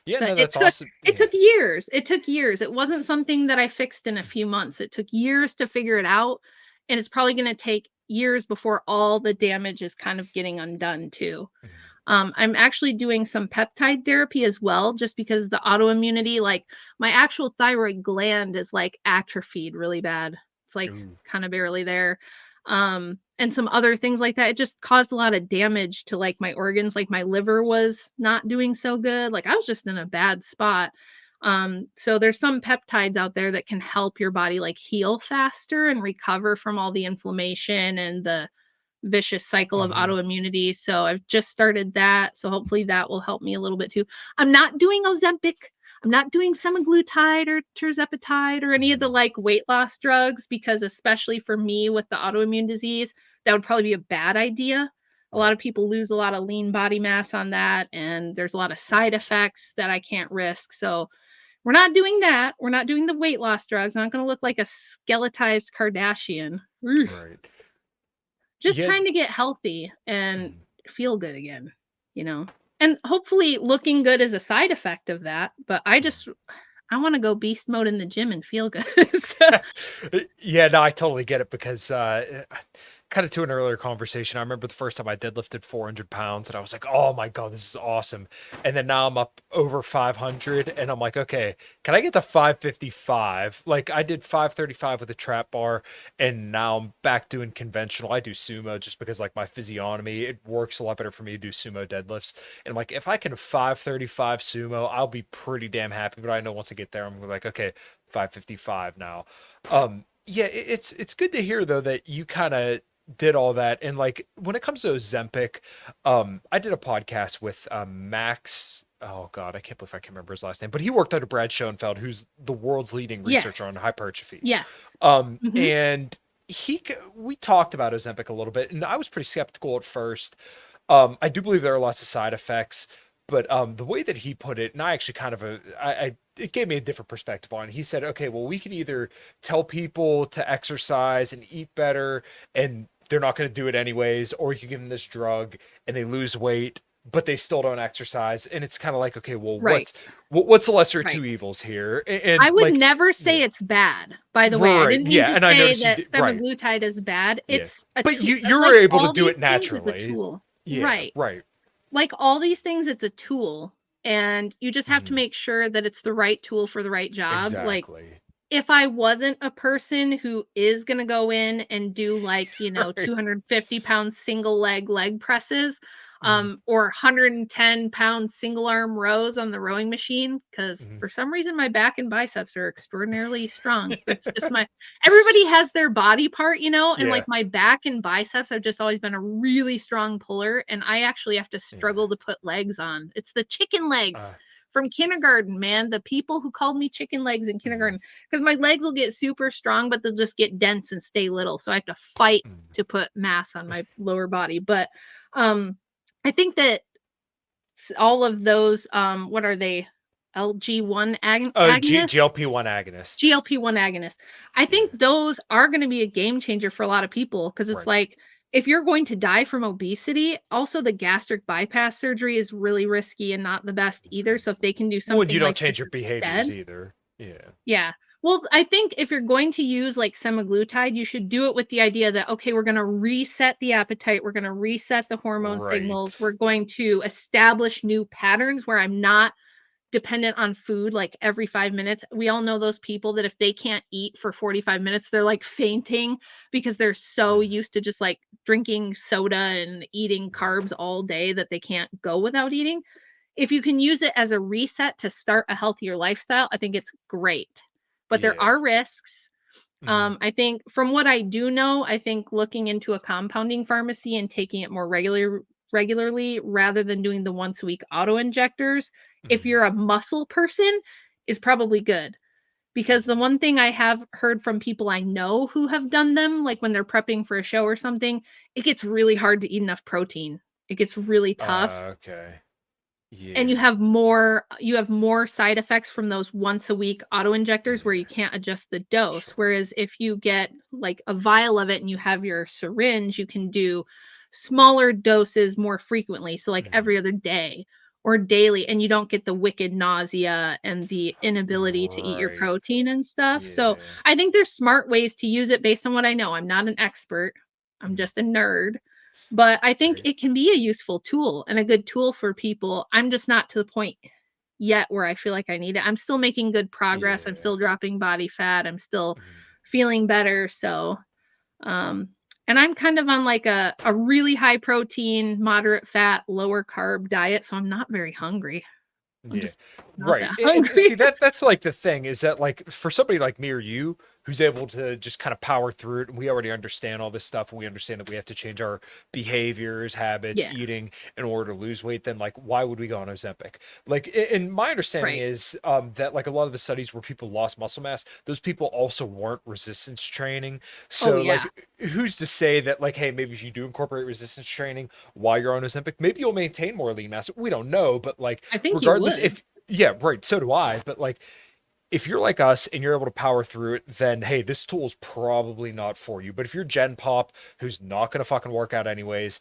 Yeah, But no, that's awesome. it Yeah. took years. It took years. It wasn't something that I fixed in a few months. It took years to figure it out, and it's probably going to take years before all the damage is kind of getting undone too. I'm actually doing some peptide therapy as well, just because the autoimmunity, like my actual thyroid gland is like atrophied really bad. It's like Ooh. kind of barely there. And some other things like that. It just caused a lot of damage to like my organs. Like my liver was not doing so good. Like I was just in a bad spot. So there's some peptides out there that can help your body like heal faster and recover from all the inflammation and the vicious cycle of autoimmunity. So I've just started that. So hopefully that will help me a little bit too. I'm not doing Ozempic. I'm not doing semaglutide or tirzepatide or any of the like weight loss drugs, because especially for me with the autoimmune disease, that would probably be a bad idea. A lot Right. of people lose a lot of lean body mass on that, and there's a lot of side effects that I can't risk. So we're not doing that. We're not doing the weight loss drugs. I'm not going to look like a skeletized Kardashian. Right. Just Yeah. trying to get healthy and feel good again, you know? And hopefully looking good is a side effect of that, but I want to go beast mode in the gym and feel good. So, Yeah, no, I totally get it because kind of to an earlier conversation, I remember the first time I deadlifted 400 pounds and I was like, oh my God, this is awesome. And then now I'm up over 500 and I'm like, okay, can I get to 555? Like I did 535 with a trap bar and now I'm back doing conventional. I do sumo just because like my physiognomy, it works a lot better for me to do sumo deadlifts. And I'm like, if I can 535 sumo, I'll be pretty damn happy. But I know once I get there, I'm like, okay, 555 now. Yeah, it's good to hear though that you kind of did all that. And like when it comes to Ozempic, I did a podcast with Max. Oh God, I can't believe I can remember his last name, but he worked under Brad Schoenfeld, who's the world's leading researcher on yes. hypertrophy. Yes. Mhm. And we talked about Ozempic a little bit, and I was pretty skeptical at first. I do believe there are lots of side effects, but the way that he put it, and I actually kind of it gave me a different perspective on it. He said, okay, well, we can either tell people to exercise and eat better, and they're not going to do it anyways, or we can give them this drug and they lose weight, but they still don't exercise. And it's kind of like, okay, well, Right. what's the lesser of Right. two evils here? And I would like, never say yeah, it's bad, by the way. I right, didn't mean yeah, to and I say noticed you that did, right, semaglutide is bad. yeah, It's a but tool. you were Like able to all do these it things, it's a naturally. tool. Yeah, Right. right. Like all these things, it's a tool. And you just have to Mhm. make sure that it's the right tool for the right job. Like Exactly. if I wasn't a person who is going to go in and do like, Right. 250-pound single leg presses, Mhm. or 110-pound single arm rows on the rowing machine, because Mhm. for some reason my back and biceps are extraordinarily strong. It's Yeah. just everybody has their body part, and Yeah. like my back and biceps have just always been a really strong puller. And I actually have to Yeah. struggle to put legs on. It's the chicken legs Uh, from kindergarten, man. The people who called me chicken legs in mhm. kindergarten, because my legs will get super strong, but they'll just get dense and stay little. So I have to fight Mhm. to put mass on my lower body. But um, I think that all of those, what are they? LG1 Oh, agonists? GLP-1 agonists. GLP-1 agonists. I Yeah. think those are going to be a game changer for a lot of people, because it's Right. like if you're going to die from obesity, also the gastric bypass surgery is really risky and not the best either. Mhm. So if they can do Well, you something don't like this change your behaviors instead. either. Yeah. Yeah. Well, I think if you're going to use like semaglutide, you should do it with the idea that, okay, we're going to reset the appetite. We're going to reset the hormone signals. Right. We're going to establish new patterns where I'm not dependent on food like every 5 minutes. We all know those people that if they can't eat for 45 minutes, they're like fainting because they're so Mhm. used to just like drinking soda and eating carbs all day that they can't go without eating. If you can use it as a reset to start a healthier lifestyle, I think it's great. But there Yeah. are risks. Mhm. I think from what I do know, I think looking into a compounding pharmacy and taking it more regularly rather than doing the once a week auto injectors, if Mhm. you're a muscle person, is probably good. Because the Mhm. one thing I have heard from people I know who have done them, like when they're prepping for a show or something, it gets really hard to eat enough protein. It gets really tough, Okay. and Yeah. you have more side effects from those once a week auto injectors where you Yeah. can't adjust the dose. Sure. Whereas if you get like a vial of it and you have your syringe, you can do smaller doses more frequently, so like every Mhm. other day or daily, and you don't get the wicked nausea and the inability to eat your Right. protein and stuff. So Yeah. I think there's smart ways to use it based on what I know. I'm not an expert, I'm Mhm. just a nerd, but I think Right. it can be a useful tool and a good tool for people. I'm just not to the point yet where I feel like I need it. I'm still making good progress. I'm Yeah. still dropping body fat. I'm still Mhm. feeling better. So, um, and I'm kind of on like a really high protein, moderate fat, lower carb diet. So I'm not very hungry. I'm Yeah. just not Right. that And hungry. see that's like the thing is that like for somebody like me or you who's able to just kind of power through it and we already understand all this stuff and we understand that we have to change our behaviors, habits, Yeah. eating in order to lose weight, then like why would we go on Ozempic? Like and my understanding Right. is that like a lot of the studies where people lost muscle mass, those people also weren't resistance training. Oh, So yeah. like who's to say that like hey, maybe if you do incorporate resistance training while you're on Ozempic, maybe you'll maintain more lean mass. We don't know, but like I think you regardless would. if yeah, right. So do I. But like, if you're like us and you're able to power through it, then hey, this tool is probably not for you. But if you're Gen Pop, who's not gonna fucking work out anyways,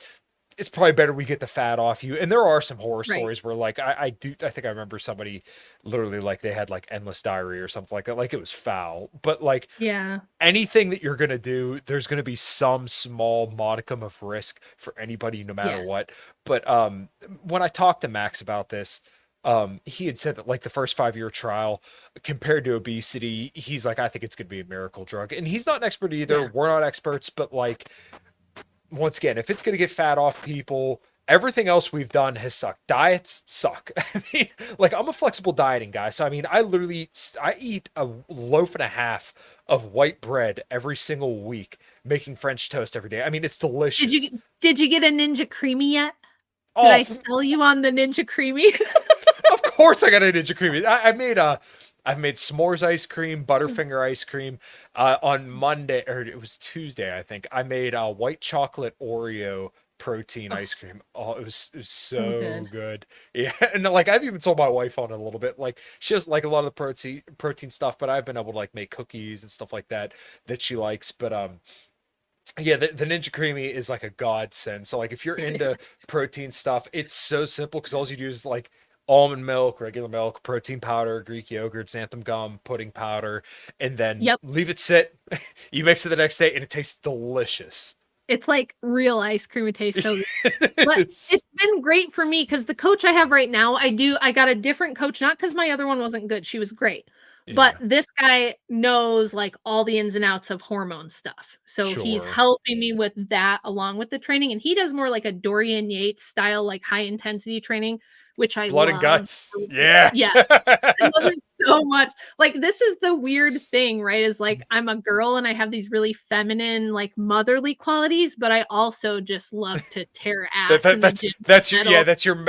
it's probably better we get the fat off you. And there are some horror Right. stories where like I think I remember somebody literally like they had like endless diarrhea or something like that. Like it was foul. But like Yeah. anything that you're gonna do, there's gonna be some small modicum of risk for anybody no matter Yeah. what. But when I talked to Max about this, he had said that like the first 5-year trial compared to obesity, he's like, I think it's gonna be a miracle drug. And he's not an expert either. Yeah. We're not experts, but like once again, if it's gonna get fat off people, everything else we've done has sucked. Diets suck. I mean, like I'm a flexible dieting guy, so I mean, I eat a loaf and a half of white bread every single week, making French toast every day. I mean, it's Did delicious. you did you get a Ninja Creamy yet? Did Oh, I sell you on the Ninja Creamy? of course I got a Ninja Creamy. I've made s'mores ice cream, Butterfinger ice cream. On Monday, or it was Tuesday, I think. I made a white chocolate Oreo protein Oh, ice cream. Oh, it was so so good. good. Yeah, and like I've even told my wife on it a little bit. Like she doesn't like a lot of the protein stuff, but I've been able to like make cookies and stuff like that she likes. But yeah, the Ninja Creamy is like a godsend. So like if you're into protein stuff, it's so simple because all you do is like almond milk, regular milk, protein powder, Greek yogurt, xanthan gum, pudding powder, and then Yep. leave it sit. You mix it the next day and it tastes delicious. It's like real ice cream. It tastes so good. It But is. it's been great for me because the coach I have right now, I got a different coach, not because my other one wasn't good. She was great. But Yeah, this guy knows like all the ins and outs of hormone stuff. So he's sure. helping me with that along with the training. And he does more like a Dorian Yates style, like high intensity training, which I Blood and love. guts. Yeah. Yeah. I love it so much. Like, this is the weird thing, right? Is like I'm a girl and I have these really feminine, like motherly qualities, but I also just love to tear That, ass that in the that's gym that's your yeah, metal. that's your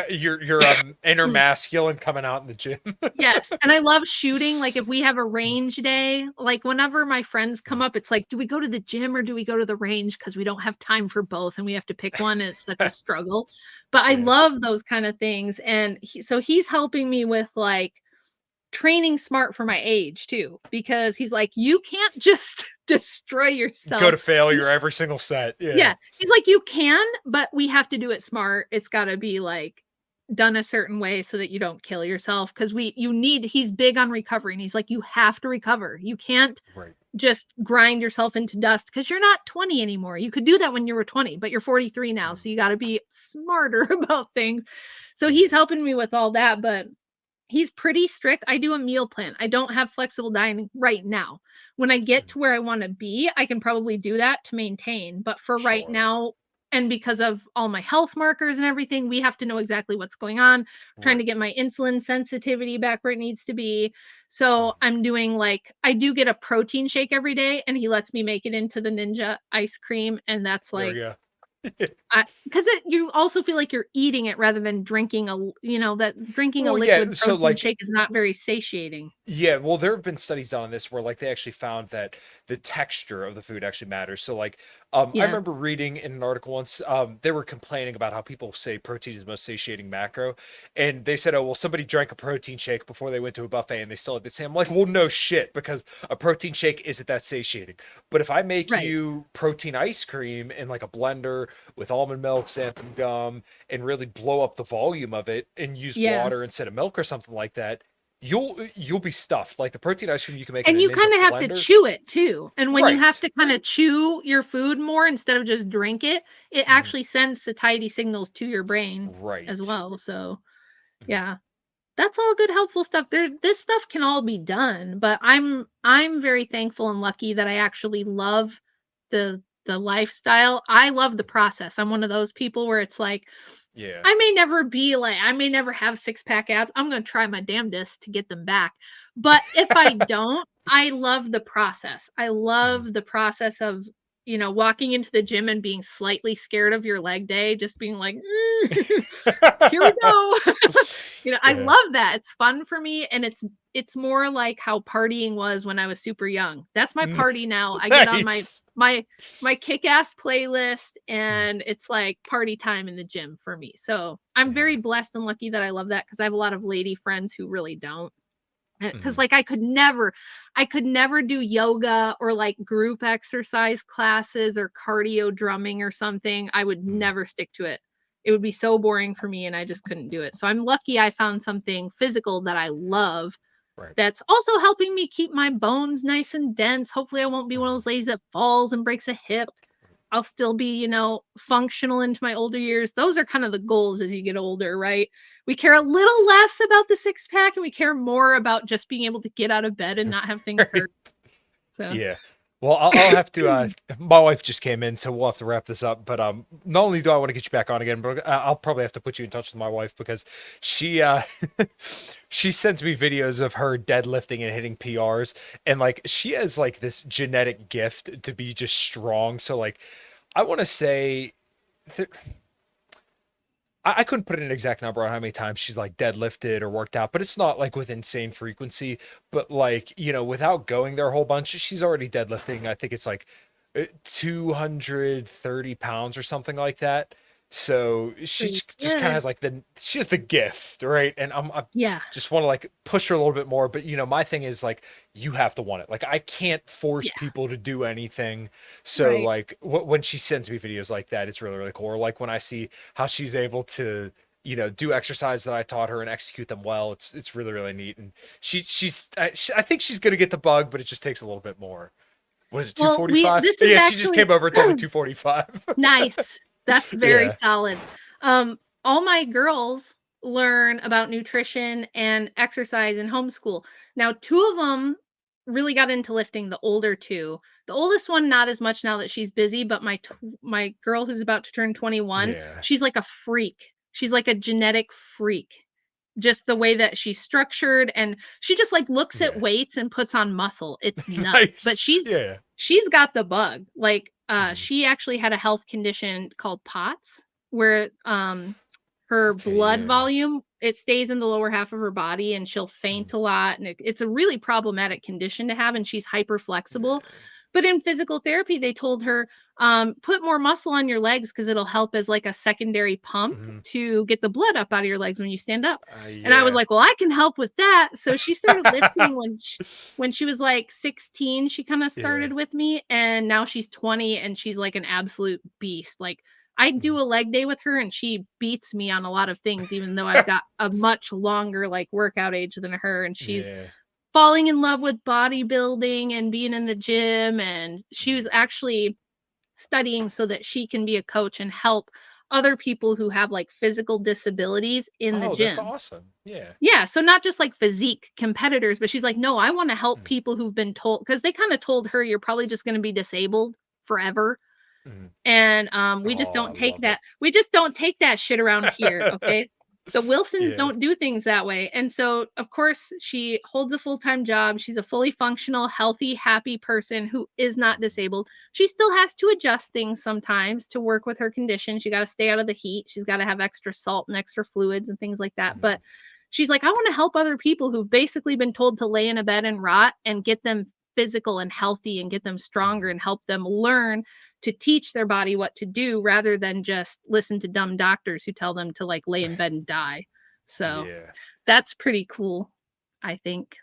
inner masculine coming out in the gym. Yes, and I love shooting. Like if we have a range day, like whenever my friends come up, it's like, do we go to the gym or do we go to the range? Because we don't have time for both and we have to pick one. And it's such a struggle. But I Yeah. love those kind of things. And so he's helping me with like training smart for my age too, because he's like, you can't just destroy Go yourself. to failure every single set. Yeah. Yeah. He's like, you can, but we have to do it smart. It's got to be like done a certain way so that you don't kill yourself. Cause he's big on recovery. And he's like, you have to recover. You can't Right. just grind yourself into dust because you're not 20 anymore. You could do that when you were 20, but you're 43 now. Mm. So you got to be smarter about things. So he's Yeah. helping me with all that. But he's pretty strict. I do a meal plan. I don't have flexible dining right now. When I get Mm. to where I want to be, I can probably do that to maintain. But for right Sure. now, and because of all my health markers and everything, we have to know exactly what's going on. I'm trying to Right. get my insulin sensitivity back where it needs to be. So Mhm. I'm doing like, I do get a protein shake every day, and he lets me make it into the Ninja ice cream. And that's There we like, go. because you also feel like you're eating it rather than drinking that drinking a Well, yeah. liquid So protein like shake is not very satiating. yeah, well, there have been studies done on this where like they actually found that the texture of the food actually matters. So like I Yeah. remember reading in an article once they were complaining about how people say protein is the most satiating macro, and they said, oh well, somebody drank a protein shake before they went to a buffet and they still had the same. I'm like, well, no shit, because a protein shake isn't that satiating. But if I make Right. you protein ice cream in like a blender with almond milk, xanthan gum, and really blow up the volume of it and use Yeah. water instead of milk or something like that, you'll be stuffed. Like the protein ice cream you can make in And a you Ninja kinda have to blender. chew it too, and when you Right. have to kinda chew your food more instead of just drink it, it Mhm. actually sends satiety signals to your brain as Right. well, so, Mhm. yeah. That's all good helpful stuff. This stuff can all be done, but I'm very thankful and lucky that I actually love the lifestyle. I love the process. I'm one of those people where it's like, Yeah. I may never have six-pack abs. I'm gonna try my damnedest to get them back. But if I don't, I love the process. I Mhm. love the process of, walking into the gym and being slightly scared of your leg day, just being like, here we go. I Yeah. love that. It's fun for me, and it's more like how partying was when I was super young. That's my N- party now. I get on my Nice. my my kick-ass playlist, Mhm. and it's like party time in the gym for me. So, I'm very Yeah. blessed and lucky that I love that because I have a lot of lady friends who really don't. Because Mhm. like I could never do yoga or like group exercise classes or cardio drumming or something. I would Mhm. never stick to it. It would be so boring for me and I just couldn't do it. So I'm lucky I found something physical that I love Right. that's also helping me keep my bones nice and dense. Hopefully I won't be one of Mhm. those ladies that falls and breaks a hip. I'll still be, functional into my older years. Those are kind of the goals as you get older, right? We care a little less about the six pack and we care more about just being able to get out of bed and not have things Right. hurt. So, Yeah. Well, I'll have to. My wife just came in, so we'll have to wrap this up. But not only do I want to get you back on again, but I'll probably have to put you in touch with my wife because she she sends me videos of her deadlifting and hitting PRs, and like she has like this genetic gift to be just strong. So like, I want to say. Th- I couldn't put an exact number on how many times she's like deadlifted or worked out, but it's not like with insane frequency. But like, without going there a whole bunch, she's already deadlifting. I think it's like 230 pounds or something like that. So she Pretty just kind of good. has like she has the gift, right? And I Yeah. just want to like push her a little bit more. But my thing is like, you have to want it. Like I can't force Yeah. people to do anything. So Right. like when she sends me videos like that, it's really, really cool. Or like when I see how she's able to, do exercise that I taught her and execute them well, it's really, really neat. And I think she's gonna get the bug, but it just takes a little bit more. What is it, Well, 245? this is Yeah, she just actually came over and told me 245. nice. That's very Yeah. solid. All my girls learn about nutrition and exercise in homeschool. Now, two of them really got into lifting, the older two. The oldest one, not as much now that she's busy, but my girl who's about to turn 21, Yeah. she's like a freak. She's like a genetic freak. Just the way that she's structured, and she just like looks at Yeah. weights and puts on muscle. It's nuts. But Nice. Yeah. she's got the bug. Like Mhm. she actually had a health condition called POTS where her Okay, blood yeah. volume, it stays in the lower half of her body and she'll Mhm. faint a lot, and it's a really problematic condition to have, and she's hyper flexible. Yeah. But in physical therapy they told her, put more muscle on your legs because it'll help as like a secondary pump Mhm. to get the blood up out of your legs when you stand up. And I was Yeah. like, well, I can help with that. So she started lifting when she was like 16. She kind of Yeah. started with me, and now she's 20 and she's like an absolute beast. Like I do Mhm. a leg day with her and she beats me on a lot of things, even though I've got a much longer like workout age than her. And she's Yeah. falling in love with bodybuilding and being in the gym. And she Mhm. was actually studying so that she can be a coach and help other people who have like physical disabilities in the Oh, that's gym. awesome. Yeah. Yeah, so not just like physique competitors, but she's like, "No, I wanna help Mhm. people who've been told," because they kinda told her, "You're probably just gonna be disabled forever." Mhm. And, Oh, I love it. we just don't take that shit around here, okay? The Wilsons Yeah. don't do things that way, and so, of course, she holds a full-time job, she's a fully functional, healthy, happy person who is not Mhm. disabled. She still has to adjust things sometimes to work with her condition, she gotta stay out of the heat, she's gotta have extra salt and extra fluids and things like that, Mhm. but she's like, "I wanna help other people who've basically been told to lay in a bed and rot and get them physical and healthy and get them stronger Mhm. and help them learn to teach their body what to do rather than just listen to dumb doctors who tell them to like lay in bed and die." So Yeah. that's pretty cool, I think.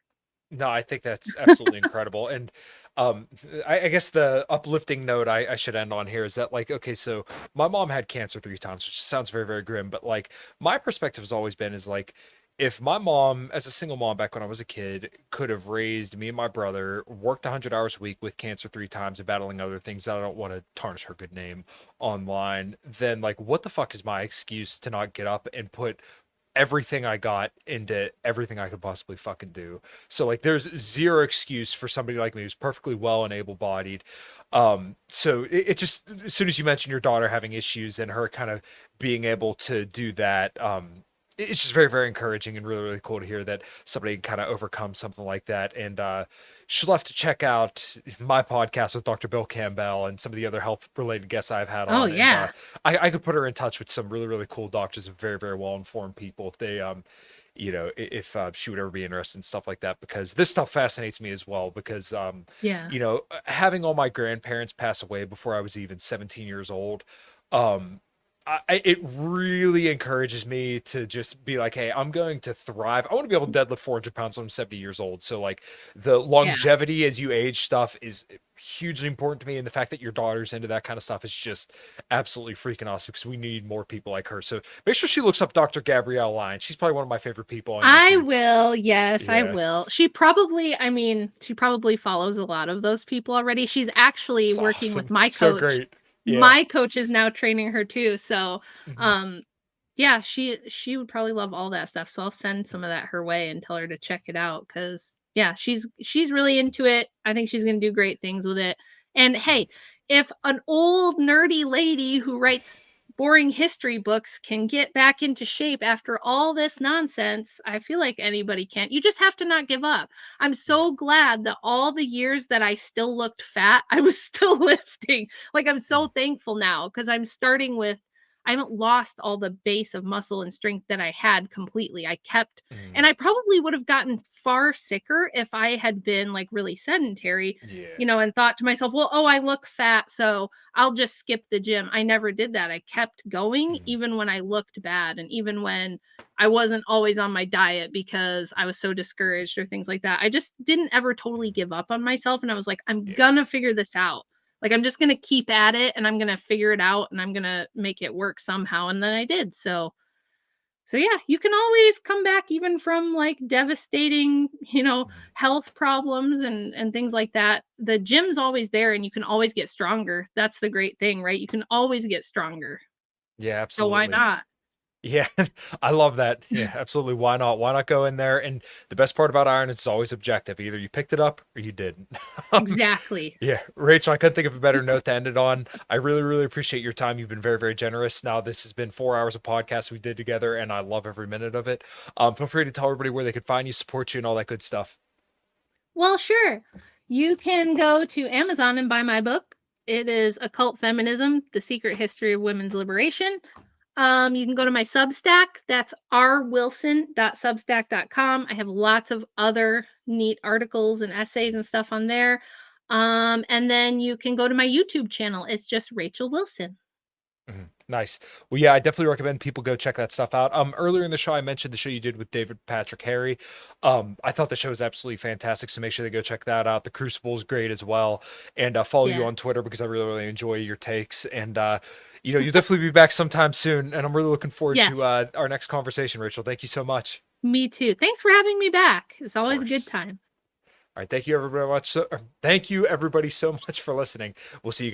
No, I think that's absolutely incredible. And um, I guess the uplifting note I should end on here is that, like, okay, so my mom had cancer 3 times, which sounds very, very grim, but like my perspective has always been is like, if my mom, as a single mom back when I was a kid, could have raised me and my brother, worked 100 hours a week with cancer 3 times and battling other things that I don't want to tarnish her good name online, then like, what the fuck is my excuse to not get up and put everything I got into everything I could possibly fucking do? So like there's zero excuse for somebody like me who's perfectly well and able-bodied. So it just, as soon as you mention your daughter having issues and her kind of being able to do that, it's just very, very encouraging and really, really cool to hear that somebody can kind of overcome something like that. And she'll have to check out my podcast with Dr. Bill Campbell and some of the other health related guests I've had Oh on. And yeah. I could put her in touch with some really, really cool doctors and very, very well informed people if they, if she would ever be interested in stuff like that, because this stuff fascinates me as well. Because, Yeah. having all my grandparents pass away before I was even 17 years old, um, it really encourages me to just be like, hey, I'm going to thrive. I want to be able to deadlift 400 pounds when I'm 70 years old. So, like, the Yeah. longevity as you age stuff is hugely important to me. And the fact that your daughter's into that kind of stuff is just absolutely freaking awesome, because we need more people like her. So, make sure she looks up Dr. Gabrielle Lyon. She's probably one of my favorite people on I YouTube. will. Yes, I Yeah, will. She probably follows a lot of those people already. She's actually it's working with awesome. my So coach. great. Yeah. My coach is now training her too. So, Mhm. um yeah, she would probably love all that stuff. So I'll send some of that her way and tell her to check it out cuz yeah, she's really into it. I think she's going to do great things with it. And hey, if an old nerdy lady who writes boring history books can get back into shape after all this nonsense, I feel like anybody can. You just have to not give up. I'm Yeah. so glad that all the years that I still looked fat, I was still lifting. Like I'm so Mhm. thankful now because I'm starting with I haven't lost all the base of muscle and strength that I had completely. I kept, and Mm, I probably would have gotten far sicker if I had been like really sedentary, yeah. you know, and thought to myself, well, oh, I look fat, so I'll just skip the gym. I never did that. I kept going Mm, even when I looked bad and even when I wasn't always on my diet because I was so discouraged or things like that. I just didn't ever totally give up on myself. And I was like, I'm yeah. gonna figure this out. Like, I'm just gonna keep at it and I'm gonna figure it out and I'm gonna make it work somehow. And then I did. So yeah, you can always come back even from like devastating, you know, Mhm. health problems and things like that. The gym's always there and you can always get stronger. That's the great thing, right? You can always get stronger. Yeah, So why absolutely. not? Yeah, I love that. Yeah, absolutely. Why not? Why not go in there? And the best part about iron, it's always objective. Either you picked it up or you didn't. Um, Exactly. yeah, Rachel, I couldn't think of a better note to end it on. I really, really appreciate your time. You've been very, very generous. Now, this has been 4 hours of podcast we did together, and I love every minute of it. Feel free to tell everybody where they could find you, support you, and all that good stuff. Well, sure. You can go to Amazon and buy my book. It is Occult Feminism: The Secret History of Women's Liberation. You can go to my Substack. That's rwilson.substack.com. I have lots of other neat articles and essays and stuff on there. And then you can go to my YouTube channel. It's just Rachel Wilson. Mhm. Nice. Well, yeah, I definitely recommend people go check that stuff out. Earlier in the show, I mentioned the show you did with David Patrick Harry. I thought the show was absolutely fantastic, so make sure they go check that out. The Crucible is great as well, and follow you Yeah. on Twitter because I really, really enjoy your takes. And you'll definitely be back sometime soon, and I'm really looking forward to Yes. our next conversation, Rachel. Thank you so much. Me too. Thanks for having me back. It's Of always a good course. time. All right, thank you everybody much. Thank you everybody so much for listening. We'll see you.